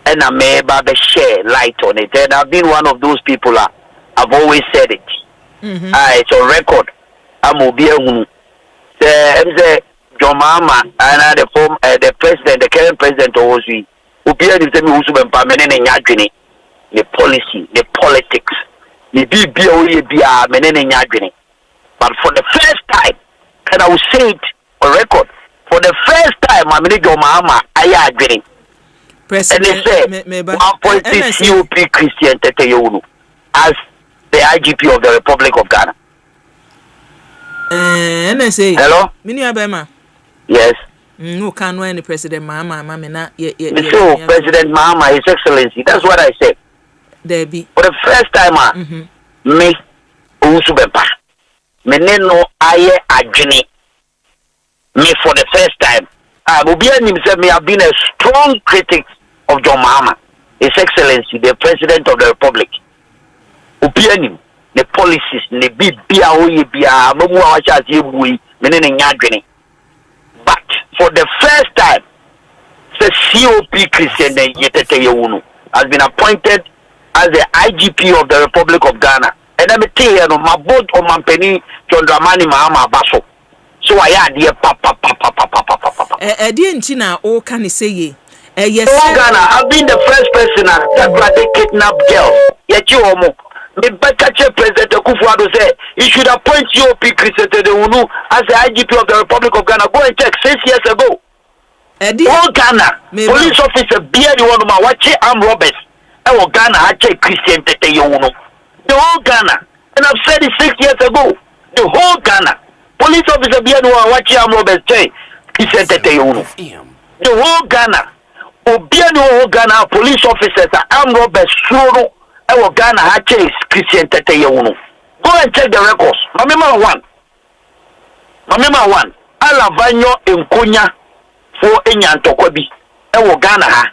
and I may share light on it. And I've been one of those people I've always said it. It's a record. I'm Obiahu. The Jomama and the president, the current president of Ozi. Obia is the permanent in Yadrini. The policy, the politics. The BBOE menene in Yadrini. But for the first time, and I will say it on record, for the first time, I'm in Jomama, I agree. And they said, appointing COP Christian Tete Yauno as the IGP of the Republic of Ghana. NSA. Hello? Mini Abema. Yes. No, can't know any President Mahama, Mamma. So, President Mahama, His Excellency, that's what I said. There be. For the first time, me, Usubepa, Meneno Aye Ajini, me for the first time. Obian himself may have been a strong critic of John Mahama, His Excellency, the President of the Republic. Obian, the policies, the but for the first time, the COP Christian Yetete Yauno has been appointed as the IGP of the Republic of Ghana. And I'm telling you, my board of Mampeni, John Dramani Mahama Baso. So I had here papa. Tina, oh, can you say yes? Ghana, I've been the first person that they kidnapped girls. Yet you homo. The Bekache President Kufuado said he should appoint COP Christian Unu as the IGP of the Republic of Ghana. Go and check 6 years ago. All Ghana, police officer beer the one of watching armed robbers. Our Ghana had checked Christian Tete Yauno. The whole Ghana, and I've said it 6 years ago. The whole Ghana. Police officer be no watch am Robert say he said that they own the whole Ghana whole Ghana police officers are armed robbers suru our Ghana ha chase Christian Tete Yauno. Go and check the records. Mamema one Alavanyo Nkonya for Enyantokwa bi e Ghana ha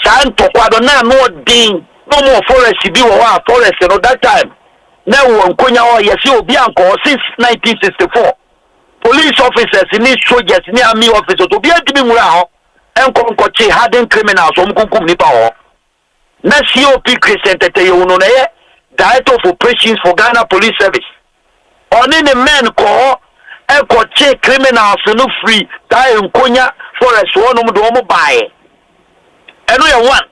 sa ntokwa do na no din no more forest bi wo forest no that time na wo Nkonya o yesi obi anko since 1964. Police officers in these soldiers in army officers to be able to be more and concoche hardened criminals from Kukum Nipa. Na COP Christian Tete Yauno Director of Operations for Ghana Police Service. On any men call and coche criminals no free die in Konya forest one of buy. And we are one.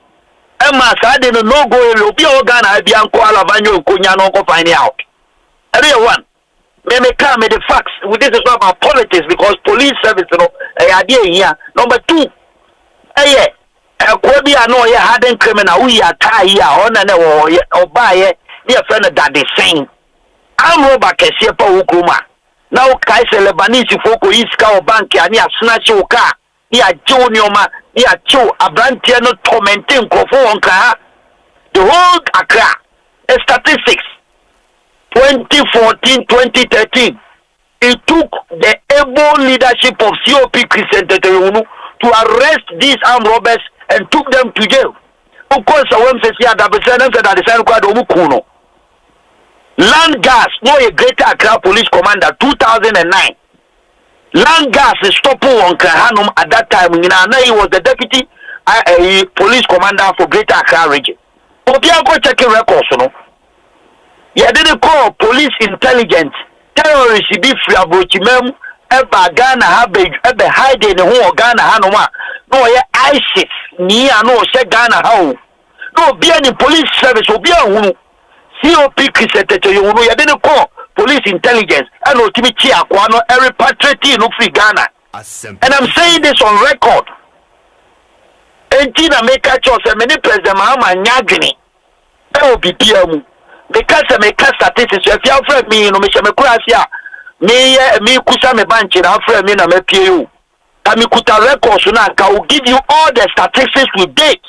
Emma said no go be all Ghana Bianco Alavanyo Konya no go find out. And we are one. May come with the facts. This is not about politics because police service, idea here. Number two, Kobe no hardened criminal. We are tied here on or buy near friend that they sing. I'm Robert Kesiepa Ukuma. Now Kaiser Lebanese Foko Iska or Bank and near Snatch your car. Near Junior, near Cho, a Brantiano tormenting Kofu on car. The whole Accra. Statistics. 2014-2013, it took the able leadership of COP Christian Tete Yauno to arrest these armed robbers and took them to jail. Of course, I want to say that Land Gas, no a Greater Accra Police Commander, 2009. Land Gas is stopping on Kahanum at that time. He was the deputy police commander for Greater Accra region. But we are going to check records, you didn't call police intelligence terrorists be free abrochimem eba Ghana have ebe hide in who Ghana hanoma no ye ISIS ni ano she Ghana how no be any police service obi ahunu COP Chrisete you know you didn't call police intelligence and ultimately Akua no repatriate no free Ghana. And I'm saying this on record. Entina make a choice many president Mahama nyagini. That will be PM. Because I make statistics if you have me no me kurasia me kusa me banchi na friend me na me PU. Kami kuta records na I will give you all the statistics with dates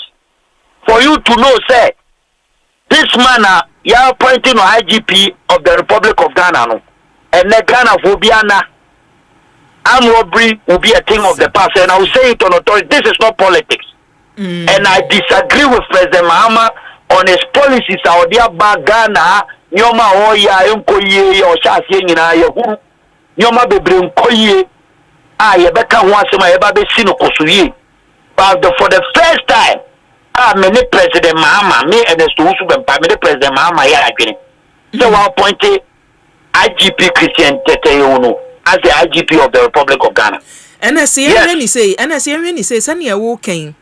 for you to know say this man you are appointing on IGP of the Republic of Ghana no. And the Ghana will be armed robbery will be a thing of the past, and I will say it on authority. This is not politics, and I disagree with President Mahama on his policies. Saudi Ghana, nyoma oya enkoye o shase nyina ye huru nyoma bebre enkoye yebeka ho asema yeba be sino kosuye. But for the first time many President Mahama me and the many President Mahama ya adwene so we appointed IGP Christian Teteyonu as the IGP of the Republic of Ghana. And I see any say Sanya Woken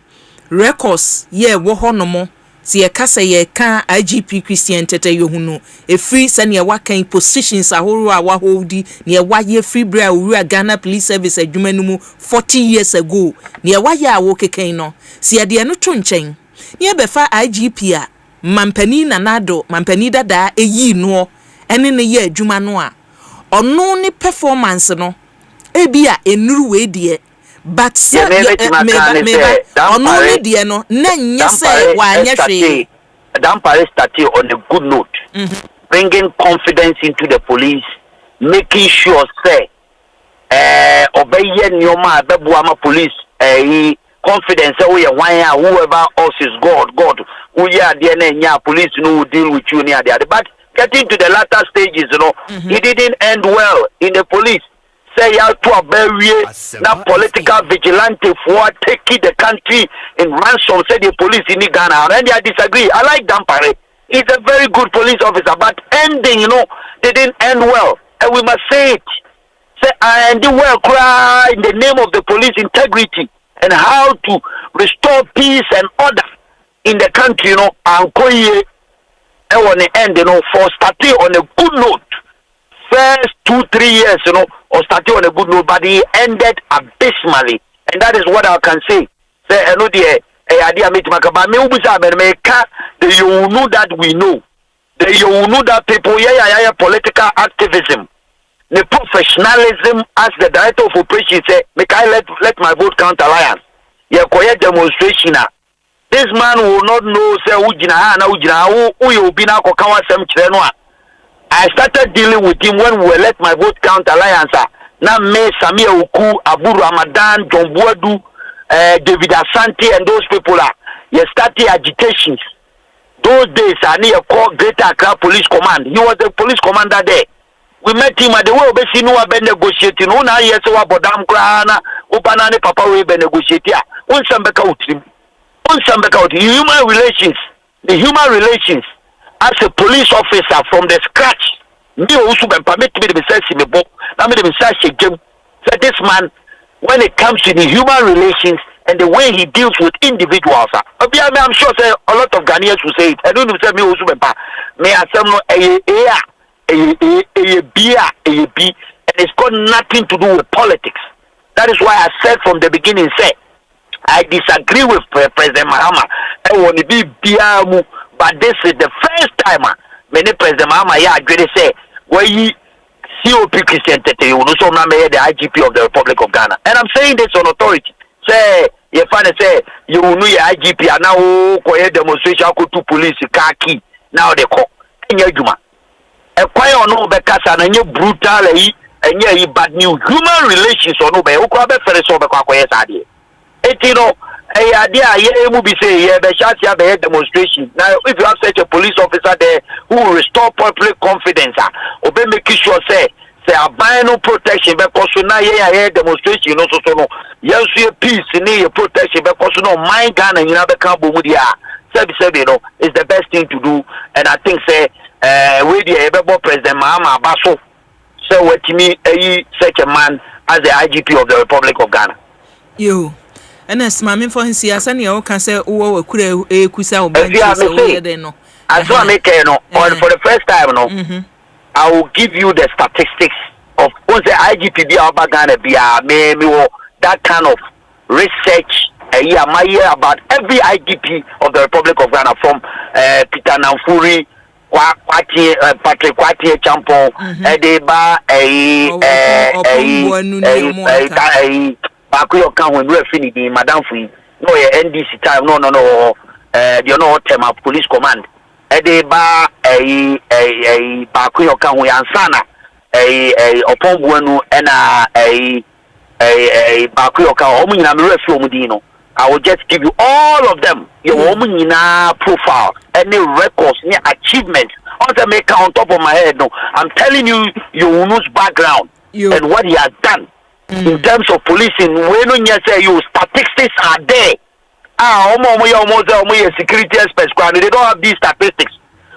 records ye wo honomo si kasa ye kan IGP Christian Teteyonu e free Sanya wakan positions ahoro a wa holdi ne wa ye free bra owura Ghana Police Service adwuma no mu 40 years ago ne wa ye awo keken no si ade no to nchen ne be fa IGP a mampani nanado mampani dada eyi no ene ne ye adwuma no a ono ne performance no ebia enuru we die but say ono ne die no na nya say wa anya hwe Dampare started on a good note, bringing confidence into the police, making sure say obeye nyoma bebuama police confidence we whoever else is God we are the police no will deal with you near the but getting to the latter stages, it didn't end well in the police. Say you have to bury that political vigilante for taking the country in ransom. Say the police in Ghana, and I disagree. I like Dampare. He's a very good police officer, but ending, they didn't end well, and we must say it. Say and the well cry in the name of the police integrity and how to restore peace and order in the country. And on the end, for starting on a good note. First 2-3 years, or starting on a good note, but he ended abysmally, and that is what I can say. Say, I know the idea me makaba me ubusa America. You know that we know. You know that people, political activism, the professionalism as the director of operations say, make I let my vote count alliance. Quiet demonstration. This man will not know say who you be now kokawa sem chrenwa. I started dealing with him when we were Let My Vote Count Alliance. Now me Samia Uku, Abu Ramadan, John Buadu, David Asante and those people you started agitations. Those days I need a call Greater Accra Police Command. He was the police commander there. We met him at the way we see no be negotiating. Una yes wa bodam krana, upanane papa we be negotiating. Unsambeka utrim. Human relations. The human relations. As a police officer from the scratch, me also permit me to be sensible. Now me to be sensible. So this man, when it comes to the human relations and the way he deals with individuals, I'm sure say a lot of Ghanaians will say it. I don't know say me also me asem no a B, and it's got nothing to do with politics. That is why I said from the beginning, I disagree with President Mahama. I want to be biamu. But this is the first time many President Mahama say where he COP Christian Teteyonu so now the IGP of the Republic of Ghana. And I'm saying this on authority. Say you find say you know your IGP and now demonstration to police key. Now they call Juma. A quiet on no bekasa and you brutal and you bad news. Human relations or no be demonstration. Now, if you have such a police officer there who will restore public confidence, obey making sure say abide no protection because now demonstration no yes peace in protection because no my Ghana and you have a camp is the best thing to do, and I think say with the President Mahama Baso So what to me such a man as the IGP of the Republic of Ghana? You. And as mammy for his Sani, I can say, oh, could a kusa or no. As well, make no, for the first time, no, I will give you the statistics of what the IGP be about Ghana be maybe that kind of research a year, my year about every IGP of the Republic of Ghana from Peter Namfuri, Patrick Kwati Champo, Edeba, Bakuyoka when we finish the Madam Fui, no NDC time, no, you know tema police command. Edeba Bakuyoka we ansana Opongwenu and Bakuyoka Omina Refu Mudino. I will just give you all of them. Your Omina profile, any records, any achievements. Also make on top of my head. No, I'm telling you, your background and what he has done in terms of policing. When you say you statistics are there. Almost security experts. They don't have these statistics.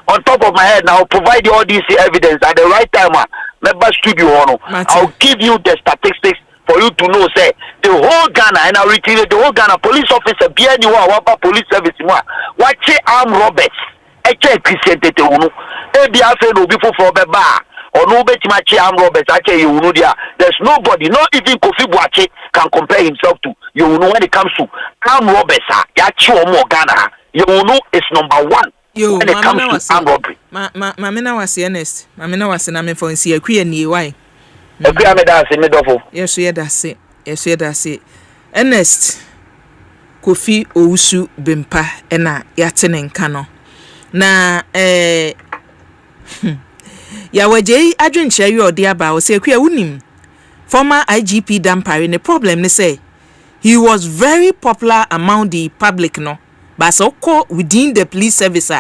On top of my head, now I'll provide you all this evidence at the right time. Member studio, I'll give you the statistics for you to know. Say the whole Ghana, and I'll retrieve the whole Ghana police officer. Be anyone, what police service? What armed robbers? Christian Tete Unu. Ebi afe no before for the bar. Or no bet machi armed robbers. There's nobody, not even Kofi Boakyewaa can compare himself to. You know when it comes to armed robbers, Yachi or more Ghana. You know is number one. Yo, when it comes to armed robbery. Mamina was honest. Mamina was an for see a queer near why. A queer medas in the Yes, yeah, that's it. Yes, yeah, that's it. Ernest Kofi Owusu Bimpa ena yatenen kano. Na ya waje adwenche yi odi aba o se kwa unim former IGP Dampare the problem ne say he was very popular among the public no but so within the police service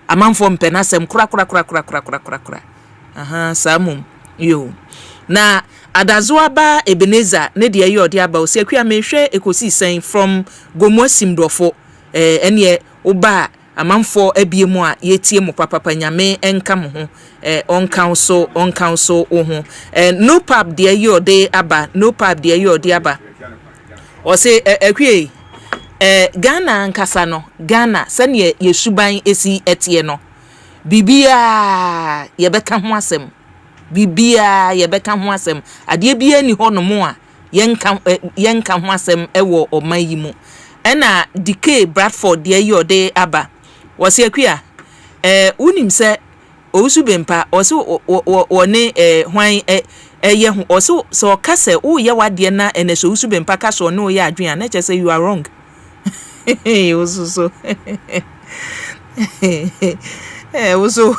among from penasem kura samum yo na adazoa ba Ebenezer ne de yi odi aba o se kwa mehwe Ekosiisen from Gomoasimdofo ene oba amanfo abiemu a yetie mo papa nyame enka mo ho on council ho no pap de ayode aba no pap de ayode aba o se ekwe Ghana nkasa no Ghana sane yesuban esi etie no bibia yebeka ho asem ade bia ni ho no mo a yenka ho asem ewo omayi mu ena DK Bradford de ayode aba wasi akua unim se Owusu Bimpa oso one hwan ye hu oso so kase wo ye wade na eneso Owusu Bimpa kaso no ye adwen na say you are wrong oso oso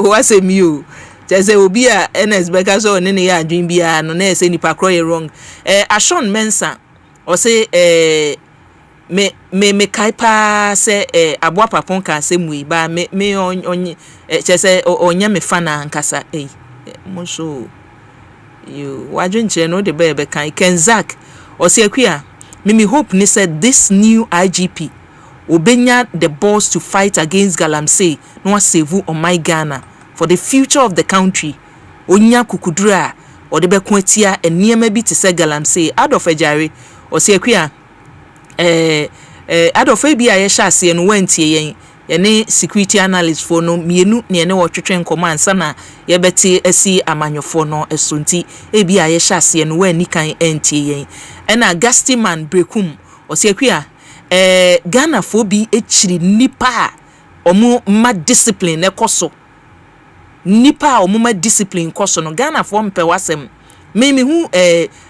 wase mi o say obi a NS beka so ne ye adwen bia no na say nipa kro ye wrong Ashon Mensa o say me kaipa se abua papon ka se mu ba me onye chese onye me fana nkasa muso you wajunche no de be kan Kenzak o se akua me hope ni said this new IGP obenya the balls to fight against Galamsey no save on my Ghana for the future of the country onya kukudura o de be kwatia eniema bi te se Galamsey Adolf Ejare o se akua Adolf bi aye hyase no wantie yen security analyst for no mienu ne ne wotwetwe nkoma ansa na ye beti asi amanyofo no esonti bi aye hyase no wani kan entie yen ena Gastiman Brekum osiakua Ghana fo bi echiri nipa omu ma discipline ekoso nipa omu ma discipline koso no Ghana fo mpe wasem me hu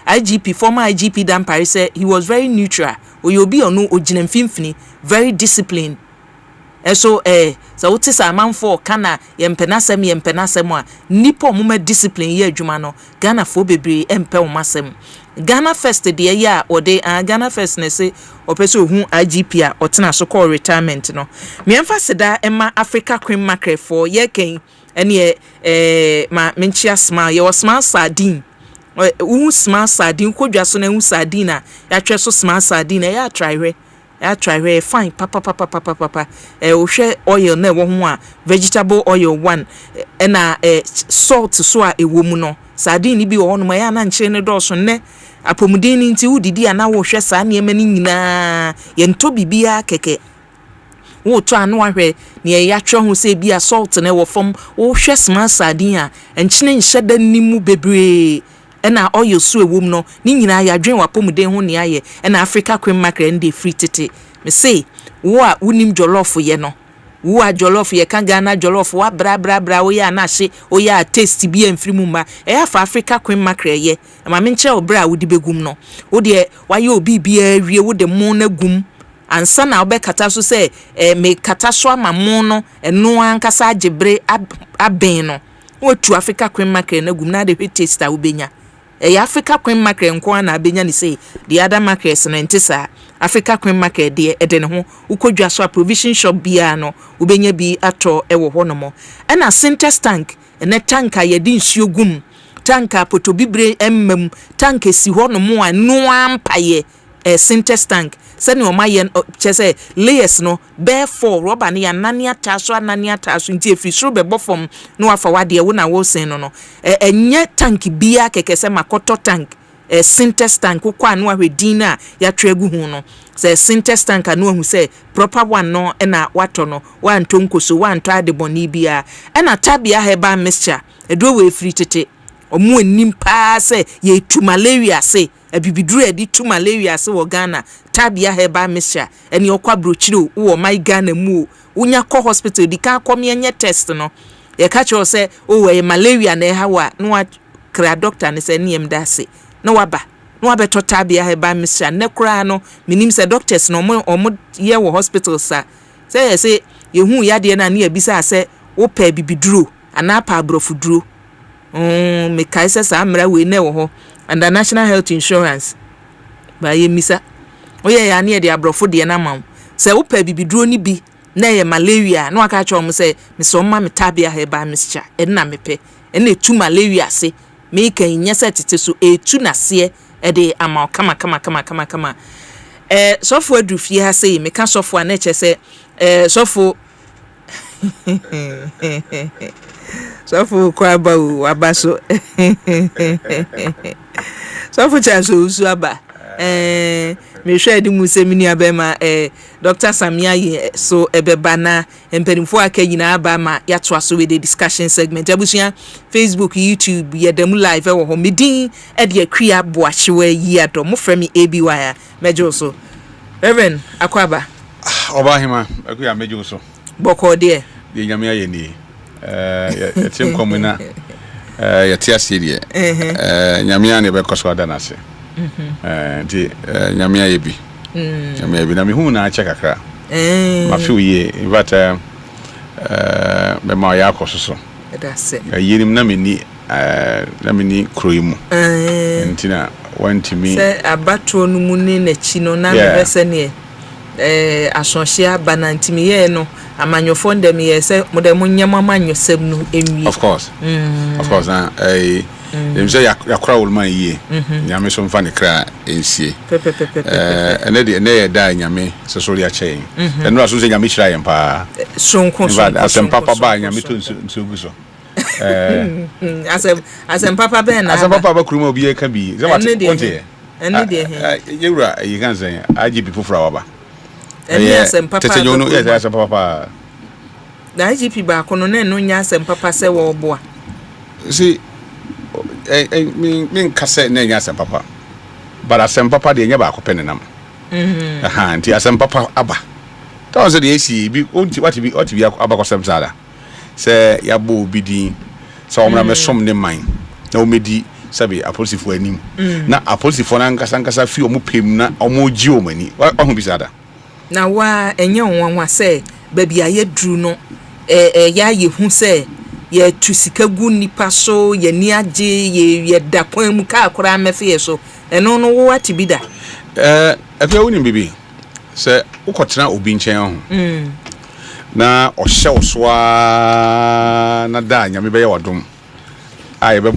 IGP former IGP Dampare say he was very neutral oyobi onu ogina mfimfini very disciplined so so what is a man for kana yempenasem a nipa omuma discipline ye adwuma no Ghana fo bebre empe omasem Ghana first de ya ode Ghana first ne say opeso hu IGP a otena so call retirement no me emphasize da emma Africa cream mackerel for ye ken ene ma menchia small ye was small sardine small sardine kodwa so na hu sardine a ya twe so small sardine ya try fine papa ohwe oil na wo ho a vegetable oil one na salt so a ewo mu no sadin ni bi wo no ya na nche ne dɔso ne apomuden ni nti wudidi ana wo hwɛ saa ne ma ni nyina ye nto bibia keke wo to anu ahwɛ ne ya twɛ ho sɛ bi assault ne wo fam wo hwɛ sma sadin a nchene nhyɛ da nimu bebree ena oil so ewom no ni nyina ya dwen wapomuden ho ne aye ena Africa cream mackerel ndi free tete me say wo a unim jollof ye no wo a jollof ye kan Ghana jollof wa bra wo ya na hye o ya taste bi emfiri mu ma e ya fa Africa cream mackerel ye ma me nche o bra wo di begum no wo de wa ye obi bia wie wo de mo na gum ansa na obe kata so say me kata so ama mo no eno ankasa agebre aben no wo tu Africa cream mackerel na gum na de taste a wo benya Africa cream mackerel nko na abenya ni say the other mackerels no ntisa Africa cream mackerel de ede ne ho ukodwa so provision shop bia no ubenya bi ato ewo ho no mo na synthesis tank ene tanka ye di nsuo gum tanka potobibre emmam tanka si ho no mo anu ampaye synthesis tank sani o maye chese layers no bear for rubber ne ya nani ataso nti efiri suru be bofom no afa wade wo na wo sen no enye tank bia kekese makoto tank synthesis tank ko anu ahwedin a ya twegu hu no se synthesis tank anu ahu se proper one no na wato no wan tonkoso wan to adeboni bia na tabia herbal mixture edo we free tete omu enim pa se ye tu malaria se abibiduru edi tu malaria se wo Ghana tabia herbal mixture eni okwa brochiro wo my Ghana mu unya ko hospital di ka kom yenye test no ye ka cho se o we malaria na hawa no wa kra doctor ne se niem da se no waba to tabia herbal mixture ne kra no minim se doctors no omo ye wo hospital sa se ye hu ya de na ne abisa se wo pa bibiduro ana pa abrofuduro me kaisa sa amra we ne wo ho and the National Health Insurance ba ye misa oye ya ne de abrofo de na mam se wo pa bibiduro ni bi na ye malaria no aka cho mo se me so ma me tabia herbal mixture na me pe na tu malaria se me kan nyesa tete so etu na se de ama kama sofo adufie ha se me ka sofo a na che se sofo sofo kwa ba o abaso sofo cha so usu aba me hwe di musemini abema Dr. Samia so ebeba na emperimfo aka nyina aba ma yato aso we the discussion segment abusia Facebook YouTube Yiadom live wo ho medin e de akua Boakyewaa Yiadom mo frɛ me ABY mejo so Reverend Akwaba Obahima akua mejo so boko de nyame aye ni etim komuna yatia serie nyame ane be koso ada na se di nyame aye bi nyame aye bi na me hu na ache kakra ma fi uye but be ma ya koso so that's it yirim na me ni kroimu ntina wanti mi se abato no mu ne na chi no na me se ne asonhia banantimi ye no amanyofo ndem ye se modem nyama amanyosem no enwi of course dem say yakra wolman ye nyame so mfa ne kra ensie ene de ne ye da nyame so so ri ache eno aso se nyame hira yen pa sonko Asempa ba nyame to nso gu so Asempa ba na Asempa ba kuruma obi e ka bi ze wat konte ene de yewura yi kan sen IGP fofura waba Asempa tete nyono yes Asempa pa na IGP ba kono na no nya Asempa se wo boa see min kase na nya Asempa but Asempa de nya ba ko penenam nti Asempa aba ta so de esi bi onti wati bi aba ko sem sada se ya bo bidi so omra mesom ne man na o medi sabe apolisifu anim na apolisifu na nkasa fi omo pem na omo gi omani ohu bi sada na wa enye onwanwa se baby aye dru no ya ye hu se ye tusika gu nipa so ye ni age ye da kwan mu ka akora mefe so eno no wo ati bi da afia woni bibi se ukotena obi nchen ho na ohye oswa na da nyame be ye wadom ai be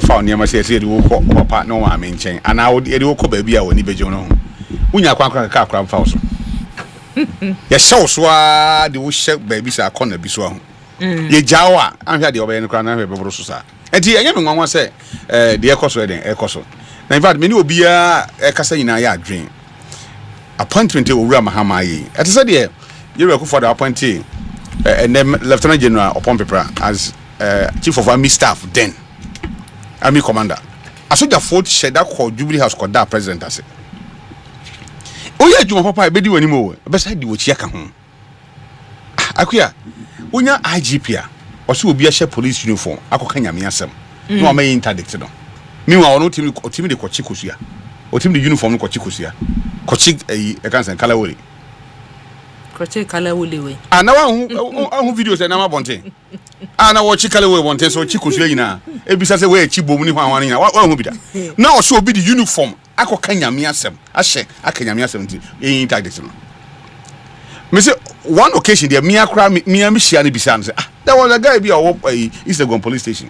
fa oniama se ye de wo ko pa no wa me nchen ana wo de wo ko ba bi a woni beje no unya kwan ka akora mfa so ya shawswa de wo hye ba bi sa akona bi so ho ye jawa anhwa de obeye no kra na hwe bebro so sa enti enye me nwanwa say de ekoso den ekoso na in fact me ni obia ekasa nyina ya adwen appointment owura mahama yi ete say de you reku for the appointing and then Lieutenant General Upon Paper as Chief of Army Staff then Army Commander. I saw the fourth shed that called Jubilee House called that president. I said, oh, yeah, Juma Papa, I bet you anymore. Beside you, which home. Akua, when you're IGP, or so will be a share police uniform. I could kanya me asem. No, I may interdict. Meanwhile, no team the Kochikusia, or team the uniform Kochikusia, Kochik a cancer and Kalawari. Kala wuli we. Ana who videos na ma bonte. Ana wo chikale we bonte so chikusu yina. Ebisa se we chibo mu ni hwan wan na wa hu bi da. Na o so bi the uniform akoka nyame asem. Ahye akanyame asem ti. Interdict no. Me say one occasion there me akra me hia na bisa no say there was a guy bi a wo Eastern Police Station.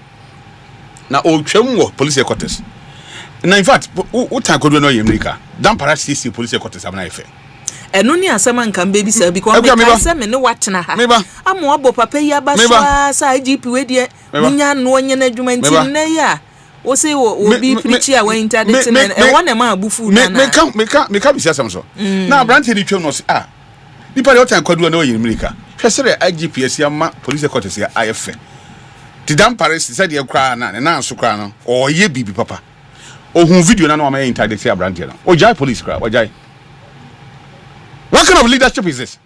Na o twam wo police headquarters. Na in fact wo tan kodo no yemrika. Dan para CC police headquarters am na efe. Eno ni asema nkan baby say because me say me ne watena ha amo abo papa yi abaswa sa IGP we de munya no nye na adwuma nti na ya wo say wo bi preach a we internet na e wona ma abufu na me ka bi asem so na branch ni twem no say nipa de otan kwadu na o yimrika hwesere IGP asiama police headquarters ya IF ti dan paris say de kra na so kra no o ye bibi papa o hu video na no ma internet ya branch na o jai police kra o jai. What kind of leadership is this?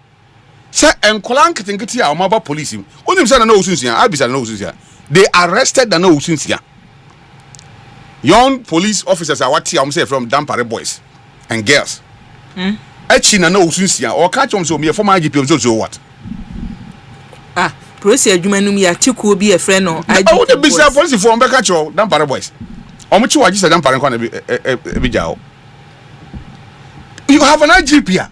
Say enkolan ketinketi a omaba police. Onim say na no usunsia, abisa na no usunsia. They arrested na no usunsia. Young police officers are what am say from Dampare boys and girls. Echi na no usunsia or catch on so me former IGP so what? Police adwuma num ya chiku obi e friend no. I want to be say police for Mbeka cho Dampare boys. Omuchi waji say Dampare kwa na bi jao. You have an IGP.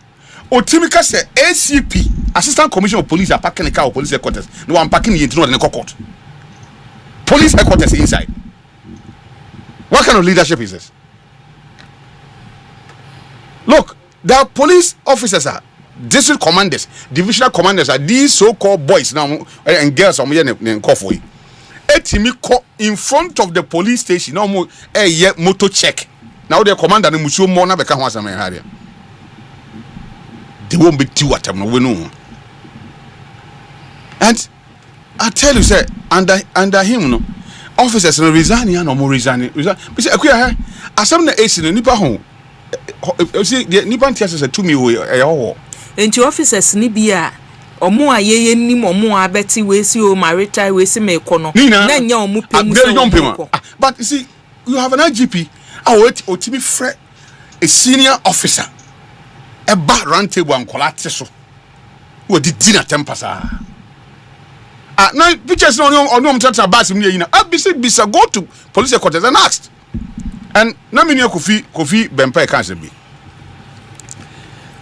Otimika say ACP, Assistant Commissioner of Police, are packing the car of police headquarters. No, I'm packing the internal court. Police headquarters inside. What kind of leadership is this? Look, the police officers are district commanders, divisional commanders are these so-called boys now and girls. I'm here in Kofi. Etimiko in front of the police station. No more motor check. Now the commander the Mushu Mona beka hwasa me haria. They won't be too at them, we know. And I tell you, sir, under him, no officers resign, no more resign. Because I some the ace in the Nipa home. See, the Nipan teachers to me, and to officers Nibia or more ye ni more Betty we see o maritime we see me kono. Then your mupe. But you see, you have an IGP. I wait or to be fret a senior officer. A bad round table and collapse so. What did dinner tempasa? Now pictures no touch about me. Bisa go to police headquarters and asked. And na me Kofi Bempa can't be.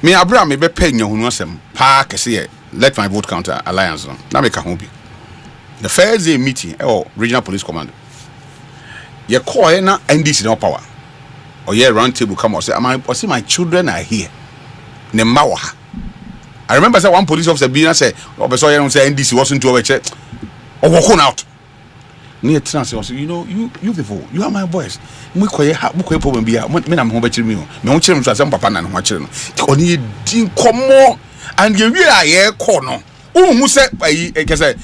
Me Abraham me be paying your asem park say let my vote counter alliance on. Na me ka ho bi. The first day meeting regional police command. Ye call na NDC no power. Or ye round table come or say my children are here. I remember say one police officer being say, "Oh, say NDC wasn't to check or walk out." Near trans, you know, you people, you are my boys. We problem be men am home me. Me won children to Asempa papa na no children. Oni din komo and you are here corner. Who say say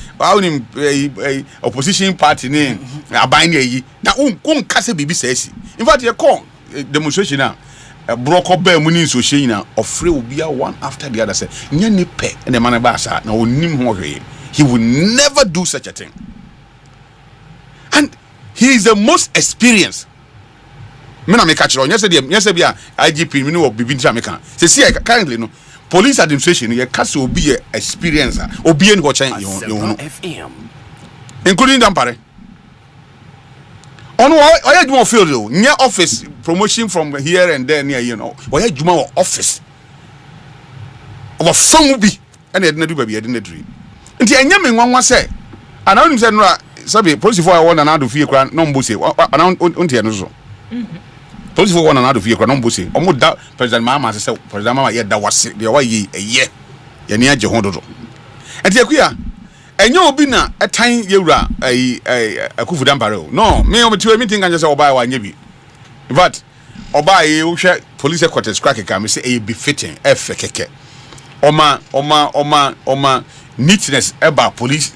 opposition party name aban yi. Na un kase bibi say. In fact, you call demonstration now. Broke up by money so she na ofre will be one after the other say nya ni pe and the man ba na onim ho hwe he will never do such a thing and he is the most experienced me na me catch ro nya say bia IGP me no bibi ntia me kan say see currently no police administration ye case obi experience obi en ho chen you including Dampare on why you feel though near office promotion from here and there near you know why you office our phone be and they do baby I didn't dream nti enya me nwanwa say and I say no sabi police for one and do fear kran no mbo say and unti no so police for one and do fear kran no mbo say omo da president mama say president mama ye da wase de why ye ye ne age ho dodo nti akua enyo obi na etan yewura akufu dampare no me o metiwe meeting kan say oba wa nya bi but oba ye wo hwe police headquarters crack ka me say e be fitting efe keke oma neatness eba police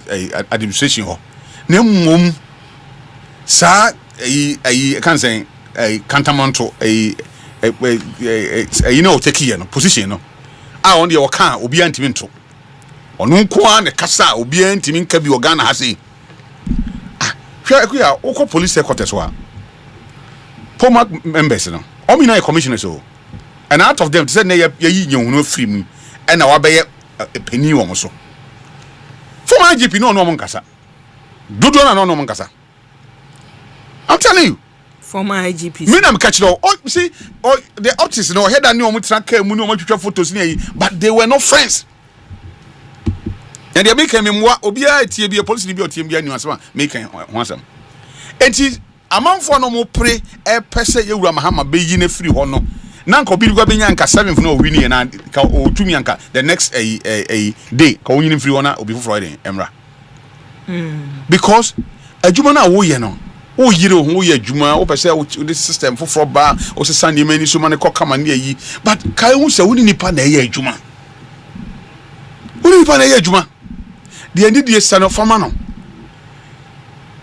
administration ho na mmom sa can say cantamanto you know take here no position no on the waka obi antimi nto onu nko na kasa obi antimi nka bi Ghana ha sei hwe akuya ukọ police headquarters wa former members no omina commissioners so and out of them they said na yi nyehunu free mu and na wa be penny wo so former IGP no nkasa dodo na no nkasa I'm telling you former IGP me na me catch it. See the artists no head and no track mu no twetwa photos ni but they were not friends and they make me mwa obia etie bia police ni bia otie bia ni asema make ho asem enti amanfo no mo pre pese yewura mahama be yi na free ho no na nka obi gwa benya nka 7 no win na ka otumi anka the next day ka win free ho na obi foforo den emra because adwuma na wo ye no o yire ho ye adwuma o pese this system foforo ba o se sane mani so mane ko kama na yi but kai hu se woni nipa na ye adwuma woni nipa na ye adwuma de ndi de sano fama no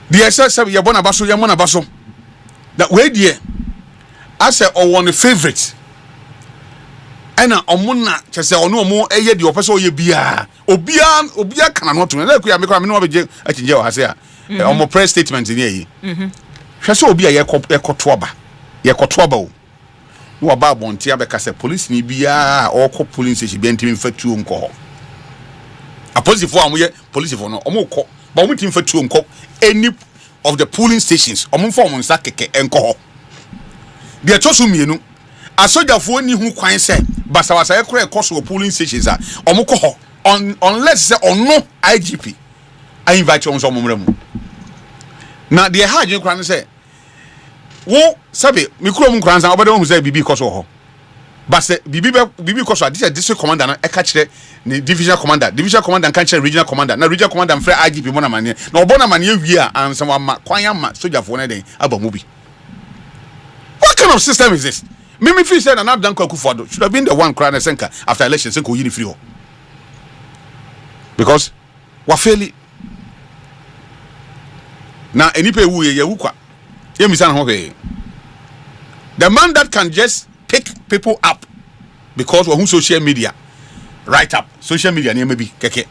de ese ye bona baso ye mona baso that we de ase o won favorite ana omuna chese ono omo eye de opese o ye bia obia kana no to na ku ya me kwa me no beje achinje o hase a omo press statement ni eyi hwese obi a ye kotoba o no ba bonti abeka se police ni bia o ko police station bi ntimi mfatuo nko ho apolice for amoye police for no omo ko ba omo tim mfatuo nko any of the polling stations omo for omo nsa keke enko ho de tosu mienu asojafo ni hu kwan se basawasa ekro ekoso polling stations a omo ko ho unless say ono IGP I invite you on some moment. Now the hard you can say, wo sabe mikro mu kranza obede hu say bibi koso ho. But say bibi koso this is district commander na e ka kire ni divisional commander kan kire regional commander na regional commander mfre IGP mo na mane na obona mane wi a ansam ama kwan ama sojafo na den abamu bi. What kind of system is this? Me feel say na Abdan Kwakufodo should have been the one crying senka after election senko yini free ho. Because wa fairly na enipe wu ye wukwa ye misa na ho he the man that can just pick people up because we social media right up social media na maybe keke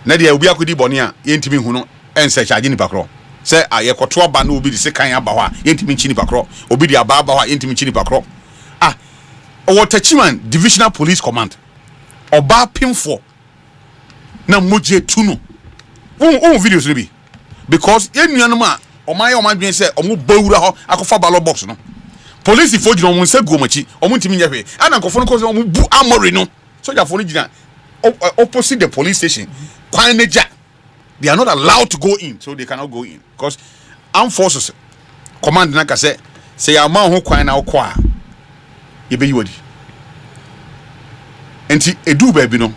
na dia obi akodi bone a ye ntimi hu no ense charge ni pakro say aye koto aba na obi di sekan aba ho a ye ntimi nchi ni pakro obi di aba ho a ye ntimi nchi ni pakro Tachiman divisional police command oba pimfo na moje tuno won videos ni bi because yenuanum a oman say omo bawura ho akofa ballot box no police fo gina omo nsa guomachi omo ntimi nya hwe ana nkofo no ko omo bu amori no soldier fo no gina opposite the police station kwan neja they are not allowed to go in so they cannot go in because armed forces command na ka say ya ma ho kwan na okwa ye be yiwadi enti edu ba bi no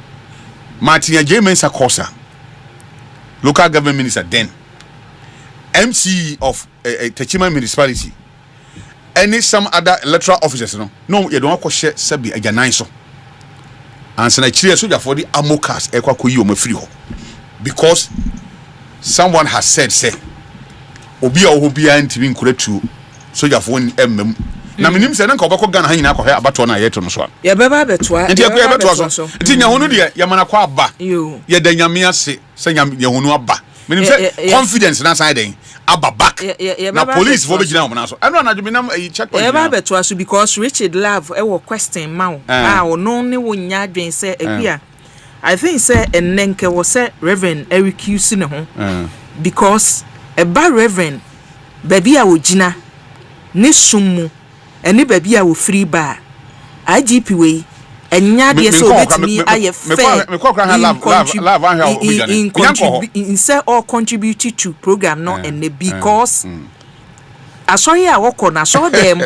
Martin James Akosa local government minister then MC of Techima municipality any some other electoral officers no you don't akoshe sabi ajanan so and na chire soldier for the amokas ekwakoyi o mafiri ho because someone has said say obi a obi antimi nkuratu soldier for mmem na minim se na nka obekọ Ghana ha nyina akọhẹ abato na yeto no so ye beba betwa nti akọ beto so nti nya honu de ye mana kwa aba ye da nyame ase se nya honu aba minim se confidence na side den aba back na police fo be gina mo na so eno anadwo minam checkpoint ye beba betwa so because Richard Love e wo question ma ono ne wo nya adwen se akua I think say enenke wo se Reverend Eric Hughes ne ho because e ba Reverend baby a wo gina ne sumu eni baby a wo free bar IGP we enya de so betimi aye fair in say all contribute to program no and because asori a woko na so dem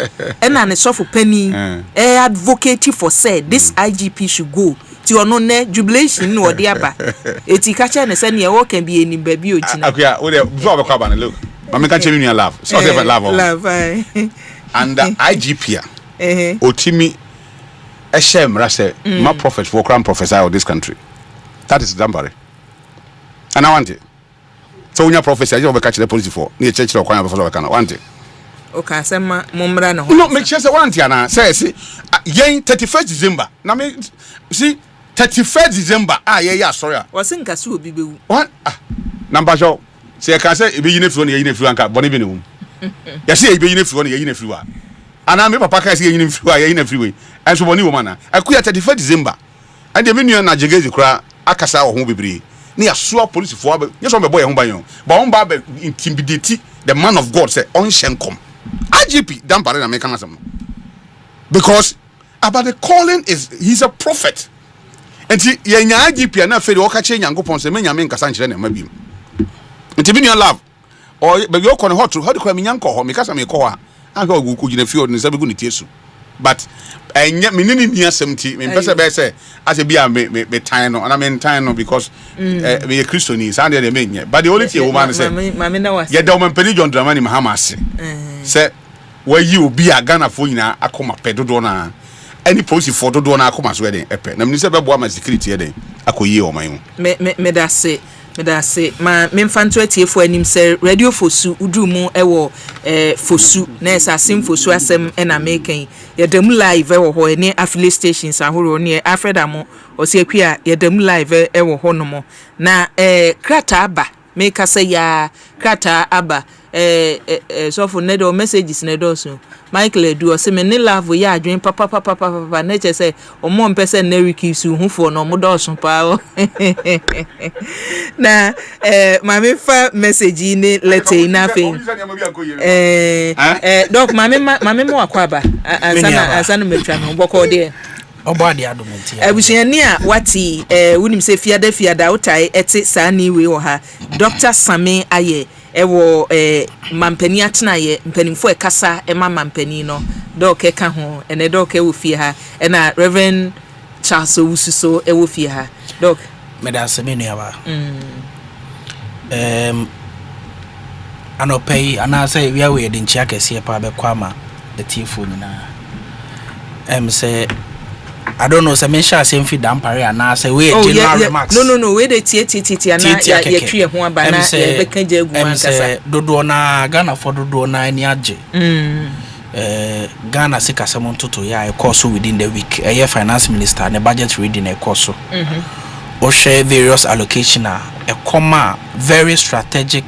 na ne sofo pani advocate for said this IGP should go ti ono ne jubilation no odi aba eti ka che ne se ne wo kan bi eni ba bi ogina akuya we before we come look mama can tell me love so say love and the IGP otimi eshem rase my prophet for crown professor of this country that is Dambare and I want it so when your professor you over catch the police for near church or kwanya before we can want it okay asema mumra no no make sure say want ya na say yen 31st December na me see 31st December yeah sorry was nka so obi bewu what number show say can say e be yine fru na yine fru anka boni be ne wum ya say e be yine fru na yine fru a ana me papa can say yine fru a yine fru we enso boni wo mana akuya 31st December and the menu na jegezi kra akasa wo ho bebre ni aso police for yes on be boy ho ban but on ba intimidate the man of God say on shenkom IGP Dambare na make am because about the calling is he's a prophet and ye nya IGP na fe de o ka che nyankopon se menya me nkasa nkire na ma biem nti bi love or be you kon hot how de kwa me nyanko ho me kasa me ko ha aka ogu ku gina field ni sabe gu ni tiesu but enya me ni asem ti me pese be say as bia me time no and me time no because me Christian is and dey me nya but the only thing woman say ye da woman peni John Dramani Mahama ase say where you be a Ghana for nyina akoma pedodo na any policy for dodo na akoma so den epe na me say be boa ma security den akoyi o man me da say ma memfanto atiefo anim se radio fosu udumu ewo fosu na esasim fosu asem na mekan yedam live ewo ho ne affiliate stations ahoro ne afredamo osiakua yedam live ewo ho no mo na krata aba meka se ya krata aba so for nedo messages nedo so Michael Edu o se me ne love ya adwen papa na che se o mo mpese na rikisu hufo no mo do so pa o na mame fa message ni letter na fe doc mame mo akwaba asana metwa no boko de obadi adomenti abusuani a wati wunim se fiada utai eti sani we wo ha Dr. Sami aye ewo mampani atena ye mpanimfo ekasa mampani no doc eka ho ene doc e wo fie ha na Reverend Charles Owususo e wo fie ha doc meda semenu aba anopei anase wi awe de nchia kese pa be kwama the tifo nyina say I don't know, some mention same feed Dampare and I say we general remarks. No, we the TTT and ya three one by na be kan je gumankasa. Dodo na Ghana for dodo na any aje. Ghana sika samon toto ya e course within the week. A finance minister and budget reading a course. O share various allocation a comma very strategic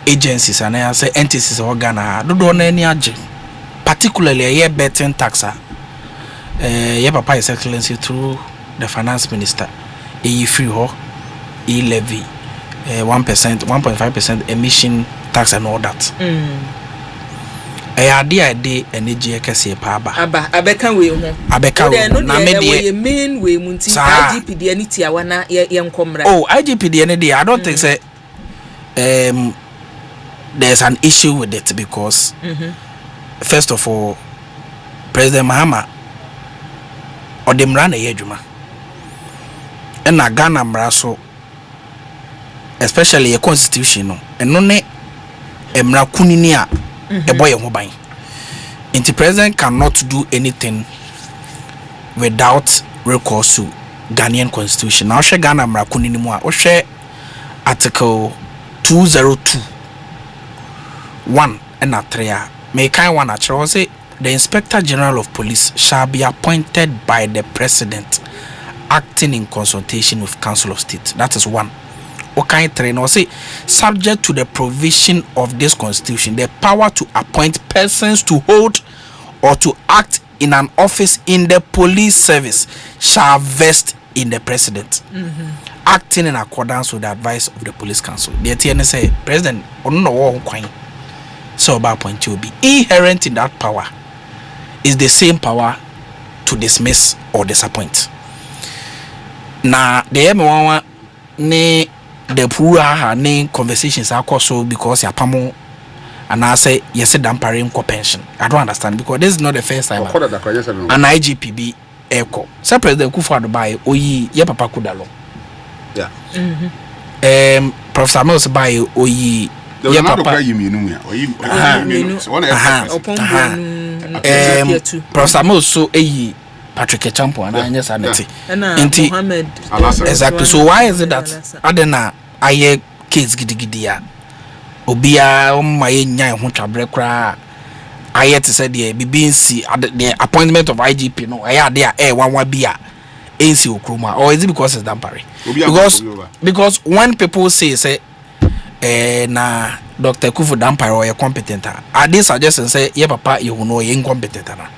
agencies and I say entities of Ghana dodo na any aje. Particularly a betting taxa. Your papa is excellency through the finance minister. Free ho, levy, 1%, 1.5% emission tax and all that. Idea energy kese paba. Abeka we ho. Abeka we. Na me de main way munti IGP de ani tia wana ye nkomra. Oh, IGP de ani de I don't think say there's an issue with it because first of all President Mahama or them run a yejuma and na Ghana mraso especially a constitution no and no ne emra kunini a e boy ho ban the president cannot do anything without recourse to Ghanaian constitution now she Ghana mra kunini mu a o hwe article 202 1 and 3 a me kan one a chere say the Inspector General of Police shall be appointed by the President, acting in consultation with Council of State. That is one. Okay, three. Now say, subject to the provision of this Constitution, the power to appoint persons to hold or to act in an office in the police service shall vest in the President, acting in accordance with the advice of the Police Council. The TN say, President, so about point to be inherent in that power. Is the same power to dismiss or disappoint. Na the M1 ne the poor ne conversations are so because ya pamo and I say yes dampare nko pension. I don't understand because this is not the first time an IGPB echo. Sir President Kufuor buy oyi ye papa kudalo. Yeah. Professor Mills buy oyi ye papa Professor Mills so eyi Patrick Echampo and Anya Sanity. Exactly. So why is it that Adena aye case gidigidia Obia my nya ho twabre kra aye to say the BBNC the appointment of IGP no aye there one bia AC Okroma, or is it because it's dampare? Because when people say na Dr. Kufu dampare or competent, are they suggesting say ye papa you know you incompetent na?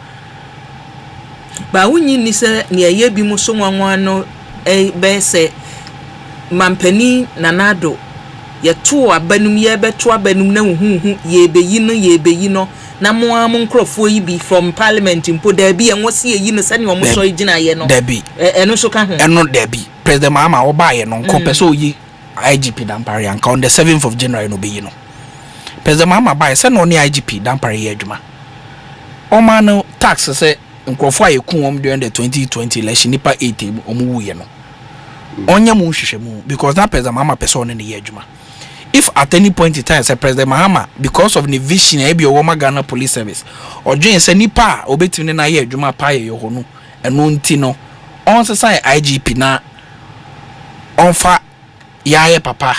Ba wunyi ni se ne ye bi mu so nwanwa no be se mampani nanado ye to abanum ye beto abanum na huhu ye beyi no na mo am nkrofo yi bi from parliament impo da bi en wose yi no sane omo so gina ye no da bi eno so ka ho eno da bi president Mahama oba ye no nko peso yi IGP dampare anka on the 7th of January no be yi no president Mahama ba se no ni IGP dampare ye adwuma o ma no tax se nkrofo aye ku om during the 2020 election nipa 80 omo wu ye no onye mu hwehwe mu because that president Mahama person ne ye adwuma. If at any point in time say President Mahama because of the vision e be o Ghana Police Service or join say nipa obetimi na ye adwuma pa ye ho no eno nti no on say IGP na onfa ya papa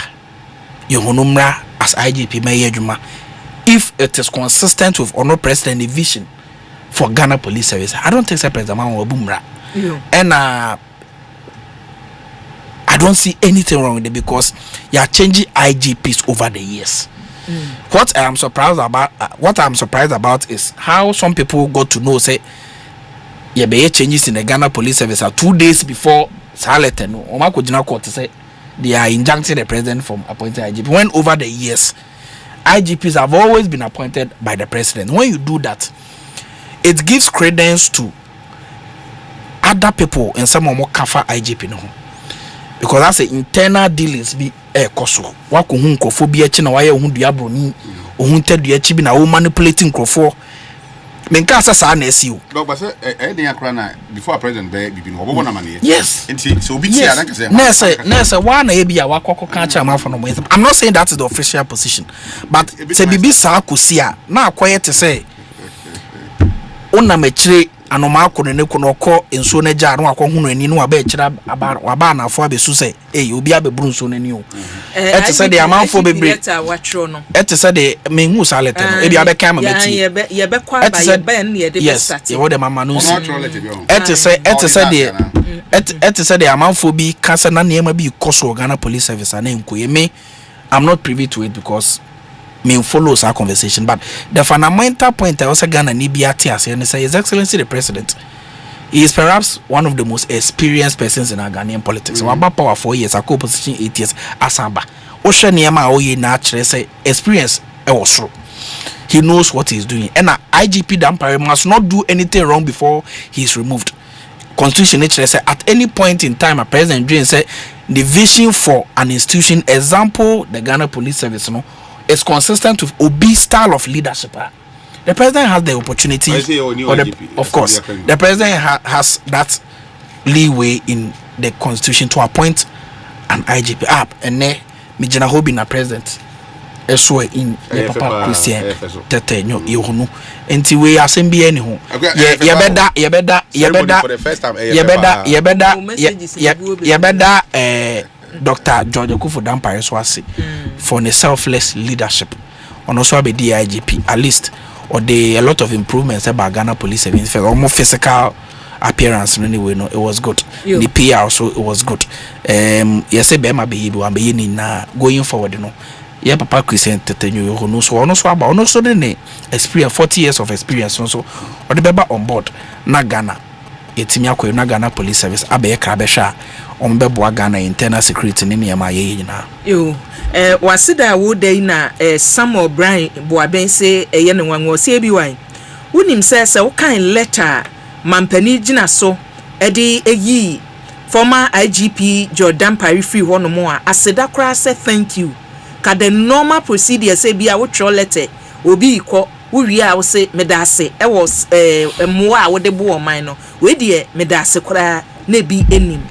ye ho no mra as IGP ma ye adwuma if it is consistent with honor president vision for Ghana Police Service. I don't think say President Mahama obu mra and I don't see anything wrong with it because you are changing IGPs over the years. What I'm surprised about is how some people got to know say yeah be changes in the Ghana Police Service 2 days before Salete no Omako Jina Court say they are injuncting the president from appointing IGP when over the years IGPs have always been appointed by the president. When you do that, it gives credence to other people and some more kafa IGP no. Because that's the internal dealings be koso wako hu nkofo bi echi na waye hu dua broni ohun tedu echi bi na wo manipulating nkofo menka asasa na esi o but say dey akra na before president be bibi no obobo na mane yes enti so obi tia na kase nese wa na e bia wakoko kan cha amafo no mo. I'm not saying that is the official position but say bibi sa akosi a na akoye te say ona machire anoma akono ne kono ko enso na gya no akohunu ani no aba ekira aba na afo abesu say obi abeburu nso na ni o ete say de amanfo bebre ete say de menhu salete no e bia be kan ma meti ye be kwa ba ye ba ne ye de start ye wo de mama no si ete say de amanfo bi kasa na ne ma bi koso Ghana Police Service na enkoye me I'm not privy to it because me follows our conversation, but the fundamental point I also Ghana Nibiati and say His Excellency the President. He is perhaps one of the most experienced persons in our Ghanaian politics. About power 4 years, a co-position 8 years, Asamba. Osha Niema Oye naturally say experience was true. He knows what he's doing. And IGP Dampare must not do anything wrong before he is removed. Constitution naturally say at any point in time a president doing say the vision for an institution, example the Ghana Police Service, is consistent with Obi's style of leadership. The president has the opportunity, of course, the president has that leeway in the constitution to appoint an IGP up, and ne Mijana Hobi na president. Eso in the Papa Christian Tete nyo yohunu enti we asembi eni ho yebeda Dr. George Kufu Dampare Swasi for the selfless leadership on also be the IGP at least or a lot of improvements about Ghana Police Service almost physical appearance anyway no it was good the PR also it was good yes be ma be ni na going forward no yeah Papa Christian Tetenyo no so ono so about ono so the experience 40 years of experience so or the beba on board na Ghana etimi akoy na Ghana Police Service abe kra be hwa ombebo Ghana internal security ni niam aye nyina yo wasida wo dey na Samuel Brian Boaben say eye ne wanwo se bi wan wonim se wo kan letter mampani gina so edi eyi former IGP Jordan Parry free hono mo a aseda kra say thank you ka the normal procedure say bia wo throw letter obi ko wuwie a wo se medase e was mmoa a wo de bo oman no we de medase kora na bi enim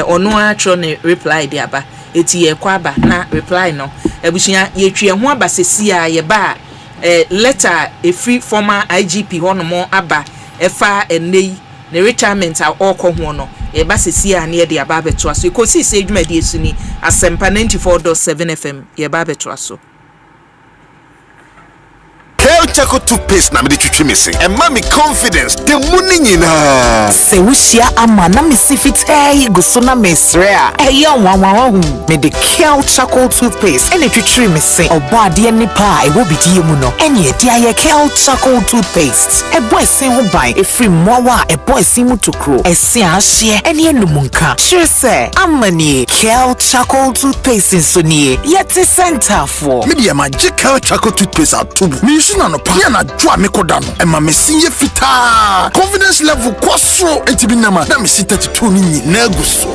ono a tro ne reply de aba eti ye kwa aba na reply no abusia ye twe ho aba sesi a ye ba letter a free former IGP hono aba efa enei ne retirement a okọ ho no e ba sesi a ne de aba beto aso Ekosiise se dwuma de esu ni Asempa 94.7 FM ye ba beto aso Choco toothpaste na me de twitwi me se. E ma me confidence. The money nyina. Se wusia ama na me si fitai go so na me sre a. E ya wanwanwa hu. Me de Kel Choco toothpaste. E ne twitwi me se. Obo ade nipa e wo bidie mu no. Enye de aye Kel Choco toothpaste. E boy sen ho ban. E free mowa e boy sin mu tokro. E se ahye. E ne numunka. Sure se. Amani Kel Choco toothpaste so nie. Yet center for. Me de ma Kel Choco toothpaste atubu. Me use na no pa ya na dwa me koda no e ma me sinye fita confidence level kwasro entibi na ma na me sita tutu ni nyina guso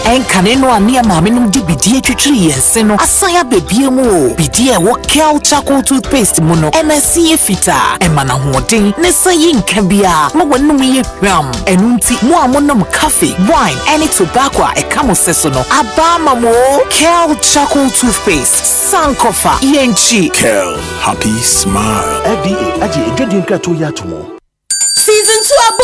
enkane no ania ma me num di bidie twitwiri yense no asaya bebie mu bidie wo Kel Choco toothpaste mu no e ma sinye fita e ma na hoden ne sayi nka bia ma wonum ye hwam enunti mu amonom cafe wine any tobacco e kamo seso no aba ma mo Kel Choco toothpaste sankofa yenchi Kel happy smile FDA aje edwedin krato ya tomo Season 2 abo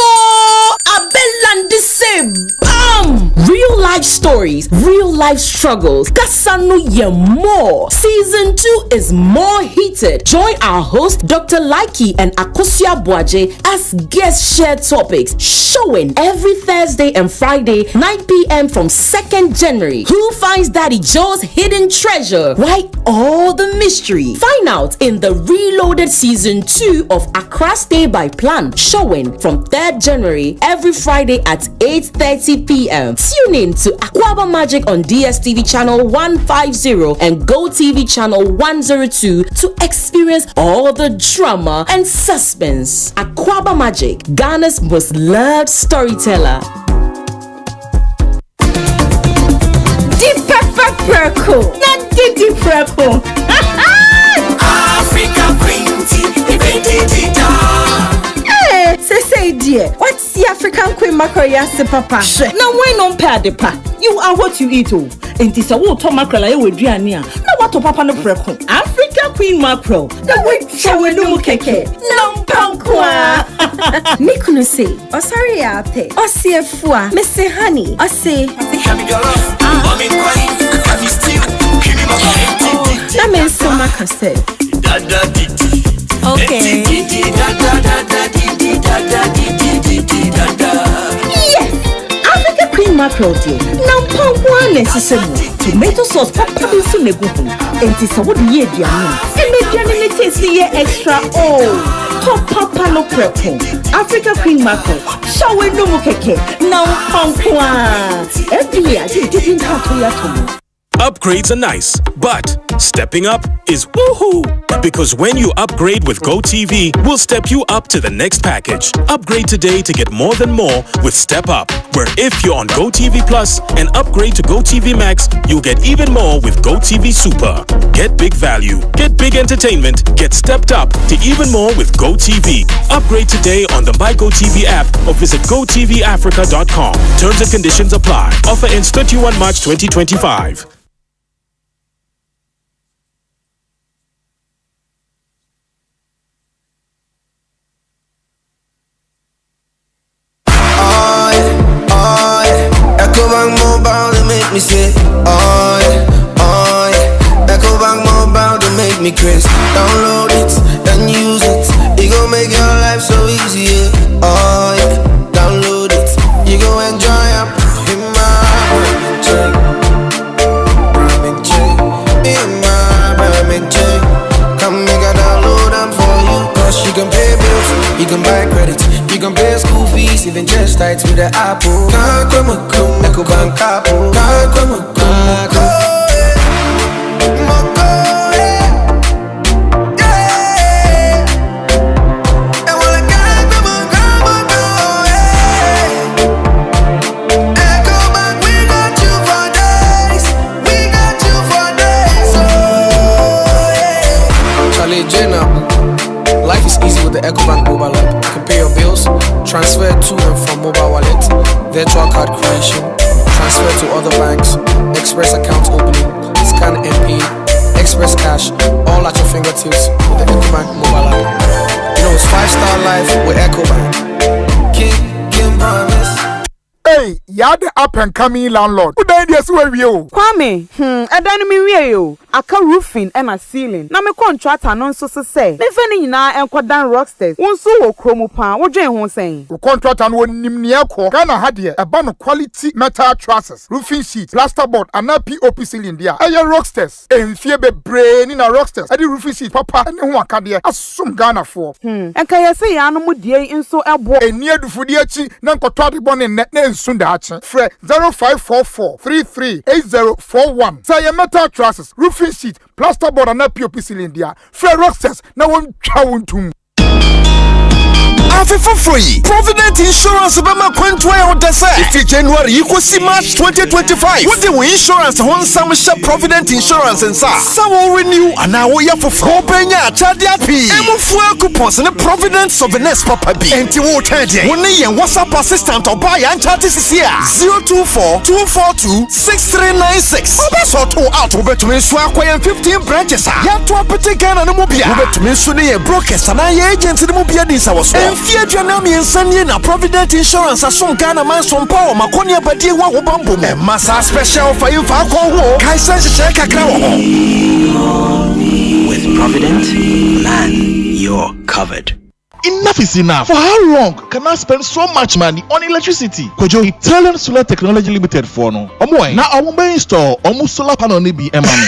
Abelland the same bam real life stories real life struggles kasano ye more season 2 is more heated join our host Dr. Laiki and Akosia Boaje as guest share topics showing every Thursday and Friday 9 p.m. from 2nd January who finds Daddy Joe's hidden treasure why all the mystery find out in the reloaded season 2 of Accra Stay by Plan showing from 3rd January every Friday at 8:30 p.m. Tune in to Akua Magic on DSTV channel 150 and GoTV channel 102 to experience all the drama and suspense. Akua Magic, Ghana's most loved storyteller. Deep pepper preco, not deep preco. Africa Queen Tea, say dear, what's the African Queen mackerel yase papa? Now why non pay the pa? You are what you eat oh. And this a wo to mackerel I we duania. Now what to papa no preko? African Queen mackerel. Now we chawe no keke. No pankwa. Mikuno say, oh sorry ate. Oh see fua, me say honey. Oh say happy your love. Mommy queen, happy stew. Give me my that means so much say. Okay. Yes, African Queen mackerel dear. Now pound one necessary. Tomato sauce papa be so neguhu. And this a what ye dia no. And make your taste ye extra oh. Top papa no prepo. African Queen mackerel. Show no mukeke. Now pound one. Every year I didn't have to yet. Upgrades are nice, but stepping up is woohoo! Because when you upgrade with GoTV, we'll step you up to the next package. Upgrade today to get more than more with Step Up, where if you're on GoTV Plus and upgrade to GoTV Max, you'll get even more with GoTV Super. Get big value, get big entertainment, get stepped up to even more with GoTV. Upgrade today on the My GoTV app or visit GoTVAfrica.com. Terms and conditions apply. Offer ends 31 March 2025. Me say, oh yeah, Echo Bank Mobile to make me crazy. Download it, then use it. It gon' make your life so easy, yeah. Oh yeah, download it. You gon' enjoy up in my check. Come make a download them for you. Cause you can pay bills, you can buy credit, you can pay school fees, even just tight with the Apple. Echo Bank Apple. transfer to and from mobile wallet, virtual card creation, transfer to other banks, express account opening, scan and pay, express cash, all at your fingertips with the EcoBank mobile app. You know, it's 5-star life with EcoBank. King promise. Hey, you're the up and coming landlord. Who died yes where you? Kwame, I don't mean you. I can roofing and a ceiling. Na me contract anon so say. Me feni na enko dan rocksters. Wonso wo kromo pan. Wo dwen ho sen. Wo contract an won nim ne akọ. Ghana ha de e ba no quality metal trusses, roofing sheet, plasterboard and POP ceiling dia. Aye rocksters. Enfie bebre ni na rocksters. Ade roofing sheet papa ne ho aka de asum Ghana for. Enka ye say ya no mu die nso ebo. Eni adufudi achi na nkoto ade bone ne nsunda achi. Fre 0544 338041. Say metal trusses, roofing sheet, plasterboard and POP ceiling dia. Fre rocksters na won twa wontum. For free. Provident Insurance Bema Quentway on the side. If January equals March 2025. What the insurance on some Provident Insurance and some will renew and now we have for 4 penya Chadia P. And for coupons and the Providence of the next Papa B. And to what only and WhatsApp assistant or buy and charges is here 024-242-6396. That's what to out over to Swakwa and 15 branches. Yet to a particular and mobile. Over to Missuni and brokers and I agents in the mobile this hours. Fiatranami and Sanya na Provident Insurance as some Ghana man some power Makonia Badi wa Wabambo Massa special for you for Kaisa Shaka With Provident, man, you're covered. Enough is enough. For how long can I spend so much money on electricity? Kojo Italian Solar Technology Limited for no. Omo na omo be install omo solar panel ni bi emani.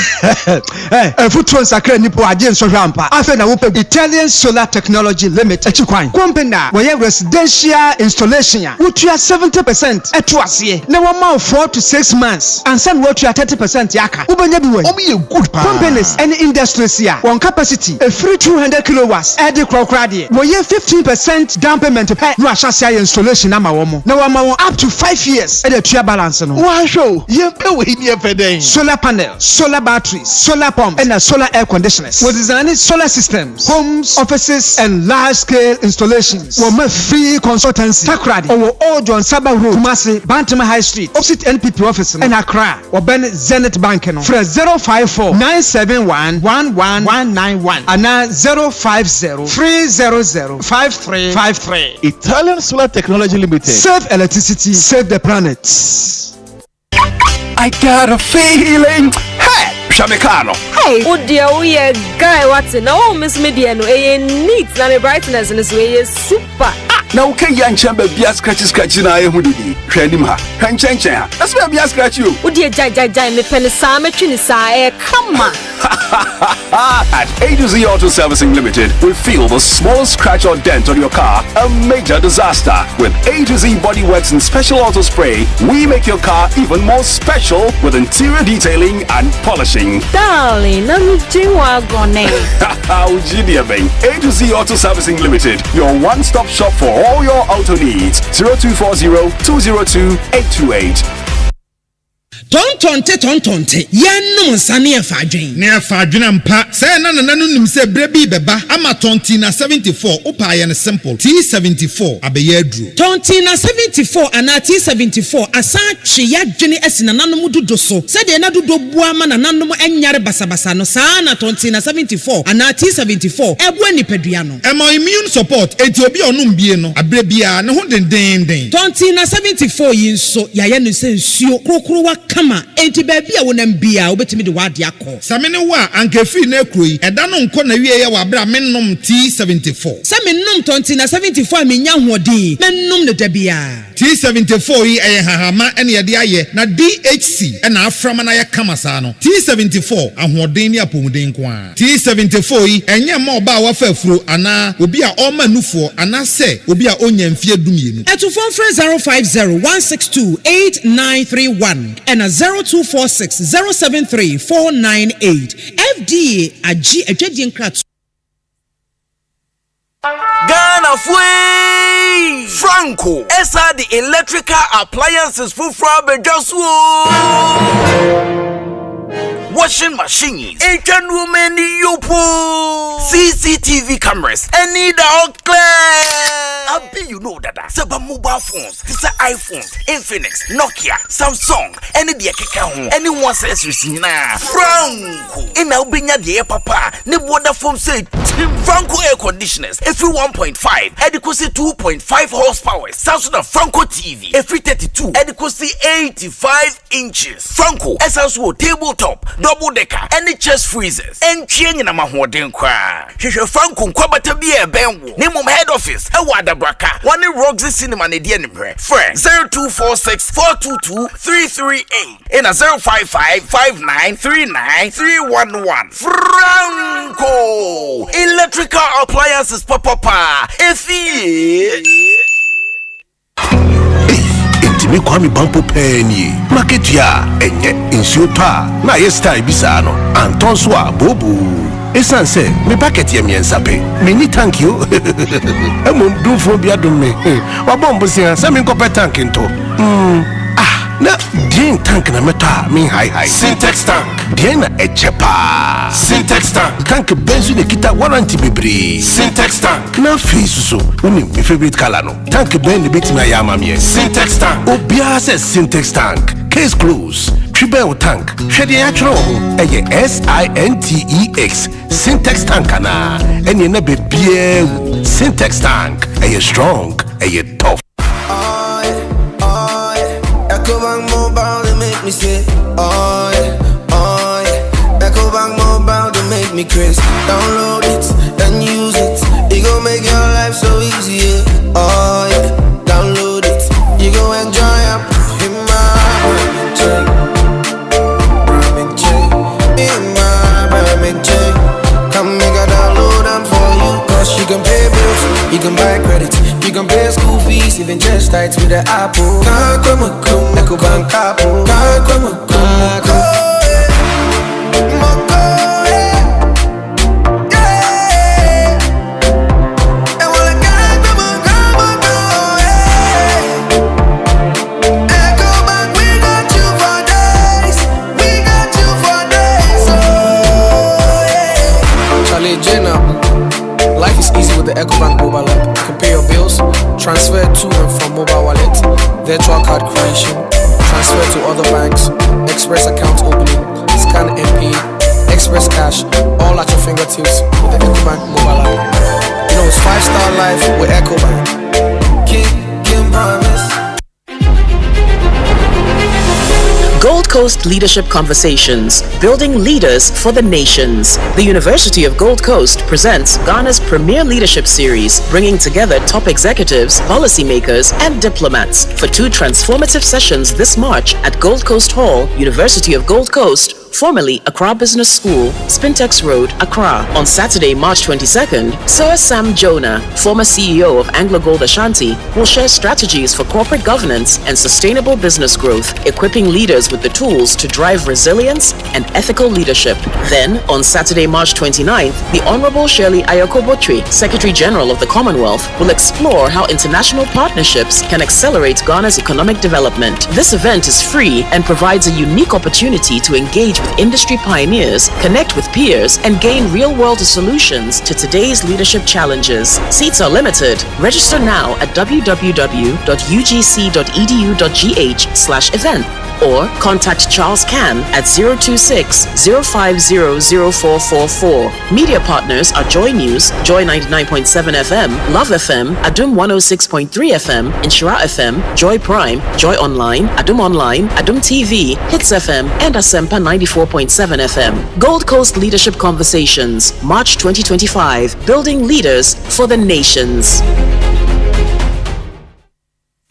Futuo sakra nipo agye so hwampa. Afa na wo pe Italian Solar Technology Limited echikwan. Company na we residential installation ya. Wotua 70% eto ase. Na wo ma 4 to 6 months. And send wotua 30% yaka. Ubenya bi we. Omo ye good pa. Companies and industries here. One capacity a free 200 kilowatts. E de krokra de. 15% down payment pay no ashase installation na ma wo mo na wo ma won up to 5 years e dey tua balance no wa show ye pe we ni e peden solar panels, solar batteries, solar pumps and solar air conditioners. We design solar systems, homes, offices and large scale installations. We ma free consultancy takradi or Old John Saba Road, Kumasi, Bantama High Street, opposite NPP office and Accra. Or Ben Zenith Bank no for 054 971 11191 and 050 300 5353. Italian Solar Technology Limited. Save electricity, save the planet. I got a feeling. Hey, Shamikano. Hey, oh dear, oh yeah, guy, what's it? Now, Miss Mediano, neat, and a brightness in this way is super. Now, can you chamber be a scratch in I would be? Krenima, Kancha. That's where I scratch you. Oh dear, Jai, me penny Chinisa, come on. At A to Z Auto Servicing Limited, we feel the smallest scratch or dent on your car a major disaster. With A to Z Body Works and Special Auto Spray, we make your car even more special with interior detailing and polishing. Darling, I'm doing How dear bang. A to Z Auto Servicing Limited, your one-stop shop for all your auto needs. 0240-202-828. Tontonte yanu nsane afadwen ne afadwen ampa say na nim se brebi beba ama tonti na 74 opa ye ne simple T74 abeye aduro tonti na 74 ana T74 asa twe yadwene asina nanom dodo so se de na dodo bua ma na nanom enyare basabasa no saa na tonti na 74 ana T74 ebu anipadua no ema immune support enti obi onum bie no abrebia ne ho den tonti na 74 yinso yaye no se nsuo krokro wa kama enti baby a wonam bia obetimi de wade akọ samene wa ankefi na ekroyi eda no nko na wie ye wa bra mennom T74 se mennom tonti na 74 menya hoɔden mennom ne da bia T74 yi hahama ene ye de aye na DHC ena aframa na ye kama saa no T74 ahoɔden ni apomuden ko a T74 yi enye ma oba wa fa afuro ana obi a ɔma nufuo ana se obi a onya mfie dumienu etufon frɛ 050-162-8931 and 0246-073-498 FDA agi adwadie nkrat Ghana Fui Franco Esa the electrical appliances for Frabejasu washing machines, Asian women yopo, CCTV cameras, and need all clear. Abi, you know that. Seba mobile phones, this are iPhones, Infinix, Nokia, Samsung, any the Keka, anyone says you see now. Franco, in Albania, the papa, ne water phone say, Franco air conditioners, every 1.5, adequacy 2.5 horsepower, Samsung Franco TV, every 32, adequacy 85 inches. Franco, SSO tabletop, double decker, any chest freezers, and chain in a mahoden cry. Franco, Kwabata be a benwo, name of head office, a wada braka, one in Roxy Cinema, Nedian, friend 0246 422 338, and a 055 5939 311. Franco, electrical appliances, papa, Intimi kwami bampo penny market ya enye insuta na yesta ibisano anton swa bobu esanse me packet ye miensape me ni thank you emom dum fo bia dum me wabombo sia se me nkope tank nto na din tank na meta me high Syntex tank din na echepa Syntex tank benzu ne kita warranty bebre Syntex tank na face so uni my favorite color no tank ben ne beti na yama me Syntex tank obia se Syntex tank case close triple tank hwede ya twro eye SINTEX Syntex tank na eni na bebie Syntex tank eye strong eye tough. Ecobank Mobile, they make me say, oh yeah. Ecobank Mobile, they make me crazy. Download it, then use it. It gon' make your life so easy, yeah. Oh yeah. Download it, you gon' enjoy it. In my chain. Come make a download them for you. Cause you can pay bills, you can buy credit, you can pay school fees, even just tight with the Apple. Ecobank Apple. Life is easy with the Ecobank mobile app. You can pay your bills, transfer to and from mobile wallet, virtual card creation, transfer to other banks, express account opening, scan and pay, express cash, all at your fingertips with the Ecobank mobile app. You know it's 5-star life with Ecobank. King promise. Gold Coast Leadership Conversations, Building Leaders for the Nations. The University of Gold Coast presents Ghana's premier leadership series, bringing together top executives, policymakers, and diplomats for 2 transformative sessions this March at Gold Coast Hall, University of Gold Coast, formerly Accra Business School, Spintex Road, Accra. On Saturday, March 22nd, Sir Sam Jonah, former CEO of Anglo Gold Ashanti, will share strategies for corporate governance and sustainable business growth, equipping leaders with the tools to drive resilience and ethical leadership. Then, on Saturday, March 29th, the Honorable Shirley Ayoko-Botry, Secretary General of the Commonwealth, will explore how international partnerships can accelerate Ghana's economic development. This event is free and provides a unique opportunity to engage with industry pioneers, connect with peers, and gain real-world solutions to today's leadership challenges. Seats are limited. Register now at www.ugc.edu.gh/event or contact Charles Can at 026-050-0444. Media partners are Joy News, Joy 99.7 FM, Love FM, Adum 106.3 FM, Inshira FM, Joy Prime, Joy Online, Adum Online, Adum TV, Hits FM, and Asempa 94.7 FM. Gold Coast Leadership Conversations, March 2025, Building Leaders for the Nations.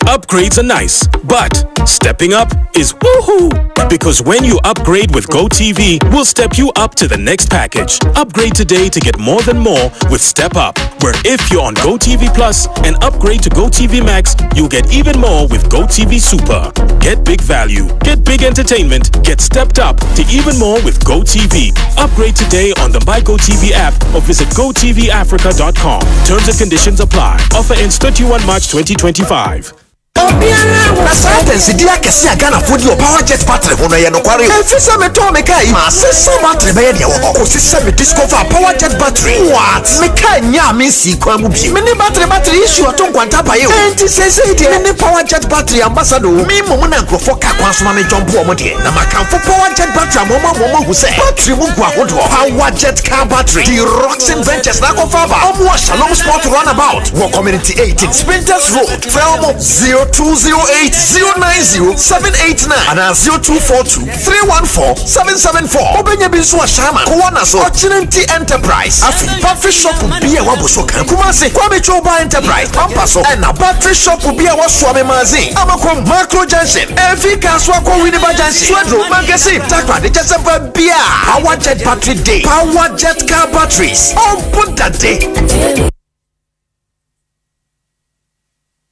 Upgrades are nice, but stepping up is woohoo! Because when you upgrade with GoTV, we'll step you up to the next package. Upgrade today to get more than more with Step Up, where if you're on GoTV Plus and upgrade to GoTV Max, you'll get even more with GoTV Super. Get big value, get big entertainment, get stepped up to even more with GoTV. Upgrade today on the My GoTV app or visit GoTVAfrica.com. Terms and conditions apply. Offer ends 31 March 2025. na science dia kese aga na fodi o power jet battery hono ye no kware efisa meto mekai ma sesa battery be ye de wo ko sesa me discover power jet battery what mekai nya me si kwa mu bi me ni battery issue to kwanta pa ye enti sese de me power jet battery ambassador mi mo na nkrofo ka kwa so ma me jump o mo de na makamfo power jet battery mo hu se battery mu gwa hodo power jet car battery the Roxin Ventures na ko fa ba omo Shalom Sport runabout wo community 18 Sprinters Road Felmo 0208090789 and 0242314774 obenye bi so ashama ko na so Opportunity Enterprise afi battery shop bi e waboso kan kuma se kwa mechoba Enterprise pampa so na battery shop bi e waso me mazin amakom Macro Junction efika so akọ Winneba Junction Swedro Magazine takwa de Asempa bia Power Jet Battery Day Power Jet Car Batteries on put that day.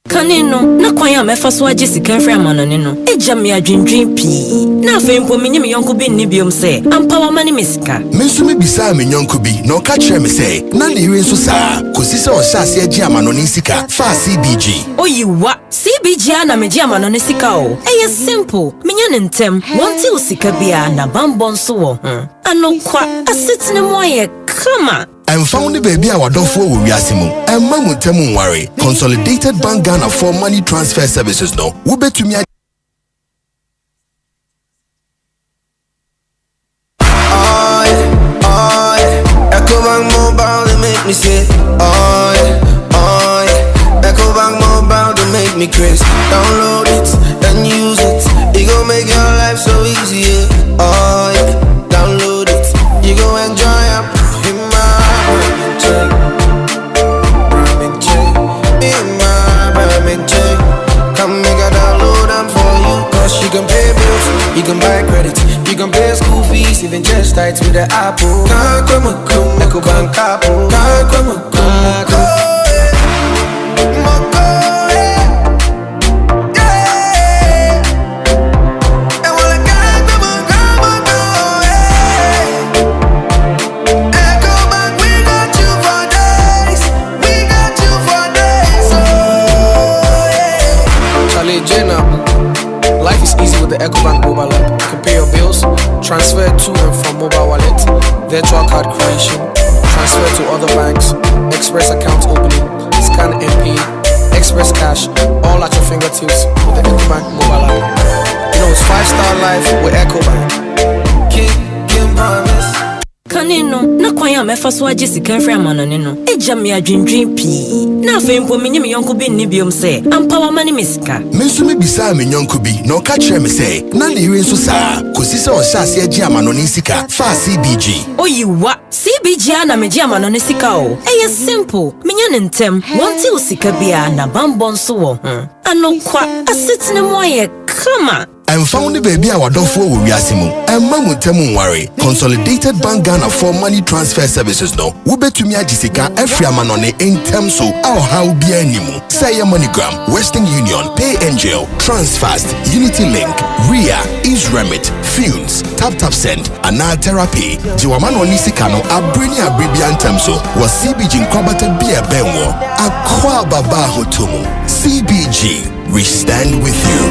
Kanino na kwanya mefa so age sika frɛ amanone no eja me adwendwen pii na afempo menye me yonko bi nni biom sɛ ampawa mane me sika menso me bisa me yonko bi na ɔka kyerɛ me sɛ na ne yire nso saa kosi sɛ ɔhyɛ age amanone sika fa CBG oyiwa CBG na meje amanone sika o ɛyɛ simple menye ne ntem wonte o sika bia na bambɔ nso wɔ ho anokwa asetene mo ayɛ kama I'm found the baby our dog for Wiasimu and Mamu Temu Wari. Consolidated Bank Ghana for money transfer services no. We bet to me. Ecobank Mobile they make me say oh yeah. Ecobank Mobile they make me crazy. Download it and use it. It gon' make your life so easy. Oh yeah. Download it. You gon' enjoy it. Come make a download them for you. Cause you can pay bills, you can buy credit, you can pay school fees, even just tight with the Apple. Ecobank Apple. Life is easy with the Ecobank mobile app. You can pay your bills, transfer to and from mobile wallet, virtual card creation, transfer to other banks, express account opening, scan and pay, express cash, all at your fingertips with the Ecobank mobile app. You know it's 5-star life with Ecobank. King promise. Kanino na kwanya mefa so age sika frɛ amanone no eja me adwendwen pii na afempo menye me yonko bi nni biom sɛ ampawa mane me sika menso me bisa me yonko bi na ɔka kyerɛ me sɛ na ne yire nso saa kosi sɛ ɔhyɛ age amanone sika fa CBG oyiwa CBG na meje amanone sika o ɛyɛ simple menye ne ntem wonte o sika bia na bambɔ nso wɔ ho anokwa asetene mo ayɛ kama I'm found the baby our dog for Wiasimu and Mamu Temu Wari. Consolidated Bank Ghana for money transfer services no. We bet to me a Jessica every amanone in terms so our how be animu. Say a MoneyGram, Western Union, Pay Angel, Transfast, Unity Link, RIA, Remit, Funes, Tap Send, Anal Therapy. Jiwamano Nisikano, Abreni Abribian Temso was CBG Kwabata Bia Benwo. Akua Baba Hotumu. CBG, we stand with you.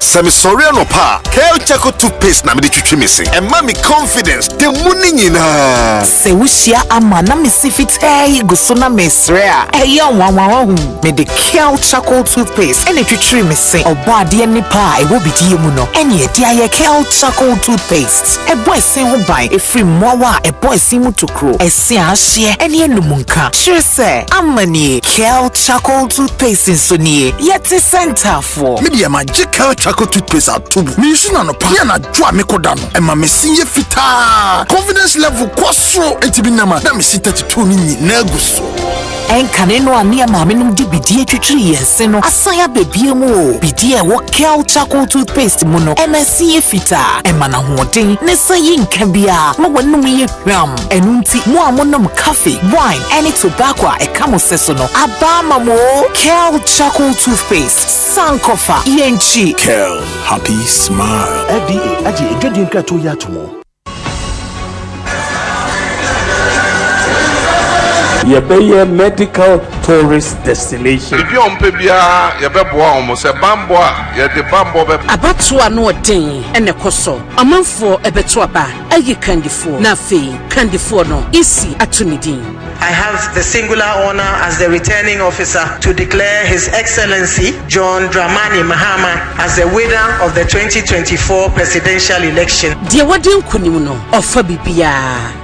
Semi sorry no pa. Kel Chaco toothpaste na me de twitwi missing. And mommy confidence. The money nyina. Se wushia ama na me sifit go so na mesrea. Eya wanwa hu. Me de Kel Chaco toothpaste. Ene twitwi missing. Obo ade ni pa e wo bidie mu no. Ene e dia ye Kel Chaco toothpaste. E boy sin ho ban. E free mowa e boy sin mu tokro. E sin ahye. Ene enumunka. Sure say amani Kel Chaco toothpaste so nie. Yeti center for. Me de magical Chaco toothpaste atubu. Me use na no pa. Ya na dwa me koda no. E ma me sinye fita. Confidence level kwaso entibi na ma. Na me si 32 ni na guso. Enkane no ane ma me num di bidie twitwiri yense no. Asaya bebie mu o. Bidie wo Kel Chaco toothpaste mu no. E ma sinye fita. E ma na hoden. Ne sayi nka bia. Mo wonum ye hwam. Enunti mo amonom coffee, wine, any tobacco e kamo seso no. Abama mo Kel Chaco toothpaste. Sankofa yenchi. Kel, happy smile. FDA aje edwedin krato ya tomo. yɛbɛyɛ medical tourist destination. If you on pebia, yɛbɛboa almost a bambo a yɛde bambo bɛ. Abatoa no ɔden ɛna ɛkɔ so. Amanfoɔ ɛbɛto aba ɛyɛ kandifoɔ na afei kandifoɔ no isi ato ne din. I have the singular honor as the returning officer to declare His Excellency John Dramani Mahama as the winner of the 2024 presidential election. Deɛ wɔde nkunim no ɔfa bibia.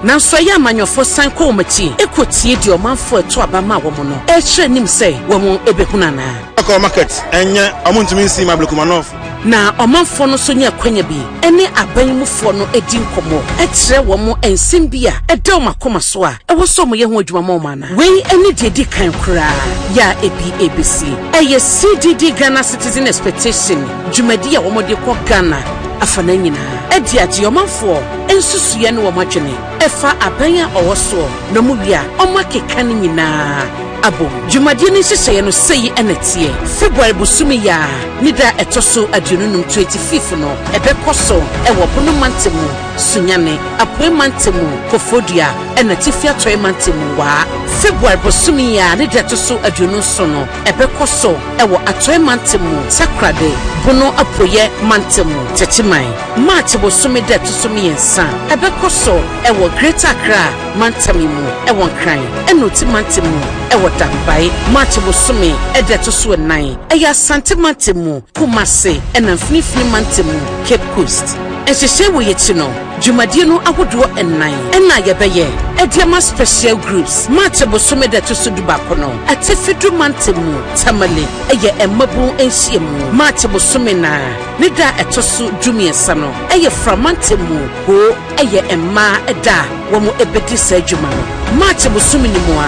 Nanso ɛyɛ amanyɔfo san kɔ wɔn akyi ekotie deɛ ɔmanfoɔ ɛto aba ma wɔn no. Ɛkyerɛ nim sɛ wɔn ɛbɛhunu anaa. Akɔ market ɛnyɛ ɔmontumi nsi ma Blekumanov. Na ɔmanfoɔ no so nyɛ akwanya bi ɛne abanmufoɔ no edi nkɔmɔ ɛkyerɛ wɔn nsɛm bi a ɛda wɔn akoma so a ɛwɔ so wɔn yɛ ho adwuma ma wɔn ana. Wei ɛne deɛ di kan koraa yɛ ebi ebisi ɛyɛ CDD Ghana Citizen Expectation dwumadi a wɔn de kɔ Ghana afana nyinaa ɛdi agye ɔmanfoɔ nsusuya ne wɔn adwene ɛfa aban a ɔwɔ soɔ na mu wi a wɔn akeka ne nyinaa. Abo dwumadie ne nhyehyɛeɛ no sɛyi ɛna teɛ February busumi ya ne da ɛtɔ so aduonum 25 no ɛbɛkɔ so ɛwɔ bono mantemu sunyane apoe mantemu kofodua ɛna tifia toy mantemu wa February busumi ya ne da ɛtɔ so aduonum so no ɛbɛkɔ so ɛwɔ atoy mantemu sakrade bono apoye mantemu techiman March busumi da ɛtɔ so miɛnsa ɛbɛkɔ so ɛwɔ Greater Accra mantemu mu ɛwɔ nkran ɛna oti mantemu ɛwɔ Dambai March busumi ɛda ɛtɔ so 9 ɛyɛ Asante mantemu Kumase ɛna mfinifini mantemu Cape Coast ɛhyehyɛ wɔ yɛkyi no dwumadie no ahodoɔ ɛnan ɛna yɛbɛyɛ ɛdiama special groups March busumi da ɛtɔ so dubako no atefidu mantemu Tamale ɛyɛ ɛmabu nhyiamu March busumi na ne da ɛtɔ so dumiɛnsa no ɛyɛ Framantemu ho ɛyɛ ɛma ɛda wɔn ɛbɛdi saa dwuma no March busumi ni mu a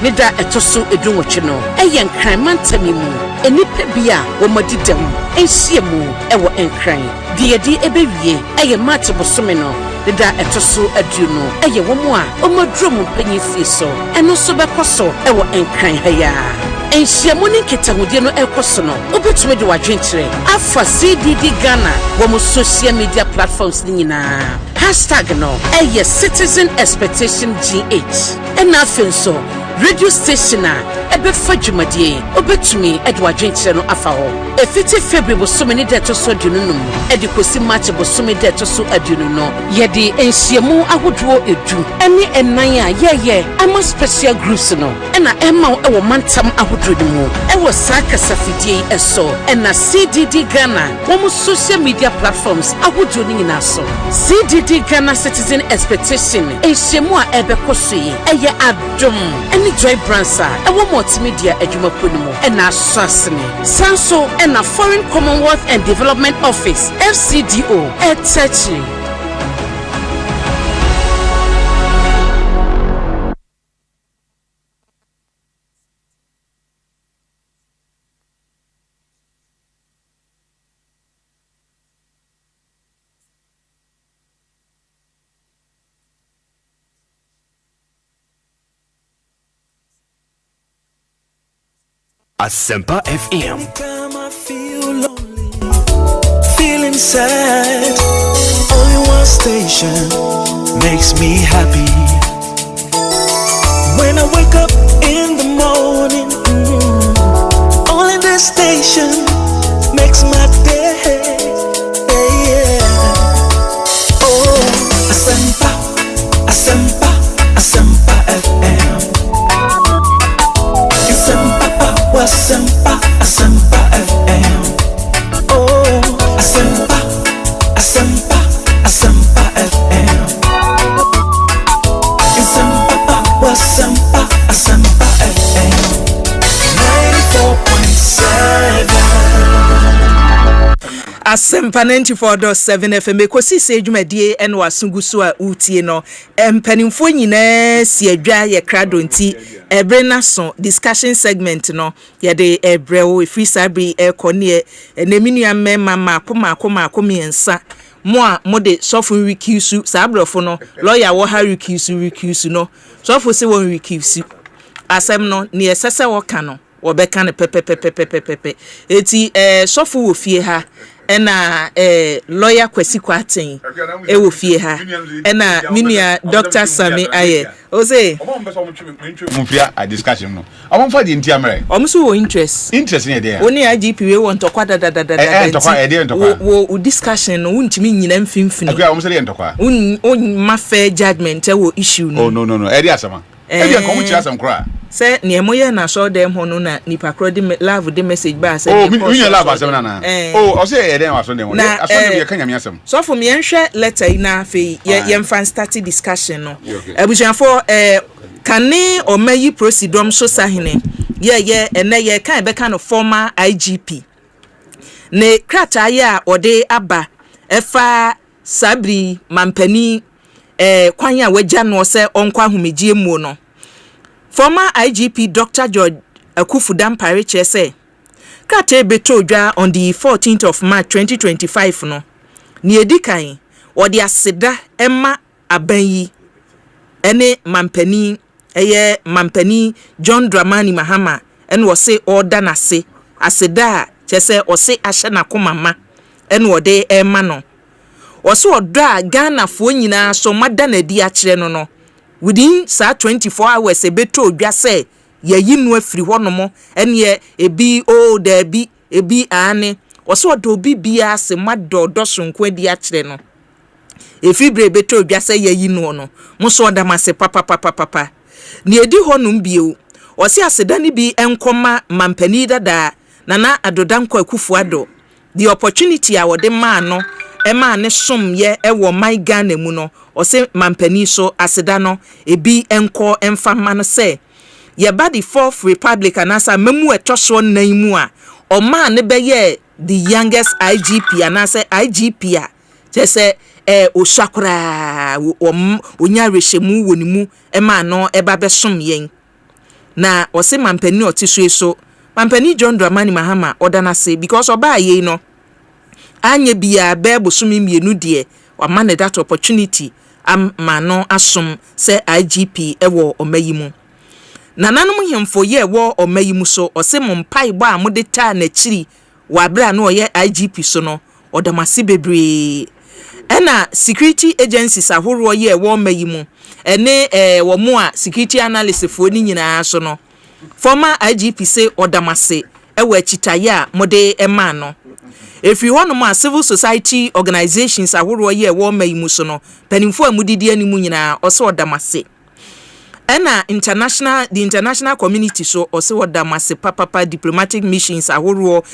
ne da ɛtɔ so edunwɔtwe no ɛyɛ nkran mantami mu enipa bi a wɔmadi dɛm nhyiamu ɛwɔ nkran deɛ di ɛbɛwie ɛyɛ March busumi no ne da ɛtɔ so aduo no ɛyɛ wɔn a wɔmaduro mu mpanyin fie so ɛno nso bɛkɔ so ɛwɔ nkran ha ya nhyiamu ne nkitahodie no ɛkɔ so no wobɛtumi de wadwenkyerɛ afa CDD Ghana wɔn social media platforms ne nyinaa hashtag no ɛyɛ Citizen Expectation GH ɛna afei nso radio station a ɛbɛfa dwumadie obetumi ɛde wadwenkyerɛ no afa hɔ efiti February busumi ne deto so adununum ɛde kosi March busumi deto so adunu no yɛde nhyiamu ahodoɔ edu ɛne ɛnan a yɛyɛ ama special groups no ɛna ɛma ɛwɔ mantam ahodoɔ no mu ɛwɔ saa kasafidie ɛso ɛna CDD Ghana wɔn social media platforms ahodoɔ no nyinaa so CDD Ghana Citizen Expectation nhyiamu a ɛbɛkɔ so yi ɛyɛ adom ɛne joy bransa ɛwɔ multimedia adwumakuo no mu ɛna aso asene sanso ɛna Foreign Commonwealth and Development Office FCDO ɛtɛkyi Asempa FM. Anytime I feel lonely, feeling sad, only one station makes me happy. When I wake up in the morning, only this station makes my day. Oh, Asempa, Asempa, Asempa FM. Asempa, Asempa FM. Oh, Asempa, Asempa, Asempa FM. Asempa, Asempa FM. 94.7. Asempa 94.7 FM Ekosiise dwumadie ene wasungu so a utie no empanimfo nyina si adwa ye krado nti ebre na so discussion segment no ye de ebrewo efri sabri ekone eneminu mema mako miensa mo a mode sofo rekisu sabrofo no lawyer wo ha rekisu no sofo se won rekisu asem no ne esese wo ka no wobeka ne pepe eti sofo wo fie ha ena lawyer Kwesi Kwaten ewo fie ha ena minia Dr. Sami aye o say mfia a discussion no amfa di ntia mere omso wo interest ne dey oni IGP we won tokwa da wo discussion no untimi nyina mfimfini akwa omso dey ntokwa un ma fair judgment wo issue no oh no e dey asama e dey ko mu chi asam kra say ne moye na so dem ho no na nipa kro di love the message ba say oh mi love asem na oh o say e dey aso dem aso dem ye kanya mi asem so for me enhwe letter ina fe ye fan start discussion no abusuafo kane omayi proceedom so sahene ye ene ye kan be kan former IGP ne krata ya ode aba efa sabri mampani kwan ya wagya no se onkwa homegie mu no former IGP Dr. George Akufu Dampare say krata beto dwa on the 14th of March 2025 no ne edikan ode aseda emma abanyi ene mampani mampani John Dramani Mahama en wo se order na se aseda chese o se ahye na komama en wo de ema no wo se odo Ghana fo nyina so mada na di a kire no within 24 hours ebeto odwa se yayi no afiri honomo en ye ebi o da bi ebi ane wo se odo bi bia se mado dosonko di a kire no efibre beto odwa se yayi no mo so oda mase papa ni edi honum bio osi aseda ni bi enkoma mampani dada nana adodanko Akufu ado the opportunity a wode ma no ema ne som ye ewo my Ghana mu no osi mampani so aseda no ebi enko emfa ma no se ye ba the fourth republic anasa memu etoso nan mu a o ma ne be ye the youngest IGP anasa IGP a chese osakura onya rehemu wonimu ema no eba besom yen na ose mampani otiso so mampani John Dramani Mahama odana say because oba ye no anye bia be bosumi mienu de o ma ne that opportunity ma no asom say IGP ewo omayimu na nanom hemfo ye wo omayimu so ose mompai bo a mode ta na chiri wa bra na oye IGP so no odamase bebre ena security agencies ahoro ye wo mayimu ene wo mo a security analyst fo ni nyina so no former IGP say odamase ewa chitaya mode ema no efi hono ma civil society organizations ahoro ye wo mayimu so no panimfo amudidi animu nyina oso odamase ena the international community so oso odamase papa diplomatic missions ahoro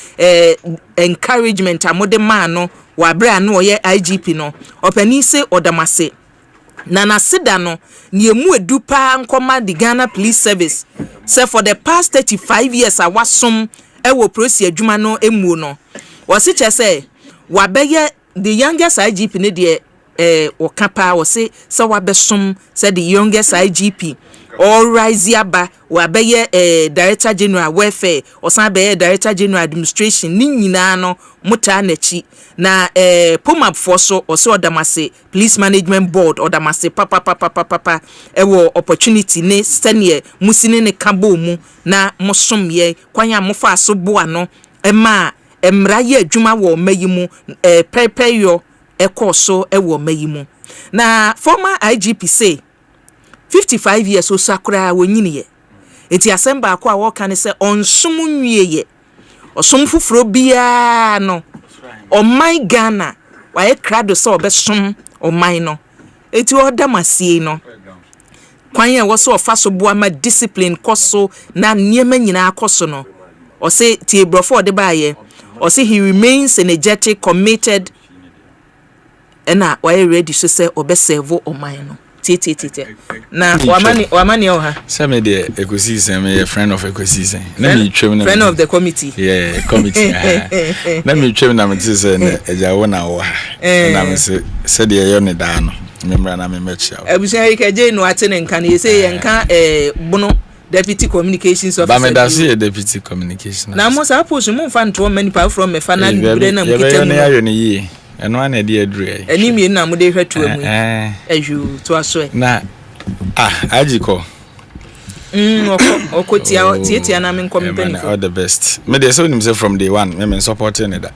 encouragement amode ma no wa bra no ye IGP no opani se odamase na seda no ni emu edupa nkoma the Ghana Police Service say for the past 35 years awasom ewo prosi adwuma no emu no wose che wa beye the youngest IGP ne de okapa wose say wa besom say the youngest IGP all rise yaba wa beye director general welfare osan beye director general administration ni nyina no muta nachi na pomap forso oso odamase police management board odamase papa ewo opportunity ne senior musine ne kabo mu na mosom ye kwanya mofa so boa no ema emra ye adwuma wo mayimu prepayo ekoso ewo mayimu na former IGP say 55 years osakura wonyini ye enti Asempa Akua wo kan se onsum nwie ye osom fufuro bia no o my Ghana wa ye krado so obesom o my no enti odamasie no kwan ye wo so ofa so boa ma discipline koso na niema nyina akoso no o se tie brofo de ba ye o se he remains energetic committed ena wa ye ready so se obeserve o my no tete na wamani oha same the Ekosiisen me friend of Ekosiisen na me twem na friend of the committee committee na me twem na me say na eja wona wo ha na me say de ye ne da no memra na me mechi awo abusia ke je no atene nka na say ye nka bono deputy communications officer ba me da say deputy communication na mo sa post mo fa nto many power from me final libre na mkita no ayo ne yi eno ana de adure ani mi na mo de hwatu amu eju to aso na ajiko tiatia na me nkom pen all the best me dey so nim say from day one me supporting that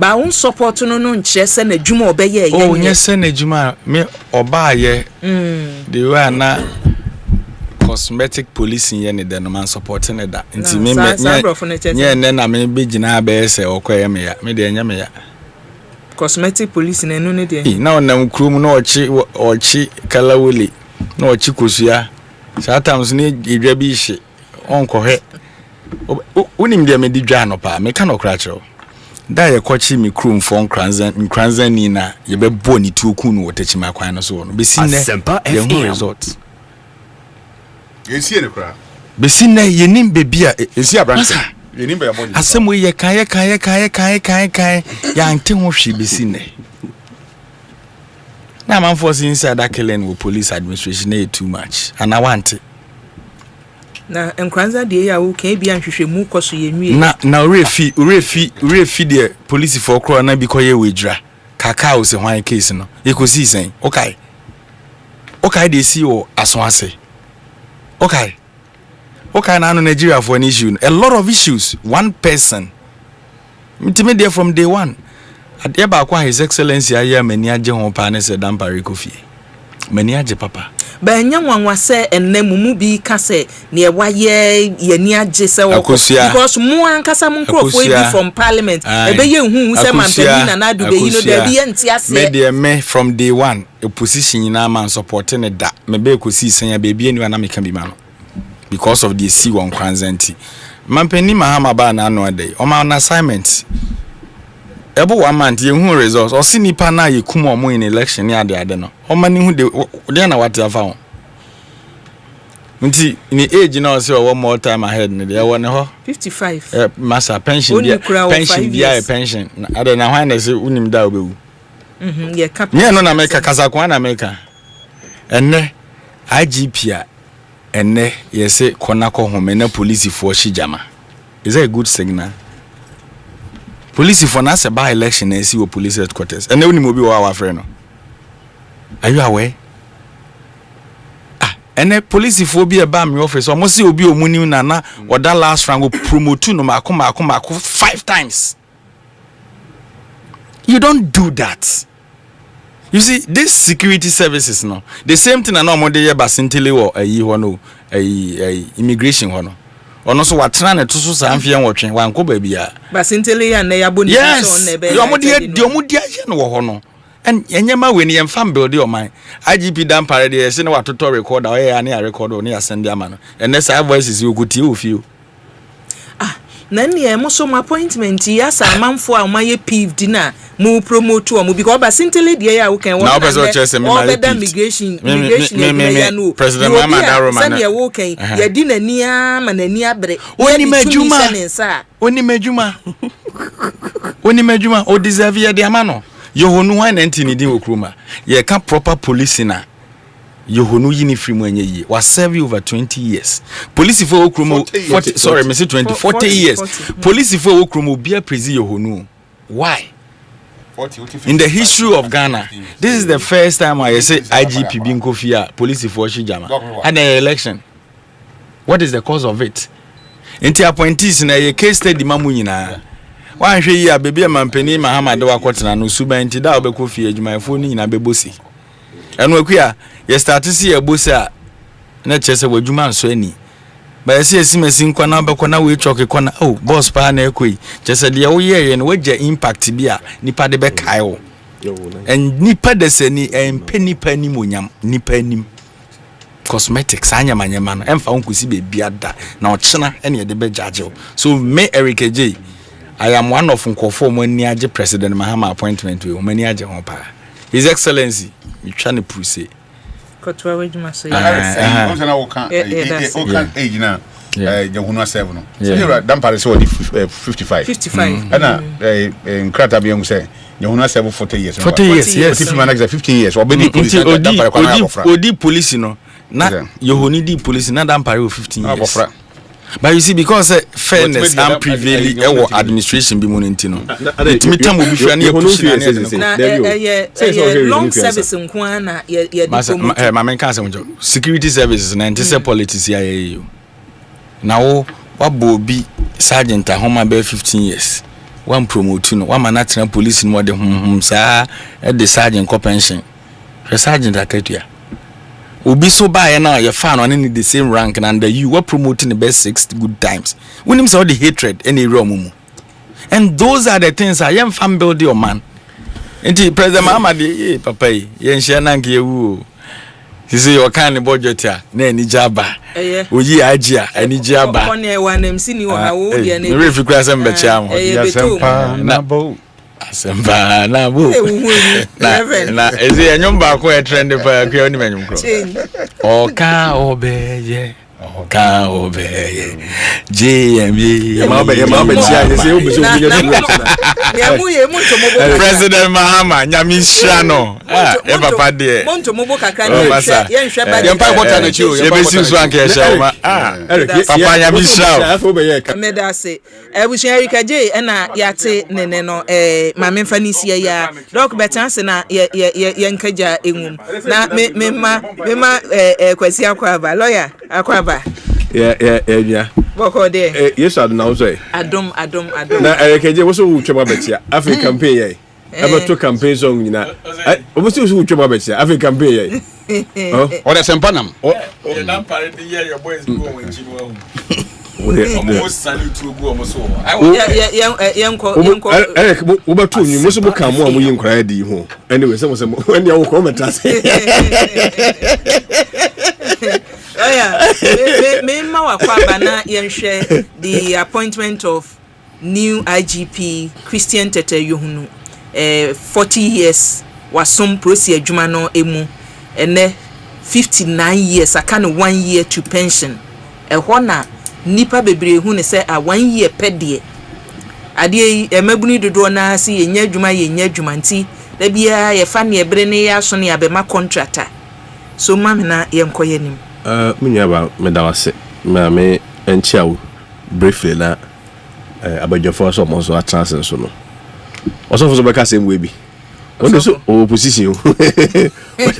ba won support no nche se na dwuma obeye ye oh nye se na dwuma me oba ye the way na cosmetic policing ye ne de no man supporting that nti me nye ne na me be gina be se okoye me ya me de enya me ya cosmetic policing enu ne de na onam krum na ochi kalawuli na ochi kosua sometimes ne edwa bi hye onkohe unim de me di dwa no pa me ka no kra kiro da ye kwachi mi krum fon kranzan ni na ye be bo ni tuoku no wotachi ma kwan no so no be sin ne ye hu result yensie ne kra be sin ne ye nim bebi a yensie abranche ye nim be ya body asemo ye kan ya nte ho hwe be sin ne na man force inside that killing with police administration is too much and I want it na enkranza de ya wo kan bia nhwehwemu koso ye nwie na refi de police for kro na biko ye wedra kaka o se hwan case no Ekosiisen okay dey see o aso ase okay na no Nigeria for an issue a lot of issues one person me there from day one ade ba kwa his excellency aye mani age ho pa ne se dampare Kofi mani age papa ba nya nwanwa se ennamumu bi ka se ne waye yani age se wo because mu ankasa mu nkrofo bi from parliament ebe ye hu se mampani na adu be yi no da bi ye nti ase me from day one opposition na man supporting da me be Ekosiisen ya be bi ni na me kan bi ma no because of the C1 kranzanti mampani mahama ba na no ade o ma on assignment ebo 1 month ye hu results o si nipa na ye kum omo in election ni ade no o ma ni hu de na what afa ho nti ni age na o se o more time ahead ni de won ho 55 massa pension dia pension ade na hwan na se unim da obewu ye cap ye no na America kasakwa na America enne IGP a enne ye se konako home na police for shijama is that a good signal? Police for na se by election and see what police headquarters and then we be our friend. Are you aware? And the police for be a bam office almost see obi omuni na or that last round will promote no mako 5 times. You don't do that. You see, this security services no the same thing na no mo dey basintele wo ayi ho no immigration ho no ono so watena ne tuso sanfie nwotwe wanko ba bia basintele ya na ya boni so on ebe yo modi aje no wo ho no en enyema we ne yemfam build your mind IGP dan parade ye se ne watoto record o ya na record o ne ya send ama no and say voices you kuti o feel na ne mo so appointment ya sa manfo a maye peeved na mu promote o mu because basintele de ya wo kan wo na migration ya no president mama daroma na ya wo kan ya di nani a manani abre oni majuma o deserve ya de amano yohonu wan enti ni di okruma ye ka proper policing na yohonu yini free mu enye yi was serve over 20 years police for okruma 40 sorry me say 40 years police for okruma bia prezi yohonu why in the history of Ghana this is the first time I say IGP bin Kofi police for shijama and the election what is the cause of it enti appointees na ye case study mamu nyina wan hwe yi abebi mampani Mahamad wa kwotena no suba enti da obekofie adwumayefo ni nyina bebosi enu akua ye start see ye bosi a na chese wadwuma nso ani ba ye see simesi nkwa na obekọ na we choke kọ oh boss pa na ekoi chese de wo ye no waja impact bi a nipa de be kai wo en nipa de seni nipa ni monyam nipa nim cosmetics anyamanyama no emfa nkusi be biada na ochena ene de be judge so me Eric J I am one of nkofo mani age president Mahama appointment we mani age ho pa his excellency we try to pursue kotwa wejuma so na wo kan age na jehunu asevu no so here dampare so 55 ana nkrata bi say jehunu asevu 40 years 40 years yes if man 15 years obedi police dampare kwa na odi police no na yohoni di police na dampare 15 years but you see because fairness and prevailing administration be money no it me time obi fia na e push na long service nkwa na ye ma men kan say security services na ntse politics ya ye now what bobi sergeant ahoma be 15 years one promote no one manatena police no de saa the sergeant co pension the sergeant akatua obi so buy na your fan on in the same rank and you were promoting the best 6 good times when him say the hatred any room and those are the things I am fan build your man enti president Mahamadi papa yen share na nke ewu sisi your kind budget na eni jaba oyi ajia eni jaba on e wa na msi ni wa wo de na me refi kura sem be chia mo Asempa na bo Asempa na bo na ezi enyum ba ko e trend pa kwa oni menyum kro oka obeye oka obeye JME ma be chia yesi obuso President Mahama nyamisha no e papa de monto mobo kakra ni ye nhwe ba ye mpa kwota na chiwo ye besi so anke sha ma papa nyamisha meda se ebusia Erika J na yate nene no ma memfa ni sie ya doc betan se na ye nkaja engum na mema kwasi akwaba lawyer akwaba yeah boko de yes I know say adom na Erika J wo so utwa betia African campaign ye ebe to campaign song nyina wo so utwa betia African campaign ye o de sempanam o na pare de ye your boys go when chinu almost salute to go almost yenko Eric wo batu nyi mo so bo kan mo a mo yi nkra di ho anyway say when you comment us me ma wa kwa bana yenhwe the appointment of new IGP Christian Tete Yohunu 40 years wasom prosi adwuma no emu ene 59 years aka no 1 year to pension ehona nipa bebre hu ne say a 1 year pedie ade emabuni dodo na si yenya adwuma nti da bia ye fa ne ebre ne ya so ne abema contractor so mama na yenkoye nim munya ba medawase ma me enchiawo briefly na abadjofo so mo so atranse so no also for beka same way bi when so opposition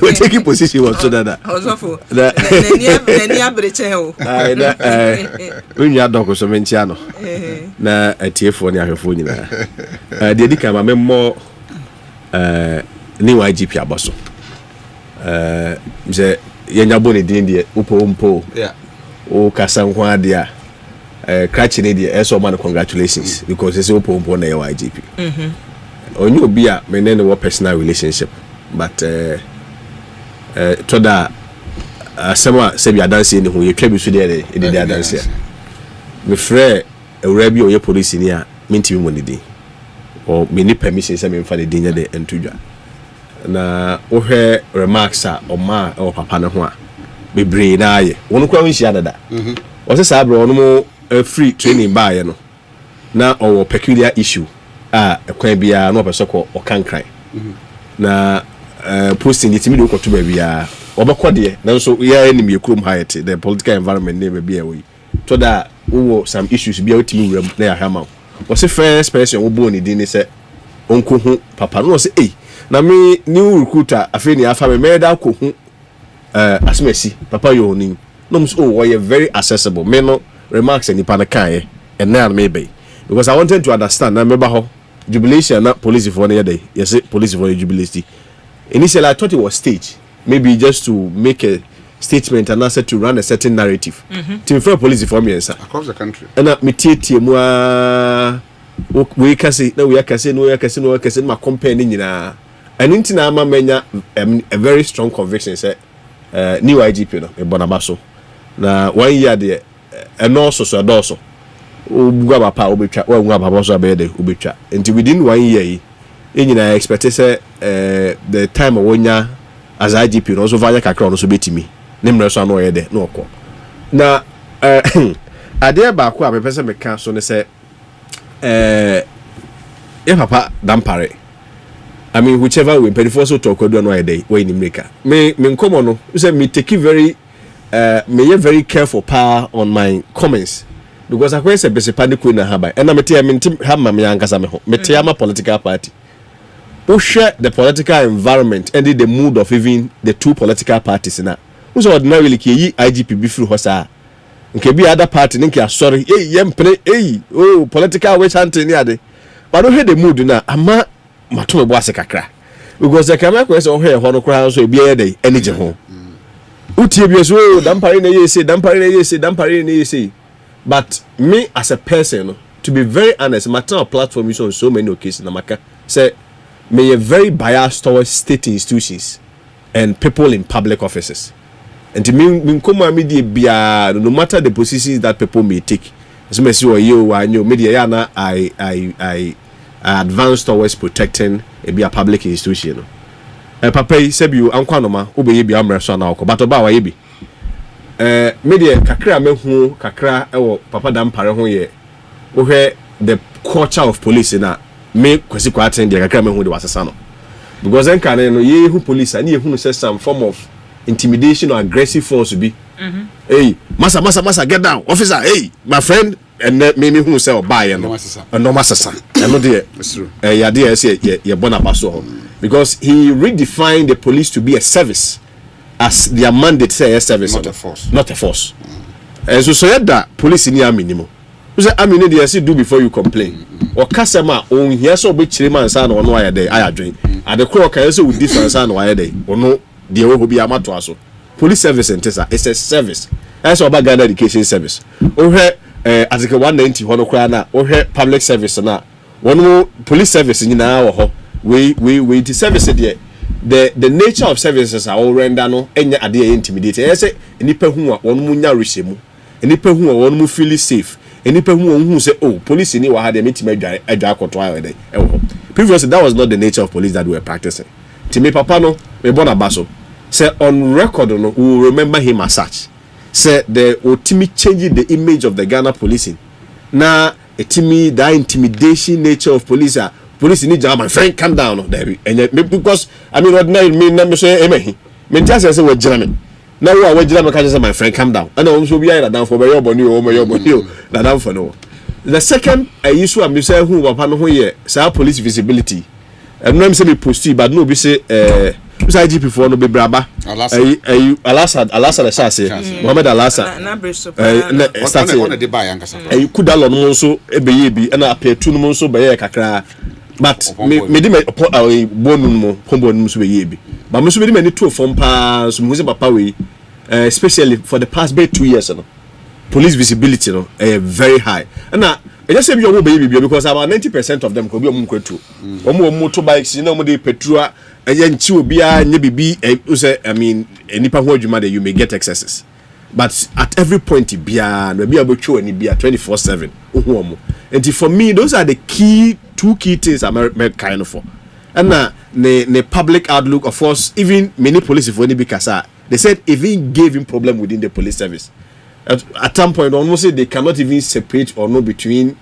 we take position what so that also for nani abreche o na munya doko so menchia no na atiefo ne ahwefo nyina de dika ma memmo ni YGP abaso mse yenya boni din de upompo o kasan kwa dia catch ne de eso man congratulations because it's upompo na YGP onyu obi a menene wo personal relationship but to da asema se bi adanse ni ho ye twa bi so de de adanse me frɛ ewura bi o ye police ni a menti mi mo ne din o me ni permission se me mfa de din de entudwa na wohwe remarks a oma o papa ne ho a bebre na aye wonu kwa nhia dada o se sa bro no mo free training ba ye no na o peculiar issue a ekwan bia no person ko o kankran na posting it mi do ko to ba bia obekọ de na so ya enemy ekrom hayete the political environment ne be bia we to da wo some issues bia o timi wura na ya hama o se first person wo bo ni din ni se onko hu papa no se na me new recruiter afeni afa me meda ko hu asmesi papa yo ni no so we very accessible me no remarks any pa na kan and na me be because I wanted to understand na me ba ho jubilation na police for na day yes police for jubilation initially I thought it was staged maybe just to make a statement and also to run a certain narrative to refer police for me across the country and me tie mu we can say no we can say my company nyina and into na ama menya a very strong conviction say new IGP no e bonabaso na 1 year de no so adoso obuga papa obetwa wa nwa papa so abede obetwa until within 1 year enyina expect say the time wonya as IGP no so vanya kakra no so betimi ne mre so no ye de no okọ na ade ba ko a me pese me kan so ne say papa dampare I mean, whichever way, but if also talk about no day, way in America. Me come no. You say me take very, me very careful power on my comments because I say basic panic na haba. And I tell me have my yankasa me ho. Me tell my political party. Who share the political environment and the mood of even the two political parties na. Who so ordinarily ki IGP be through hosa. Nke be other party nke sorry. Hey, yem play. Hey, oh political witch hunting ni ade. but don't hear the mood na ama mato bo ase kakra because the camera kwese o he ho no kra so e bia dey energy ho utie bi so dampare na yesi dampare na yesi but me as a person to be very honest my platform is on so many occasions na maka say me a very biased towards state institutions and people in public offices and to me come media bia no matter the positions that people may take so me see you anyo media ya na I advance towards protecting a public institution papa say bi ankwa no ma obeye bi amre so na okọ but oba wa ye bi media kakra mehu kakra ewo papa dampare ho ye wohwe the culture of police na me kwesi kwa attend dia kakra mehu de wasesa no because enka no ye hu police ani ye hu say some form of intimidation or aggressive force be hey masa get down officer hey my friend and me hu say obaye no masasa no dey ya dey say ye bona baso because he redefined the police to be a service as their mandate say a service not a force and so that police ni minimum so army no dey say do before you complain or customer on here so be chire man say na ono aye dey ayadwen ade kro kan say with this one say na aye dey ono dey we be amato aso police service ntesa it's a service as oba Ghana education service o he article 190 hono kra na o he public service na one police service nyina wo ho we the service there the nature of services are all render no enya ade intimidate e say enipa hu a wonu mu nya rehemu enipa hu a wonu mu feel safe enipa hu say oh police ni wa ha de metima adwa akoto ayo dey e wo previously that was not the nature of police that we were practicing timi papa no me bona baso say on record no we will remember him as such say the ultimate changing the image of the Ghana policing na etimi that intimidation nature of police police need my friend calm down no there because I mean ordinary me na me say emehi me just say we jira me na we jira me ka say my friend calm down and also be here down for be your body o me your body na down for no the second issue am say who papa no ho ye say police visibility and no me say me post you but no be say IGP for no be braba alasa say Mohammed alasa na breso na start on the buy ankasa kudalo no so ebeye bi na apetu no so be ye kakra but me di me bonu mo pombo no so be ye bi but me so be me to from pa so mo say papa we especially for the past 2 years no police visibility no very high and I just say be your baby because about 90% of them could be on kwetu omo motorbikes you know mo dey petrol nchi obi a nye bibi I mean enipa ho adwuma you may get excesses but at every point bia no bia botwo ani bia 24/7 ohuomo and for me those are the two key things I'm kind of for and the public outlook of course even many police for any bikasa they said even gave him problem within the police service at some point almost say they cannot even separate or know between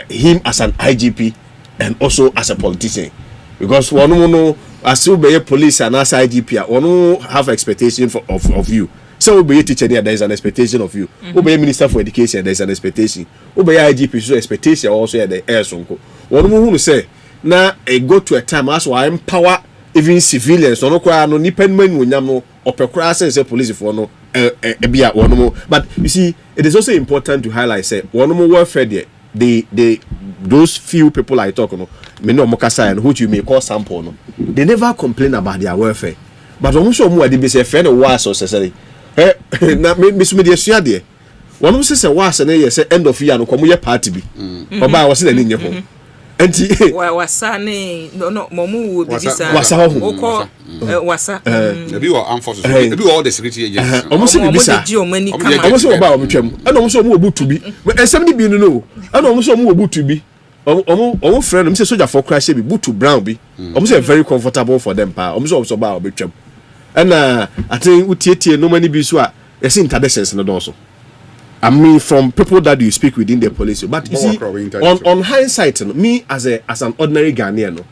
him as an IGP and also as a politician because one no as you be a police and as IGP one have expectation of you so we be a teacher there is an expectation of you we be a minister for education there is an expectation we be a IGP so expectation also there air sonko one who say na go to a time as I empower even civilians no kwa no nipa man wonyam no opekura say police for no ebia one more but you see it is also important to highlight say one more welfare there they those few people I talk no me no mokasa and who you may call sample no they never complain about their welfare but one so mo ade be say friend was so say na me so me dey sua there one say was na ye say end of year no komo ye party bi oba was na nye ho enti wasane no momu wo bibisa wasa ho wasa ebi wo amforces ebi wo all the security agents almost bibisa almost oba omtwam and almost omo obutu bi esem ni bi no and almost omo obutu bi omo friend me say soldier for crash bi butu brown bi almost very comfortable for them pa almost oba obetwam and I think utietie no many bi so a yes interdictions no don so I mean from people that you speak within the police but you see on hindsight me as an ordinary Ghanaian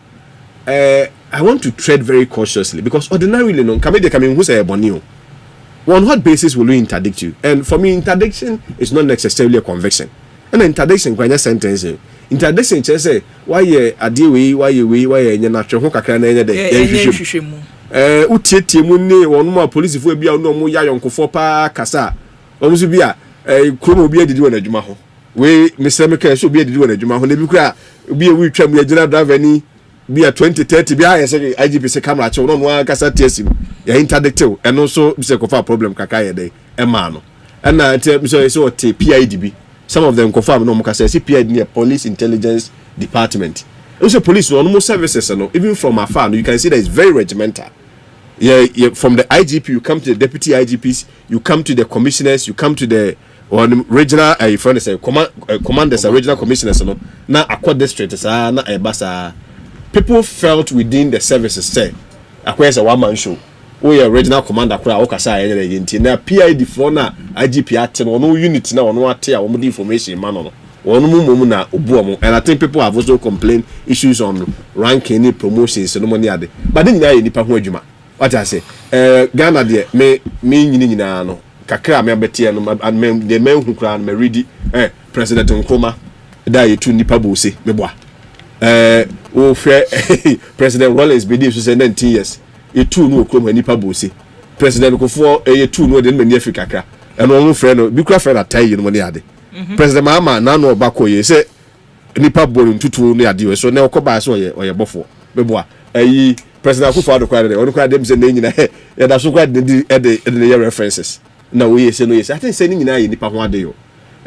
I want to tread very cautiously because ordinarily no come who say bonio on what basis will we interdict you and for me interdiction is not necessarily a conviction and interdiction kwanya sentence interdiction say why ye ade why ye nya na twe ho kakra na nya de utietie mu ne wonu ma police fo bia no mu ya yonkofo pa kasa omusu bia kromo obi adidi wona adwuma ho we Mr. Meka so be di wona adwuma ho na bi kura bi we twam ya gina driver ni bi a 2030 bi a say IGP say camera che no no kasa TSC ya interdictive eno so bi say kofa problem kaka ye dey e ma no na te so o te PIDB some of them confirm no mo kasa say PID near police intelligence department. Also police no more services no even from afar you can see that it's very regimental. Yeah, from the IGP you come to the deputy IGPs, you come to the commissioners, you come to the regional commanders, regional commissioners no na Akwa district na ebasa. People felt within the services say Akwa is a one man show. We are regional commander kura okasa enye yenti na PID for na IGP ate no unit na ono ate a omo information man no. One mum na obuomo, and I think people have also complained issues on ranking promotions no money ade. But then na nipa ho adwuma. What I say, Ghana de me nyina no kakra me abetie no de me hu kra no me ready President Nkrumah da yetu nipa bose me boa. O fe President Rollins be dey so say 19 years. Yetu no Nkrumah nipa bose. President Kofi yetu no de me ni Africa kakra. And one friend no bi kra friend atai no money ade. President Mahama na no bako ye say nipa bolu ntutu no ade so na okoba so oye bofo me boa. President Akua do kwade on kwade dem say na nyina ya da so kwade the references na we say no yes I think say nyina ye nipa ho ade yo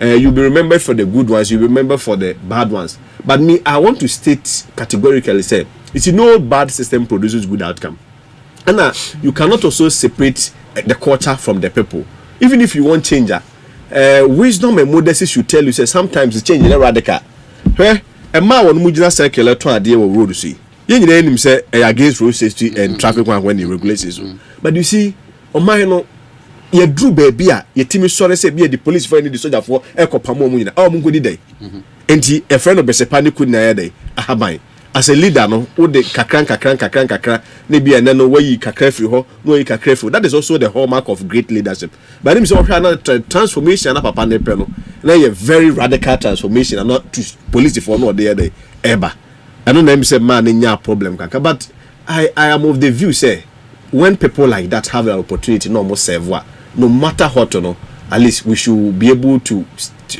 you be remembered for the good ones, you remember for the bad ones, but me I want to state categorically say it's no bad system produces good outcome, and you cannot also separate the culture from the people. Even if you want changer, wisdom and modesty should tell you say sometimes the change is radical. A man on mujina circular to ade wo road see you know say against road safety and traffic when the regulations. But you see, on my no, you drew baby, your team is sorry say be the police for any the soldier for ekopamo mu nyina. Oh mungo di day. Enti a friend of Besepani could na day. Ahaban. As a leader no, wo de kakran ne bia na no we kakra free ho, no we kakra free. That is also the hallmark of great leadership. But him say we transformation na papa ne pe no. Na a very radical transformation and not to police for no dey ever. I don't know say man in problem kaka, but I am of the view say when people like that have an opportunity no more serve no matter what no, at least we should be able to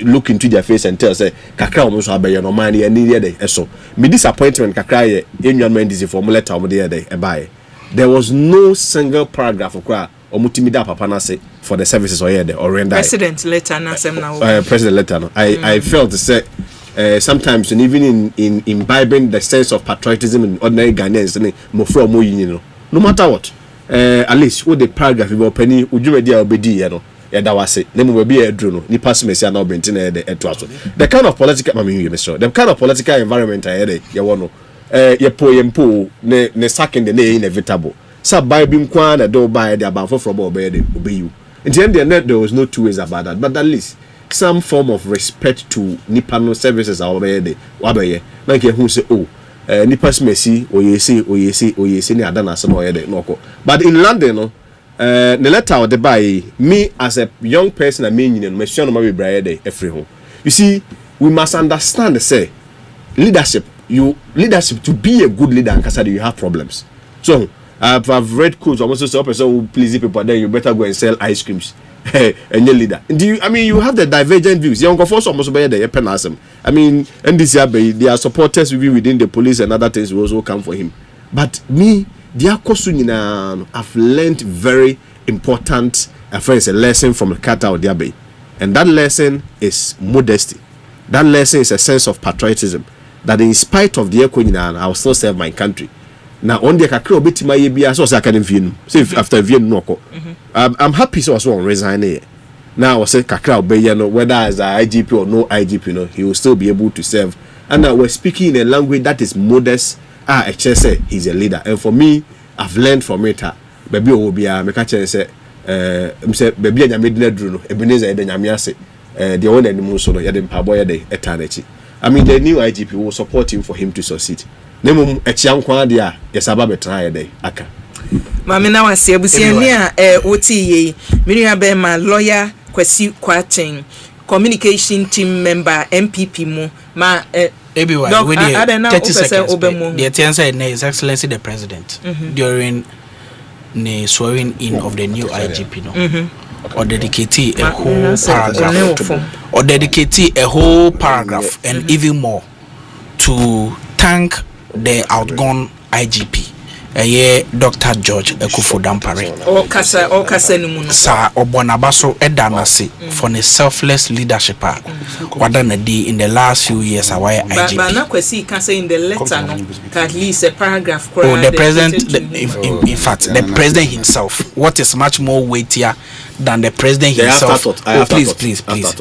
look into their face and tell say kakra almost abaye no man and dey so me disappointment kakra ye enwan this formula ta omde dey e buy. There was no single paragraph okra omutimi da papa na say for the services or here or render president letter na sem na president letter no I felt to say sometimes and even in imbibing the sense of patriotism in ordinary Ghanaians no matter what at least what the paragraph about penny ujumedi obedi no yada wase na mo be edru no ni pass mesia na obenti na de eto aso the kind of political the kind of political environment I had ye wono ye po ne second the inevitable sa buy bi nkwa na do buy the abanfo from obey you in the end there was no two ways about that, but at least some form of respect to Nipano services are already wabeye like who say oh Nipas Messi oyesi ni adana some already noko. But in London no the letter of the by me as a young person I mean you know my bride every home. You see we must understand say leadership to be a good leader and Kasadi you have problems. So I've read quotes almost so person who please people then you better go and sell ice creams. And your leader. You have the divergent views. Young force almost by the penasm. I mean, and this year their supporters will be within the police and other things will also come for him. But me, dear Kosunina, I've learned very important a lesson from the Kata of Diabe. And that lesson is modesty. That lesson is a sense of patriotism. That in spite of the Ekonina, I will still serve my country. Now on the kakro bit my be so I can view. So after view no. I'm happy so on resign here. Now I say kakra obey no whether as a IGP or no IGP no, he will still be able to serve. And now we're speaking in a language that is modest. I just say he's a leader. And for me, I've learned from it. Baby obi a me catch say baby anya medina dru no Ebenezer ede nyame ase the one animal so no yede mpaboy yede eternity. I mean the new IGP will support him for him to succeed. Nemum echiankwa de a yesaba betra yede aka. Mami na wase abusia ni a oti ye miri be ma lawyer Kwesi Kwachen communication team member MPP mu ma everyone we 30 seconds the answer is His Excellency the President during the swearing in of the new IGP no or dedicate a whole paragraph or dedicate a whole paragraph and even more to thank the outgone IGP. Dr. George Ekufo Dampare. Kasa ni muno. Sa Obonabaso Edanasi for the selfless leadership. What done in the last few years away IGP. But na kwesi kasa in the letter no, at least a paragraph. The president, in fact, the president himself. What is much more weightier than the president himself?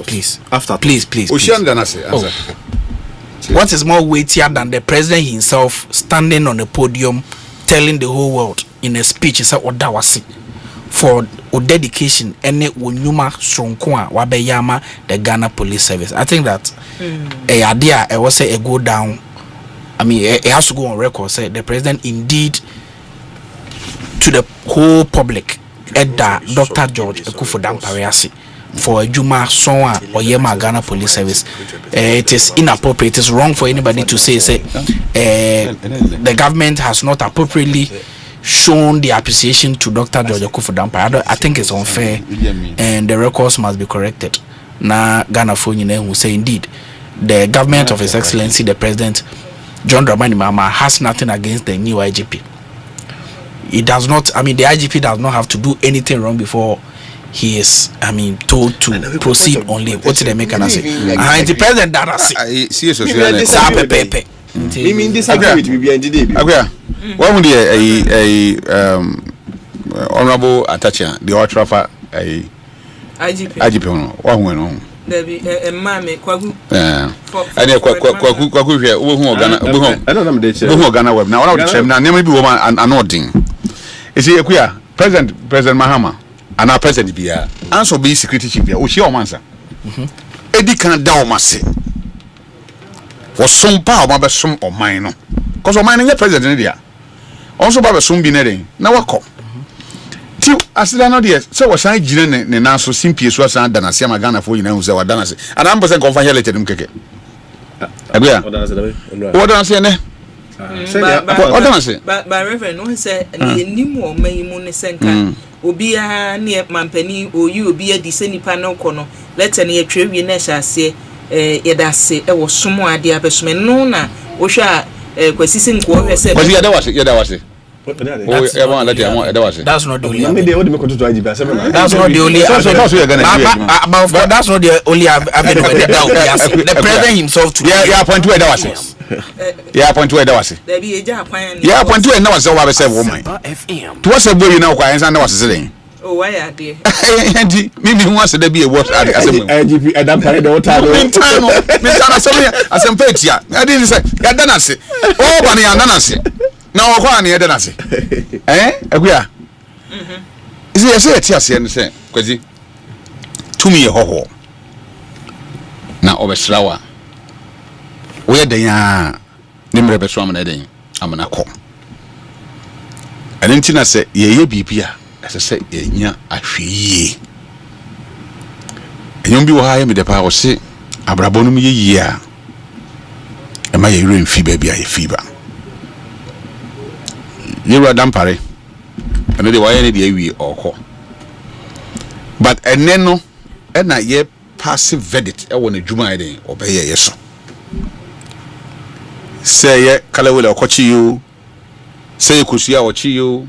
Please. What is more weightier than the president himself standing on the podium telling the whole world in a speech is odawasi for dedication any wonyuma stronkwa wabeyama the Ghana Police Service. I think that a idea I was say a go down. I mean it has to go on record say the president indeed to the whole public Edda Dr. George Ekufo Dampare for a Juma Sonwa or Yema Ghana Police Service. It is inappropriate, it is wrong for anybody to say the government has not appropriately shown the appreciation to Dr. George Ekufo Dampare. I think it's unfair and the records must be corrected. Na Ghana Phone who say indeed the government of His Excellency the President John Dramani Mahama has nothing against the new IGP. It does not, I mean the IGP does not have to do anything wrong before he is, I mean, told to proceed only. What did they make an say? The president that I see. mean disagree with me behind the day. What would honorable attacher, the Ultrafa IGP one went on. There be a mammy kwagu. And kwagu here, I don't know the Ghana web. Now, now, maybe woman and nodding. Is he a queer President Mahama? And our president be answer be security chief here. Oshi omansa. Edi kan da o mase. Was some pa o ma be som o man no. Cause o man no president dia. Also ba be som bi na den. Na wako. Ti asida no de se wo san gire ne na so simpie so san da na se ma Ghana fo yina hu se wa da na se. Ana am person confirm here later dum keke. Agua. O da na se ne. But Reverend no say ni mo man mu ne senka. Obia ne mampani oyi obia di se nipa na kono letter na yetwe wie na hyase yedase e wo somo ade abesome no na wo hwa kwasisi nko hwe se kwasi yeda wase that's not the only that's not the only that's not the only the president himself to appoint where that was appoint where that was appoint where now was what I said woman to us a boy now quiet and was saying oh why are they maybe who wants to be a watch at IGP and I'm tired of time Asempa here I didn't say ya dana se oh bani ya dana se na okwa na ya dana se Akua is it say tia se no say kwazi to me hoho na obesrawa we den ya ne mre beso amana den amana ko anenti na se ye bibia se enya ahweye enyom bi wo ha ye me de pa wo se abrabonum ye yia e ma ye ren fi ba bia ye fi ba Yiadom Dampare ene de wa ye ne de awie okọ but ene no e na ye passive verdict e wo na dwuma den obeye ye so say ye kalawele okochi you say kusia ochi you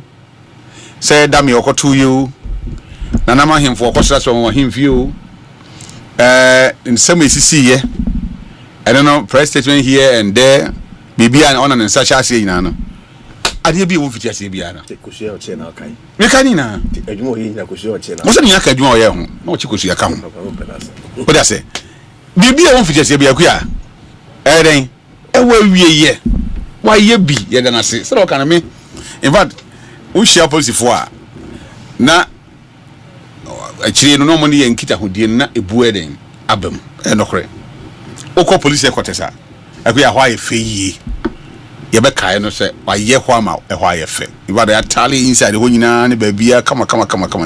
say dami okotu you na na mahemfo okosra so mo hemfi you in some see ye I don't know press statement here and there bibia on and such as say na no ade bi wo fiti ase bia na kusia oche na kai me kani na adwuma oyi na kusia oche na mo se ni aka adwuma oye ho na ochi kusia ka ho o da say bibia wo fiti ase bia ku ya eren ewa wieye wa ye bi ye da na se so ka na me in fact we share policy for na achire no mo ne ye nkita hodie na ebu eden abam e no kore okọ police headquarters Akua ho aye feyi ye be kai no se wa ye ho ama e ho aye fe iba da tally inside ho nyina ne ba bia kama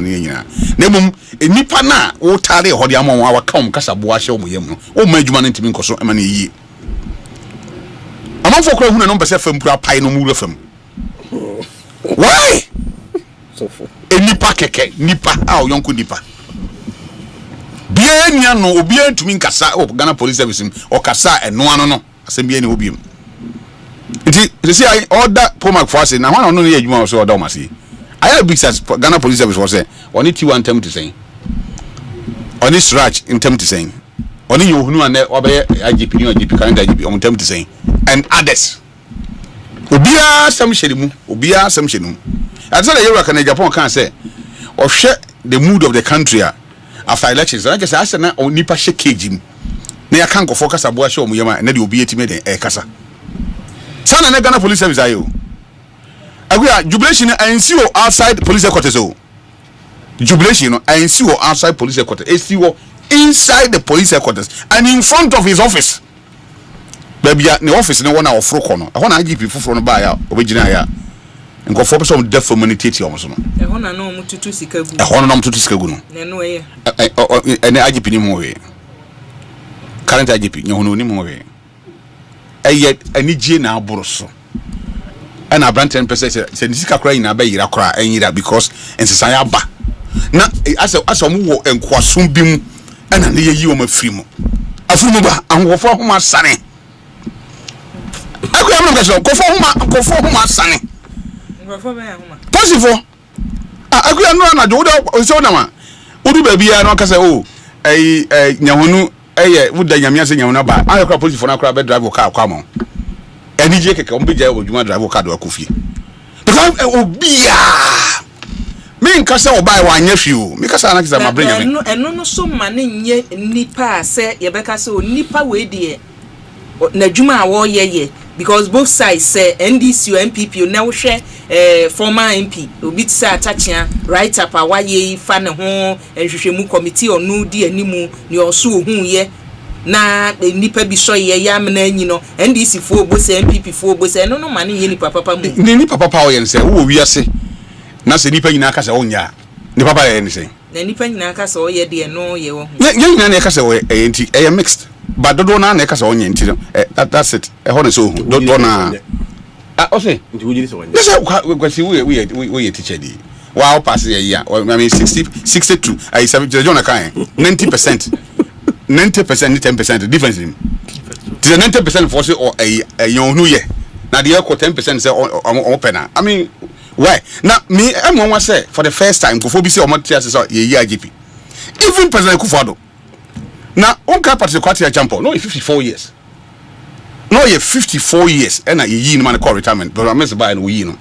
ne nyina na mum enipa na wo tally ho de amon wa ka kasa bo ahye mo yem no o ma adwuma no ntimi nkoso e ma ne yi amanfo kora hu na no pese fam kura pai no mu fam why so for enipa keke nipa a o yonko nipa bia nia no obi antumi nkasa Ghana Police Service o kasa eno ano no asem bia ni obi mu nti say I order Pomak for say na ho no ye adwuma so order o mase I big as Ghana Police Service was say oni T1 tem to say oni Srach in tem to say oni yohunu ane obeye IGP ni IGP kan IGP on tem to say and others obia sam hyedemu obia sam hyedemu I said the Europe Japan can say or share the mood of the country after elections. I just asked na onipa shekejim na ya kan go focus aboa show mu yema na de obi etime den kasa sana na Ghana Police Service ayo agua jubilation and see outside police headquarters o jubilation and see outside police headquarters see inside the police headquarters and in front of his office baby the office no one ofro kono e ho na IGP fufuro no ba ya obegina ya nko for person deaf community omo so no e ho na no mututu sikagu e ho na no mututu sikagu no na no ye ene IGP ni mo we current IGP nyo no ni mo we eye ani gie na aboro so and abrant 10% say ni sika kra ina ba yira kra enyira because ensesa ya ba na asa mu wo enkwasum bi mu ana ne yeyi wo mafiri mu afiri mu ba anwofo homa sane akwa am no kaso kofo homa sane ngofo ba ya homa posifo akwa no na do so na ma odu ba bia no kasa o nyahonu eye wuda nyamia se nyahonu ba ayekwa posifo na kra be drive car kwa mo eni je keke ombe je odwuma drive car do akofie because obia me nkasa obai wa anya hwi o me kasa na kisa ma bring me eno no so ma ne nye nipa se ye be kasa o nipa we de na dwuma a wo ye because both sides say NDC or MPP na wo hwe former MP obi tsa atachia right up a waye fa ne ho hwehwemu committee onu di animu ne oso ohun ye na nipa bi so ye ya mena anyi no NDC fo obose MPP fo obose no ma ne ye nipa papa mu ni nipa papa o ye nse wo wi ase na se nipa nyina kasa onya ni papa ye nse na nipa nyina kasa o ye de no ye wo nyina na kasa o enti e mixed but dodo na kasa onya enti that's it e ho ne so dodo na o say nti wo jiri so onya yes kwasi we teacher di wa pass ye ya I mean 62 I 70 John kan 90% 10% difference in the 90% for say or a young new year na the 10% say open I mean why now me am one say for the first time Kofi bi say o mati say ye IGP even President Kufado na onka party kwati champion no 54 years no ye 54 years and na ye no man call retirement but I miss by no yi no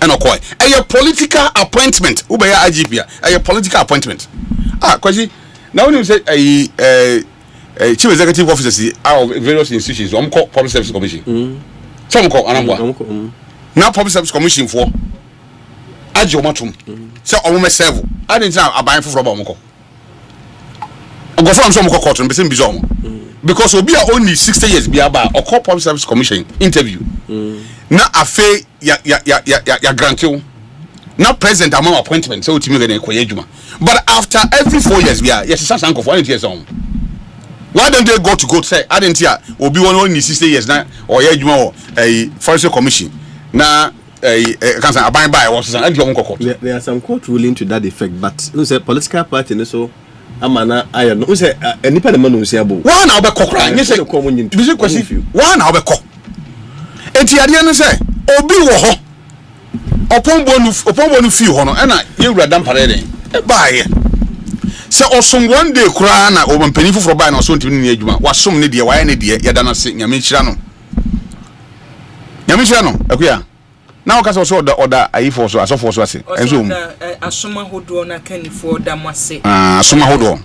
and okoi a political appointment ube ya IGP a political appointment kwaji now when you say chief executive officers out of various institutions call public service commission some call anambwa now public service commission for ajo matum say omo serve I didn't say aban foforo ba omo call go from some court and be say bizom because obi a only 60 years be aba or call public service commission interview na afa ya grant you now president among appointment so ultimately they koye adwuma but after every 4 years we are yes sanko for 1 years on why don't they go say I didn't hear obi one only 60 years na or ye adwuma or a forestry commission na can say aban by was and you court there are some court ruling to that effect but who say political party so amana ayo no say enipa de man no say abo one na obe kokra nye say bizi kwesi one na obe ko enti ade no say obi wo ho opon bonu fi ho no na ye wura dam pare den e baaye say osom one day kura na obampani foforo baa na oso ntimi ni adwuma wasom ne de waye ne de ye da na se nyame hira no akuya na o kasa so oda ayifo so asofo so ase enzo mu asoma hodo na kanifo da mwase asoma hodo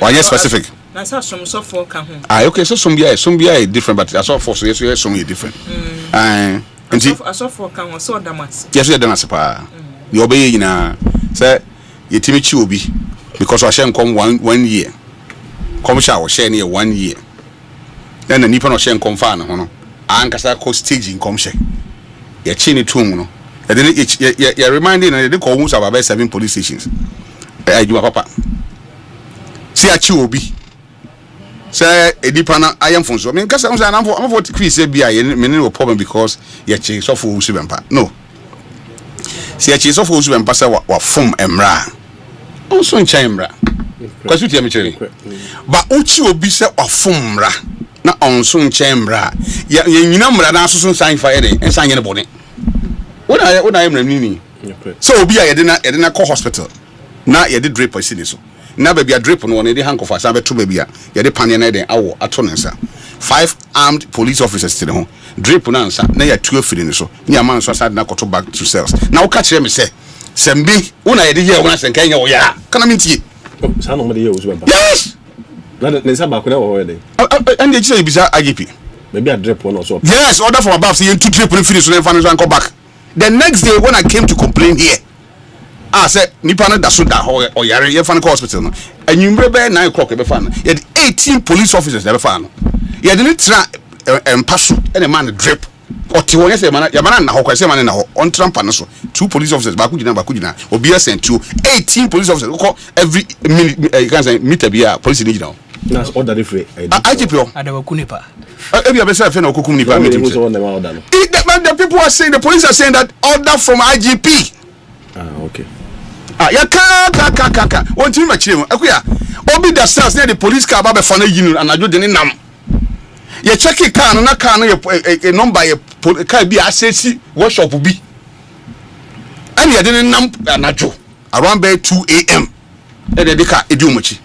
why specific na sa som so for ka ho okay so some bia different but asofo so yes some different asofo ka ho so da mwase yes ye da na se pa ye obeye nyina say yetimi chi obi because wa share come 1 year come sha wa share ne 1 year then na nipa no share come fa na ho no ankasa ko stage in come share ya chini tum no ya reminding na de ko hu sa ba 7 police stations ajuma papa si achi obi say edipa na ayam fonso me nkasa unsa na am for quiz say bia ye me no problem because ya chi so for usu bempa no si achi so for usu bempa say wa fom emra onso ncha emra Because you tell me, but uchi obi se ofumra na onso nchembra ya nyina mra na asoso sign fire dey ensa nyene bone una emra nini so obi a yede na call hospital na yede drip asini so na ba bia drip no dey handcuff asa beto ba bia yede pane na den awo ato nsa 5 armed police officers to the home drip na nsa na ya 12 fili so ni aman so asade na koto back to cells na wo ka kire me se sembi una yede here una senka nya wo ya kana mintie sa no me dey wo so ba yes na nsa ba ko na wo dey and they say bisa IGP maybe a drip one or so yes order from above say two drip finish so then come back the next day when I came to complain here I said nipa na da so da ho or yare ye fan hospital no anwumre be 9 o'clock be fan ye 18 police officers be fan ye de tra empaso ene man drip oti won ye say man ya man na ho kwase man na ho on trampa no so 2 police officers ba ku gina obi ya sent 18 police officers ko every minute you can say meter bia police ni gina na order different IGP adawa kunipa ebi abesa fe na okukum nipa meeting the people are saying the police are saying that order from IGP okay ya ka won timi ma kire mu akuya obi the stars near the police car ba be fa na yinu anajo de ne nam ye check car no na car no ye number ye car bi asesi workshop bi and ye de ne nam anajo around by 2 a.m. e de car edi omochi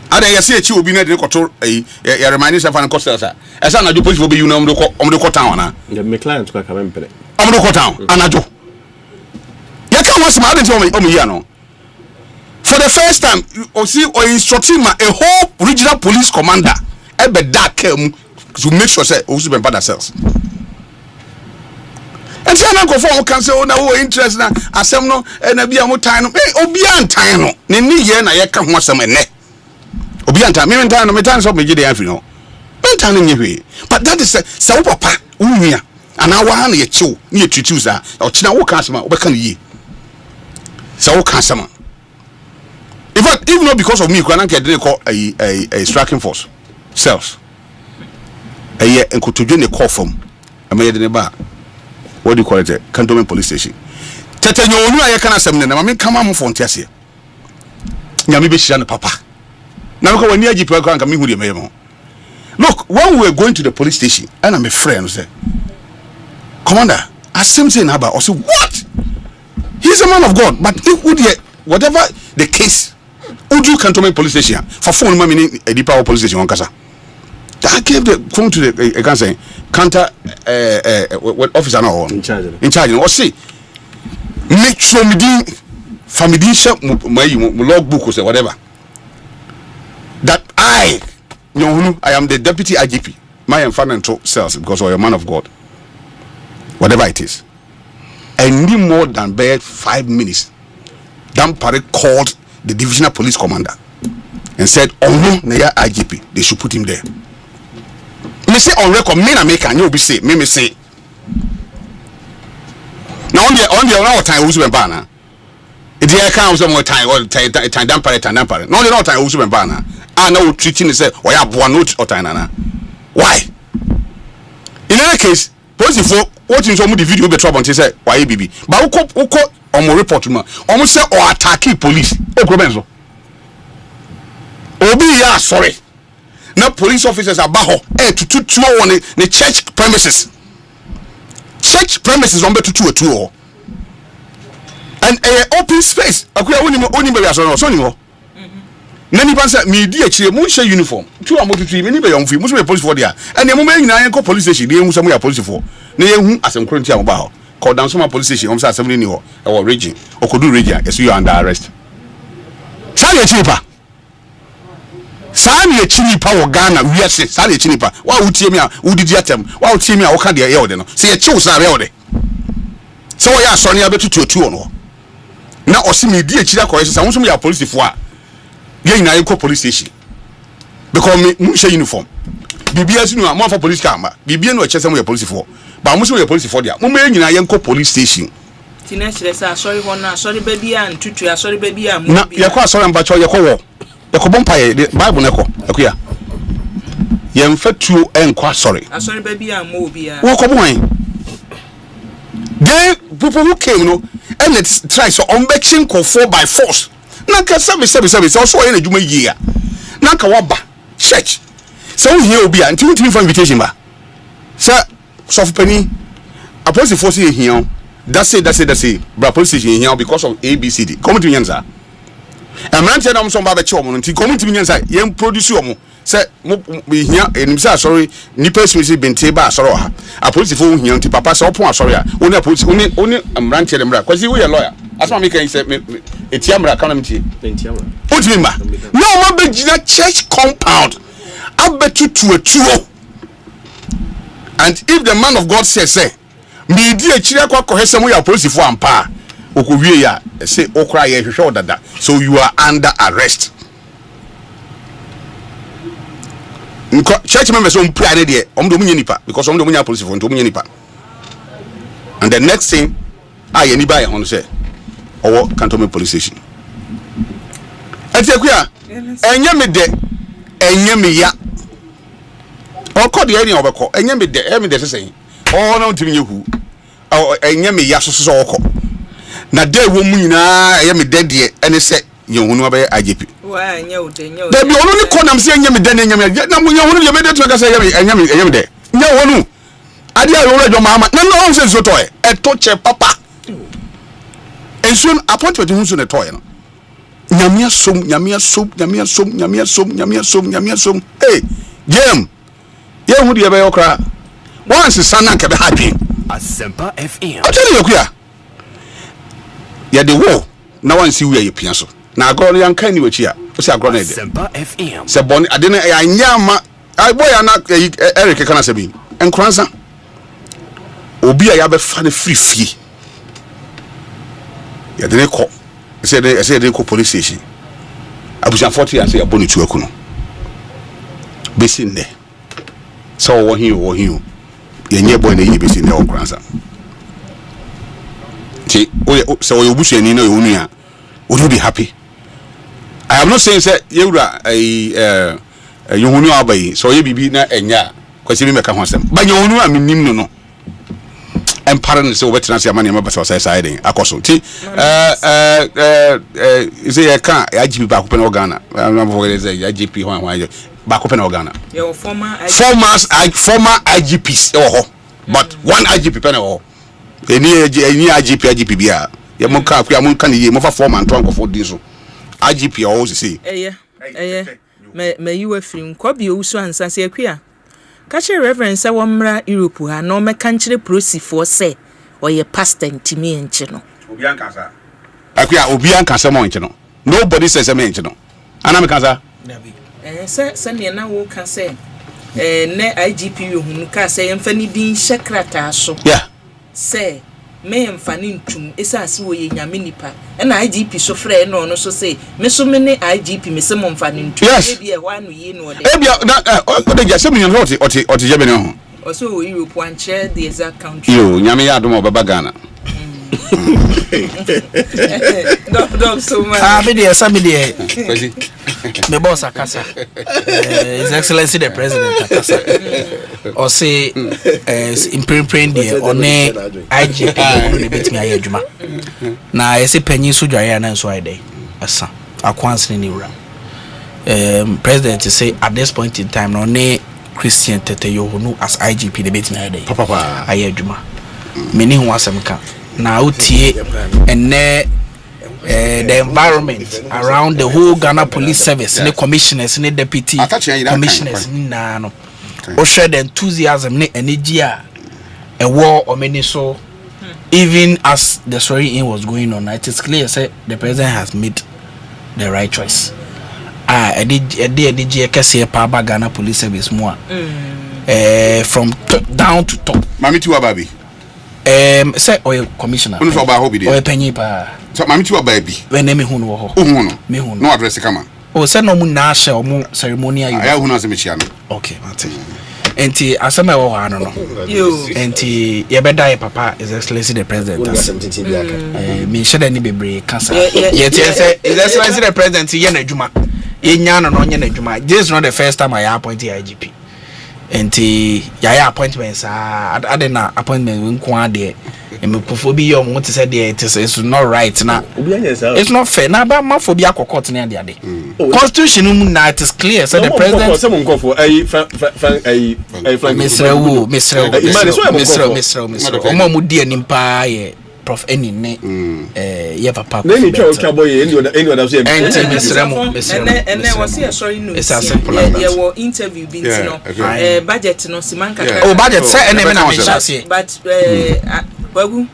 ada ye se echi obi na de koto ya remind say fan cost sa esa anajo police obi you na omde ko town na me client ko ka me mpere omde ko town anajo ya ka was ma dey o ya no for the first time o see o instructing ma a whole regional police commander e be da kam to make sure say o su be bad cells and say na go for can say o na o interest na asem no na bia mo tan no obi antan no ne ni ye na ye ka ho asem ene obi antan me tan no me tan so me gide afri no me tan no nyehwe but that is say wo papa unua ana wa na ye chiw ni ye tutu sa o china wo kan asem o be kan yi say wo kan asem in fact even not because of me kwana nke dey call a striking force cells nkotodwe ne call from amaye de ne ba what do you call it cantonment police station tete nyonu aye kana asem ne na me kama mo fonte ase nyame be hira ne papa na me ko wani agipe ko anka me hu de me look when we were going to the police station and I'm a friend say commander asem say na ba or say what he's a man of God but if would whatever the case Uju cantonment police station for phone mami ni edipa police station on kasa I gave the phone to the can say counter what officer now in charge or see make sure me din family shop my logbook or say whatever that I am the deputy IGP my environmental cells because I'm a man of God whatever it is I need more than 5 minutes Dan Pare called the divisional police commander and said oh no na IGP they should put him there me say on record me na make an you be say me say now on the time we be ban na it dey account some more time or time Dan Pare no the time we be ban na na we treating say o ya boa no or time na why in any case police for watching some of the video be trouble say why bibi but uko omo report ma omo say o attack police o grobenzo obi ya sorry na police officers abaho tutu on the church premises on be tutu and open space akuya oni be so no so ni ho na ni ban say me di akire mu hye uniform tu amotutu me ni be yomfi mu so be police for there and mo me nyina yen ko police station dey hu so mo ya police for na yen hu asem kronti am ba ho call down some police station om say asem ni ho e wo region okodu region yes you are under arrest say ye chipa Sani chinipa wo Ghana wiase sani chinipa wa utie mi a udidi atem wa utie mi a wo ka de ye wo de no se ye chiw sa be wo de so wo ya so ne abetutu otu no na osimi di akira ko yesa won so ya police fo a ye nyina ye ko police station because me mu she uniform bibia sinu a mo fa police car ma bibia no che se mo ya police fo ba mo so ya police fo dia mo me nyina ye ko police station tina chire sa sorry hona sorry baby an tutu sorry baby am na ye ko sorry mba cho ye ko wo ekobon paye bible neko akuya yemfatuo enko sorry sorry baby am obi a wo kobon they people who came no and let's try so on making call for by force na ka sabe so ye na dwuma yi a na ka waba church so wo hia obi a nti wotimi for invitation ba sa so for pani apostle force ye hia that's it bra police hia because of ABCD come to nyanza amrante na mso ba be che omo nti come to nyanza ye produce omo se mo hia enim sa sorry ni person si bente ba sorry ha apolice fo hia nti papa se opon asori a oni apolice oni amrante dem bra kwasi we lawyer asma me kan say etiamra kanam tie etiamra otimba no mo be gina church compound abetu tuo and if the man of God says say me di akire kwa kohese mo ya police fo ampa okowie ya say okra ye hwehwe odada so you are under arrest. Church members on plan there omdo munye nipa because omdo munye police for omdo munye nipa and the next thing any buy on say owo Cantonment police station etiakua enye me ya o call the any obeko enye me de say o na ntimi nyehu enye me ya so okọ na day wo mu nyina enye me de ene say yehunu abe IGP wa nya ode da bi onu ni konam se enye me de na mu yehunu ye me de to ka say enye me de nya wonu ade a yo rejo mama na no se zo to e to che papa ensun appointment hu so ne to e no nyamia som hey game ye hu de be okra once sana ke be happy Asempa FM o tell you kuya ya de wo na once we ye pia so na agro no yanka ni wachi a o se agro na de Asempa FM se boni ade na ya nyama ai boy na Eric kana se bi enkransa obi a ya be fa ne free fie ya de ne ko say they go police station abuja 40 years ya boni tu akuno besin there so wo hin ye nye boy na yi besin there okransa ti so you busu ani na you nua would you be happy? I am not saying say yewura you hunu abai so ye bibi na enya kwasi bi meka ho asem ba nye hunu a minim no emparen se obetina se amane mabasa say side akoso ti is ye kan IGP ba ko pe na Ghana am for say IGP ho ba ko pe na Ghana your former IGPs but one IGP pe na ho any IGP bia ye mo ka akua mo kan ye mo fa former anto ankofo di so IGP always say me you afrim ko bi owusu ansa se akua Kache Reverend say wamra Europe ha no meka nkyere prosi for say oye pastor ntimi enche no obi ankasa akua obi ankasa mo enche no nobody says me enche no ana me kansa se ne na wo ka say ne IGP yohunu ka say emfa ni din shekrata so yeah say me emfa ni ntum esase wo ye nyame nipa na IGP so frɛ no so say me so me ne IGP me se mo emfa ni ntum e bi e hwa no ye no de e bi na o de ja se me nyo oti je be ne ho o so wo Europe one share the exact country yo nyame ya do mo baba Ghana Dog so much me boss akasa His Excellency the President akasa o say imprint there on IGP on the bit me ayedwuma na yesi panyin so dware na nso ayde asa akwansene ni wura president say at this point in time no ne Christian Tete Yohunu as IGP the bit me ayde papa ayedwuma meni ho asemka na utie ene the environment around the whole Ghana Police Service, the commissioners, the deputy commissioners, no. Or share the enthusiasm, the energy, a war or many so. Even as the story was going on, it is clear that the president has made the right choice. I did Papa Ghana Police Service more from down to top. Mami tu ababi. Say oil commissioner. Unu so ba ho bi dey. Oil penny pa. So mami tu ba bi. We na me hu no ho. Hu no. Me hu. No address kama. O say no mu na hye o mu ceremonial you. Aya hu na se me chia no. Okay, mate. Enti asema wo ha no no. Yo. Enti ye beda ye papa His Excellency the President. Me sheda ni bebre kasa. Ye tie say His Excellency the President ye na adwuma. Ye nya no no nye na adwuma. This is not the first time I appoint IGP. Enti yaya appointments adena appointment nko ade Emekophobia or what said it's not right now. It's not fair. Now about maphobia court near the other. Constitution now it is clear. So the president someone go for a Mr. Omo mudi enimpa prof any ne ye papa na ni twa otwa boy any other say and was here sorry no it's yeah wo interview bi no budget no simanka budget say ene me na me say but wagu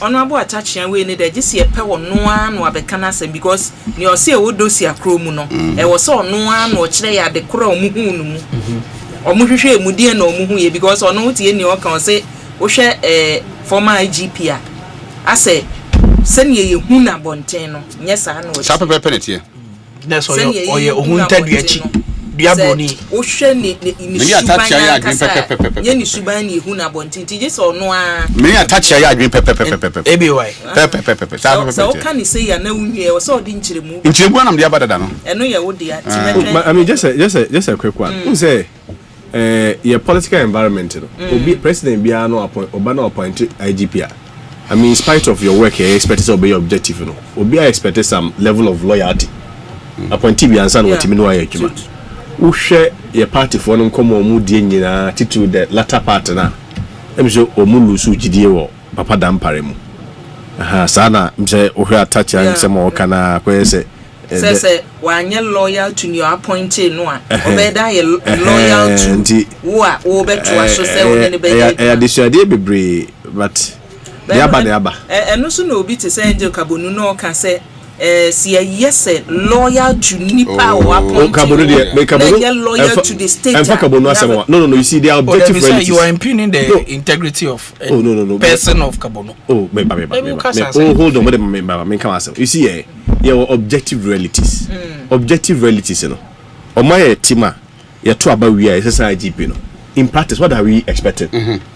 ono abo attachia we ni de gise ye pe wo no anu abeka na asem because ni o say wo dosi akro mu no wo say ono anu o kire ya de kro mu hu nu mu omu hwehwe emudie na omu hu ye because ono tie ni o kan say wo hwe former IGP a ase senior ye hu na bonten no nye sa na o sa pepe penalty that's oye ohun tadu achi diaboni wo hwe ni suban ya pepe ye ni suban ni hu na bonten ti je so no a me attach ya adwen pepe ebi why pepe so can you say ya na unwie o so di nchiremu na mde abada no eno ye wo dia ti I mean just a quick one who say your political environment obi president bia no appoint IGP. I mean in spite of your work you expect to be your objective you know obi expect some level of loyalty appointee bia ansa no watimi no aye adwuma wo hwe your party for no nkomo omu die nyina titu the latter part na emso omu lusu gidie wo papa dampare mu sana mse wo hwe attach an se mo kana kwese say wanye loyal to your appointee no a obeda ye loyal to wo beto aso say wo ne be ya disuade bebre but yaba eno so na obi te say Angel Kabonu no ka say si yes loyal to nipa or appointee Kabonu loyal to the state and Kabonu asema no you see the objective relatives you are impugning the integrity of person of Kabonu hold on me come asem you see your objective realities you know o my team ya to aba wi a say IGP no in practice what are we expecting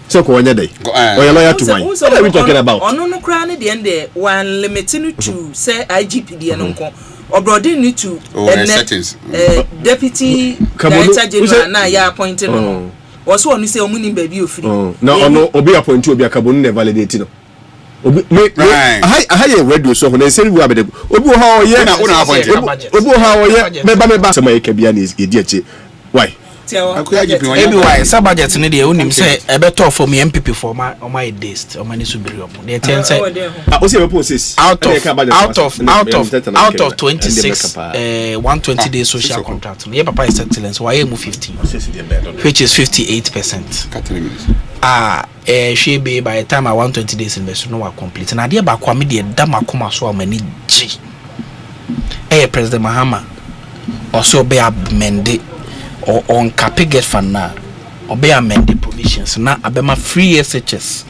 so ko wanya dey or your lawyer to mine what are we talking about ono no kra ne de ende one limiting to say IGP de no nko obrodi need to deputy director general na ya appointed no was one say omuni baby ofiri na ono obi appoint obi akabonu ne validate no obi I radio so when say we abede obi ha oye na una appoint obi ha oye meba sama e kabia na edi ache why ebi why sa budget ne de unim say ebeto for me MPP for my days o mani subiri omo de ten say o say propose out of 26 120 days social contract ye papa is excellence why mu 15 which is 58%. She be by the time I 120 days invest no complete na de ba kwa me de da makoma so amani gi President Mahama also be amende or on get fan na obey amend the provisions na abema free SHS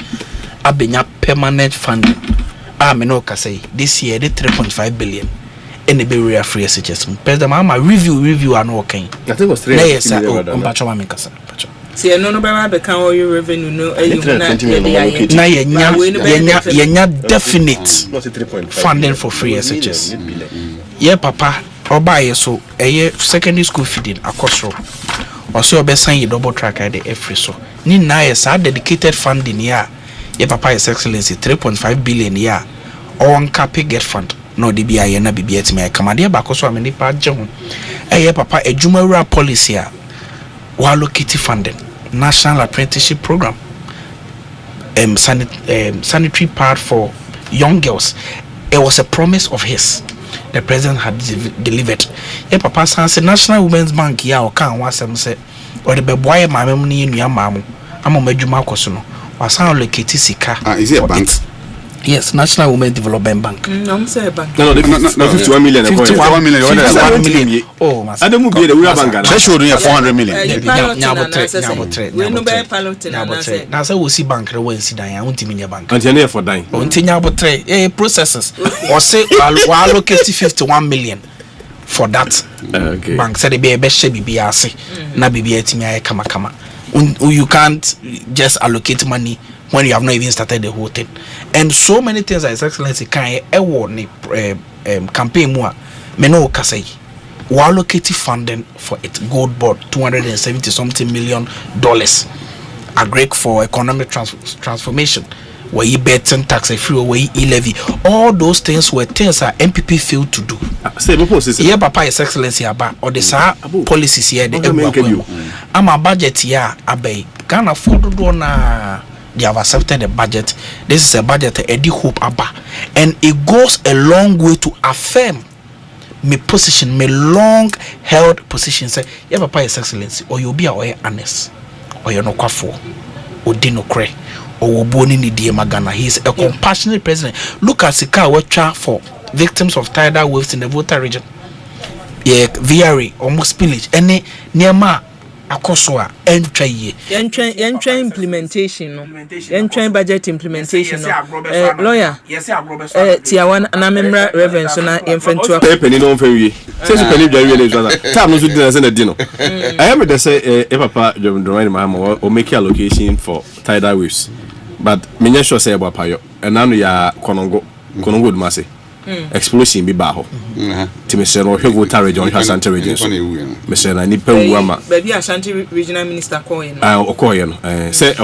abenya permanent funding me no ka say this year the 3.5 billion in the be free SHS President Mahama review and working I think it was 3 million kasa see no be can all your revenue no na yenya definite funding for free SHS yeah papa obaye so secondary school feeding akosro also obesan ye double track at the every so ni na yes dedicated funding ya ye papa is excellency 3.5 billion ya on cap get fund no de bia ye na bibia timi kamade ba koso ameni pa je ho papa adwumawura policy a wa allocate funding national apprenticeship program sanitary pad for young girls. It was a promise of his. The president had delivered. Papa says National Women's Bank ya o kan wasem say or the boy mamem ni nua mamu amomedwuma koso was allocate sika. Is it a bank? Yes, National Women Development Bank. I'm say bank. No, 51 million. 51 million. Oh, mas. Adamu be the we bank. Threshold near 400 million. We no be piloting na say. Na say we see bank re wan si dan ya untimi nya bank. Anti na for dan. Untinya botre processes. Or say we allocate 51 million for that. Okay. Bank say be she bibia ase. Na bibia timi aye kama. You can't just allocate money when you have not even started the whole thing. And so many things that His Excellency can campaign more me no kasai we allocate funding for it gold board $270 something million agreed for economic transformation where he betting tax free, where he levy. All those things were things that MPP failed to do. Yeah, Papa, His Excellency about or the policies here. I'm a budget here. Abe can't afford to do na. They have accepted the budget. This is a budget Eddie Hope Abba, and it goes a long way to affirm my position, my long held position. Say, yeah, Papa, His Excellency, or you'll be aware honest, or you're not quafo, or dino cray, or born in the Magana. He's a compassionate president. Look at Sika Watcha for victims of tidal waves in the Volta region. Yeah, VRA, almost pillage, any near ma. Akoswa entry ye entry implementation entry budget implementation lawyer tier 1 na memra reverend so na infantry penny no fair say penny dware we so time no so dinner say na di no I am dey say Papa John Mahama o make allocation for tidal waves but me nya sure say about payo and now ya konongo do mase explosion bi ba ho ti me say no hwe go tare John Asante region so me say na ni pewu ama baby Ashanti regional minister call in okoye no say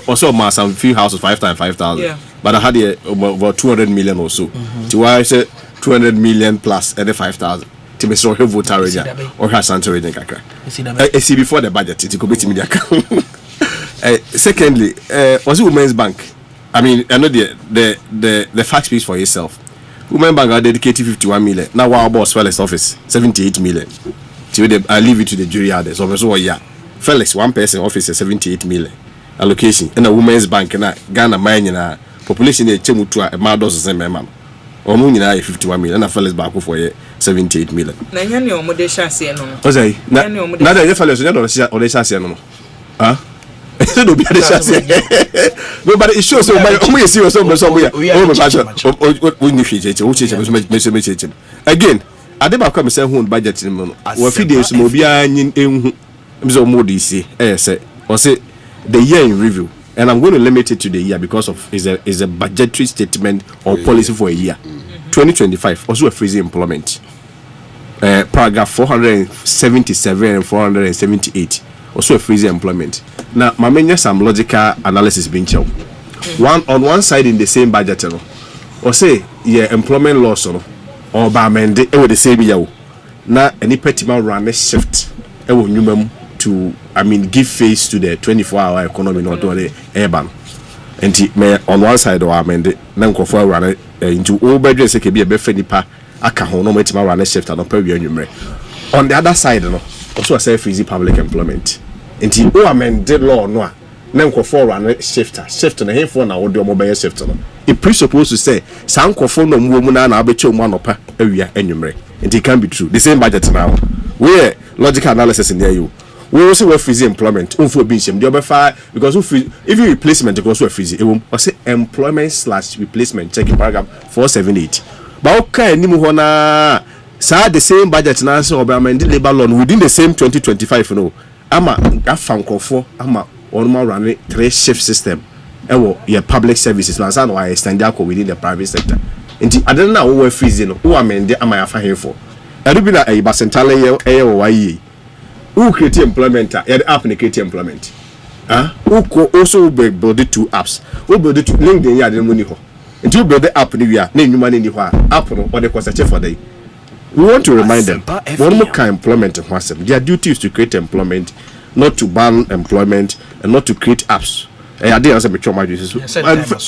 also ma some few houses 5 times 5,000 but I had about 200 million or so ti why say 200 million plus and 5,000 ti me say hwe go tare region or Asante region kakra see before the budget it go be media secondly was it Women's Bank I mean I know the fact speaks for itself. Women Bank are dedicated 51 million. Now our boss Felix office 78 million. I leave it to the jury others. So yeah, Felix one person office 78 million allocation. And a Women's Bank na Ghana mine na population e chemu to a ma does same man. O mu nyina 51 million na Felix Bank for 78 million. Na nya ne omode hase no. O say na da Felix nya do hase no. Ah no be no but it shows so we see so again adeba kwa me say hu budget ni no wa fidie so mo bia nyin enhu mzo mo dey say say o say the year in review and I'm going to limit it to the year because of is a budgetary statement or policy for a year 2025 also a freezing employment paragraph 477 and 478 also a freezing employment. Now, my main some logical analysis being shown. On one side in the same budget, or say yeah employment loss or by amend it with the same year. Now any petty man run a shift to give face to the 24-hour economy not to the urban. And on one side or amend it, then go for run into all budgets can be a better nipa. I can't no matter run a shift and per year. On the other side, also a self-easy public employment. Until o amend the law no na nkofo run shift na him na wo de mobile shift no it presupposed to say san nkofo no mu na abeche mu anopa awia anwumre and it can be true the same budget now where logical analysis in there you we also we freeze employment unfo bi nsem the obefa because if you replacement go so freeze e won o say employment/replacement check paragraph 478 but okay ni mu ho na sa the same budget na so obe amend labor law within the same 2025 no ama afankofo ama onuma run 3 shift system ewo your public services na say no I extend within the private sector nti adena na wo freeze no wo amende ama ya fa hefo erubi na e basentale ye wo yi who create employment ya the app na create employment who also build 2 apps who build LinkedIn ya de money ho nti you build the app ni wia na enuma ni ho app no or the cost for day. We want to remind them, one more kind of employment in WhatsApp. Their duty is to create employment, not to ban employment, and not to create apps. I didn't answer my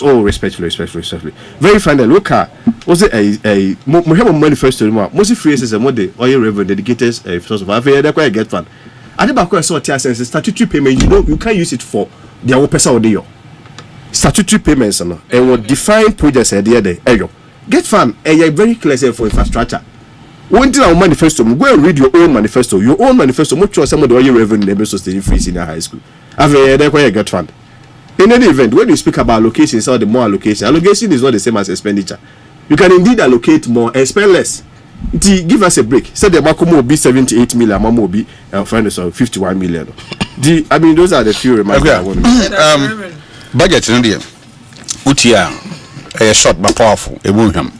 oh, respectfully. Very finally, look at was it a manifesto? Most phrases and what the oil revenue dedicated source of affair. That's why I get fun. I think about statutory payment. You can't use it for their own person or the statutory payments. And what defined projects at the other. Get fun. A very clear for infrastructure. One thing our manifesto, go and read your own manifesto. Your own manifesto, much some of the oil revenue never sustain free senior high school. That's why I get fund. In any event, when you speak about allocations or the more allocation is not the same as expenditure. You can indeed allocate more and spend less. Give us a break. Say the Makomo will be 78 million, Mamo will be 51 million. Those are the few remarks I want to make. Budget in India. Utia a short but powerful. A woman.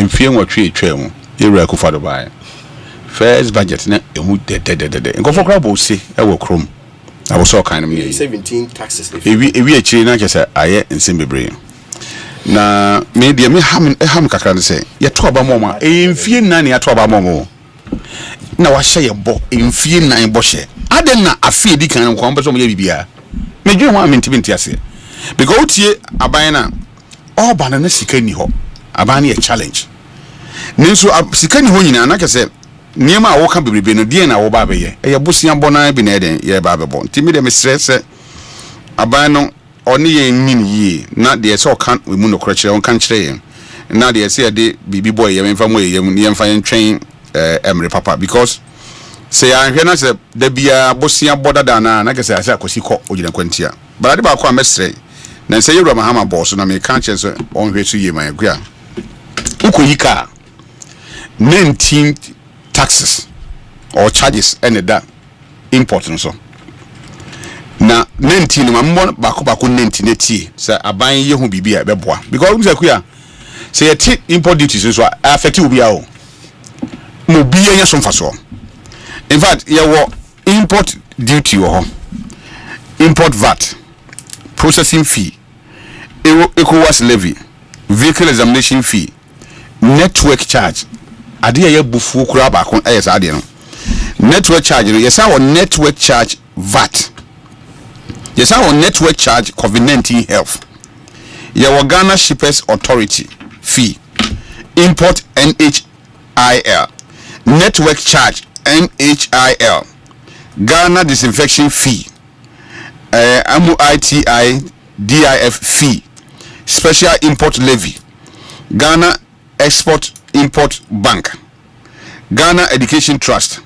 mfie nwotwe etwa mu yewura Kufa Dubai first budget na emu de nkofo kra bo se e wo krom na wo so kan no me 17 taxes ewi akiri na kese aye nsem bebre na me de me ham kakra ne se ye to aba moma mfie nan ye to aba moma na wa hye ye bo mfie nan bo hye aden na afie di kan nko mbeso mo ye bibia me dwe ho amenti ase because utie aban na oba na sika ni ho aban na ye challenge ninso sika ni ho nyina na kese niema a woka bebrebe no die na wo ba be ye eye Busia bona bi na eden ye ba be bo ntimi de me stress aban no oni ye nin yi na de se okan we mu no krokire on kan kire ye na de se de bibi boy ye memfa mo ye mu ye mfa ye ntwen emre papa because say anhwe na se da bia Busia boda da na kese ase akosi ko ogina kwantia bara de ba ko amesre na se yewura mahama boss na me kan kire se on hwe su ye man gua ukoyika 19 taxes or charges and that import no so na 19 mambo bako 19 eti say aban ye hu bibia be boa because we say kuya say eti import duties so affect you bia o mo bia nya so mfaso in fact ye wo import duty wo import VAT processing fee ECOWAS levy vehicle examination fee network charge ade ye bufu kura ba kon yes ade no network charge no yes our network charge VAT yes our network charge COVID-19 health your Ghana Shippers Authority fee import NHIL network charge NHIL Ghana disinfection fee MUITI DIF fee special import levy Ghana Export Import Bank Ghana Education Trust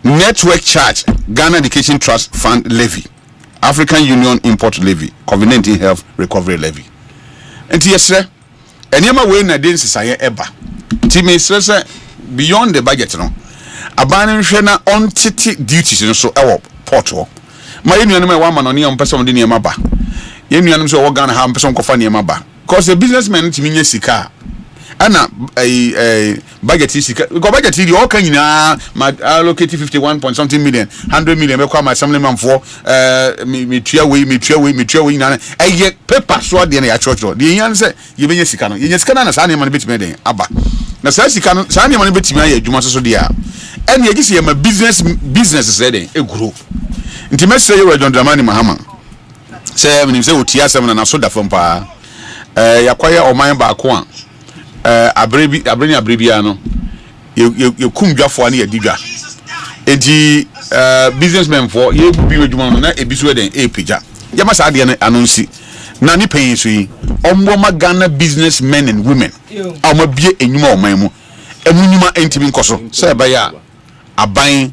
network charge Ghana Education Trust Fund levy African Union import levy COVID-19 health recovery levy enti yesre eniema we na den sisaye eba ti me sre beyond the budget no abane hwe na on titi duties no so ewo port ho ma yenuanum e wa ma no ne am person de niema ba yenuanum so wo Ghana ha am person kofa niema ba because the businessman ti minye sika ana budget sika because budget di all kan nyina ma allocate 51 point something million 100 million be kwa ma assemblyman for me tua we na eye paper so de na ya church de yan se ye benye sika no ye sika na sa na ma betime den aba na sa sika no sa na ma betime ya adwuma so de a ene ye gisi ye ma business se den e grow nti me say ye John Dramani Mahama se me se otia asem na so da fam pa yakwaya oman ba ko a abrebia no ye kumdwafo na ye didwa enti businessmen for ye bi adwuma no na ebiso den epeja ye ma sa de na anonsi na ni pen so yi ombo ma Ghana businessmen and women ama bie enyuma oman mu emunyuma entimi nkoso se ba ya aban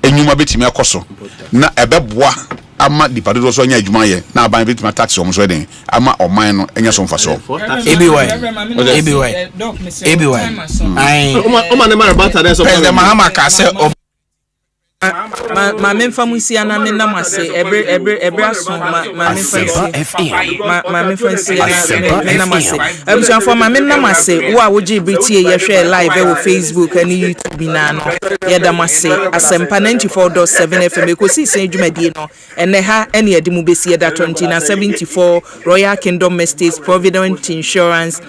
enyuma betimi akoso na ebeboa ama dipadodo so nya adwuma ye na aban betimi tax o so den ama oman no enya so mfaso ABY ai o ma ne mara bata dey so president Mahama ka se ma memfa musia na me nam ase ebre aso ma memfa sia na me nam ase abusan for ma me nam ase wo a woji britie ye hwe live wo Facebook and YouTube na no ye dam ase Asempa 94.7 FM Ekosiisen dwumadie no ene ha ene yedi mu besi ye da 2074 Royal Kingdom Estates Provident Insurance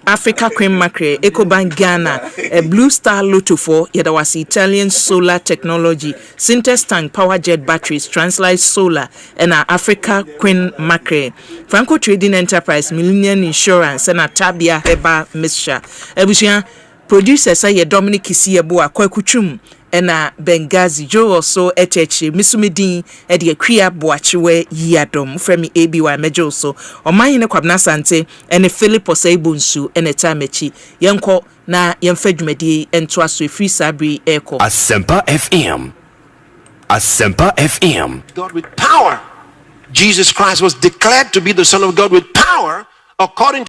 Africa Cream Mackerel, Ecobank Ghana, a Blue Star Lotto 4, Yadawasi Italian Solar Technology, Sintex Tank Power Jet Batteries, Translight Solar, and Africa Queen Mackerel, Franco Trading Enterprise, Millennium Insurance, and Tabia Heba Mixture. Ebusian producer say Dominic Isiebo Kwakuchum. Ena Bengazi Joe also echeche misumidin edi akria Boakyewaa Yiadom fremi ABY mejo so oman ne kwabna sante ene Philip Osebunsu ene tamechi yenko na yemfa dwumadie ento aso efri sabri eko Asempa FM God with power. Jesus Christ was declared to be the Son of God with power according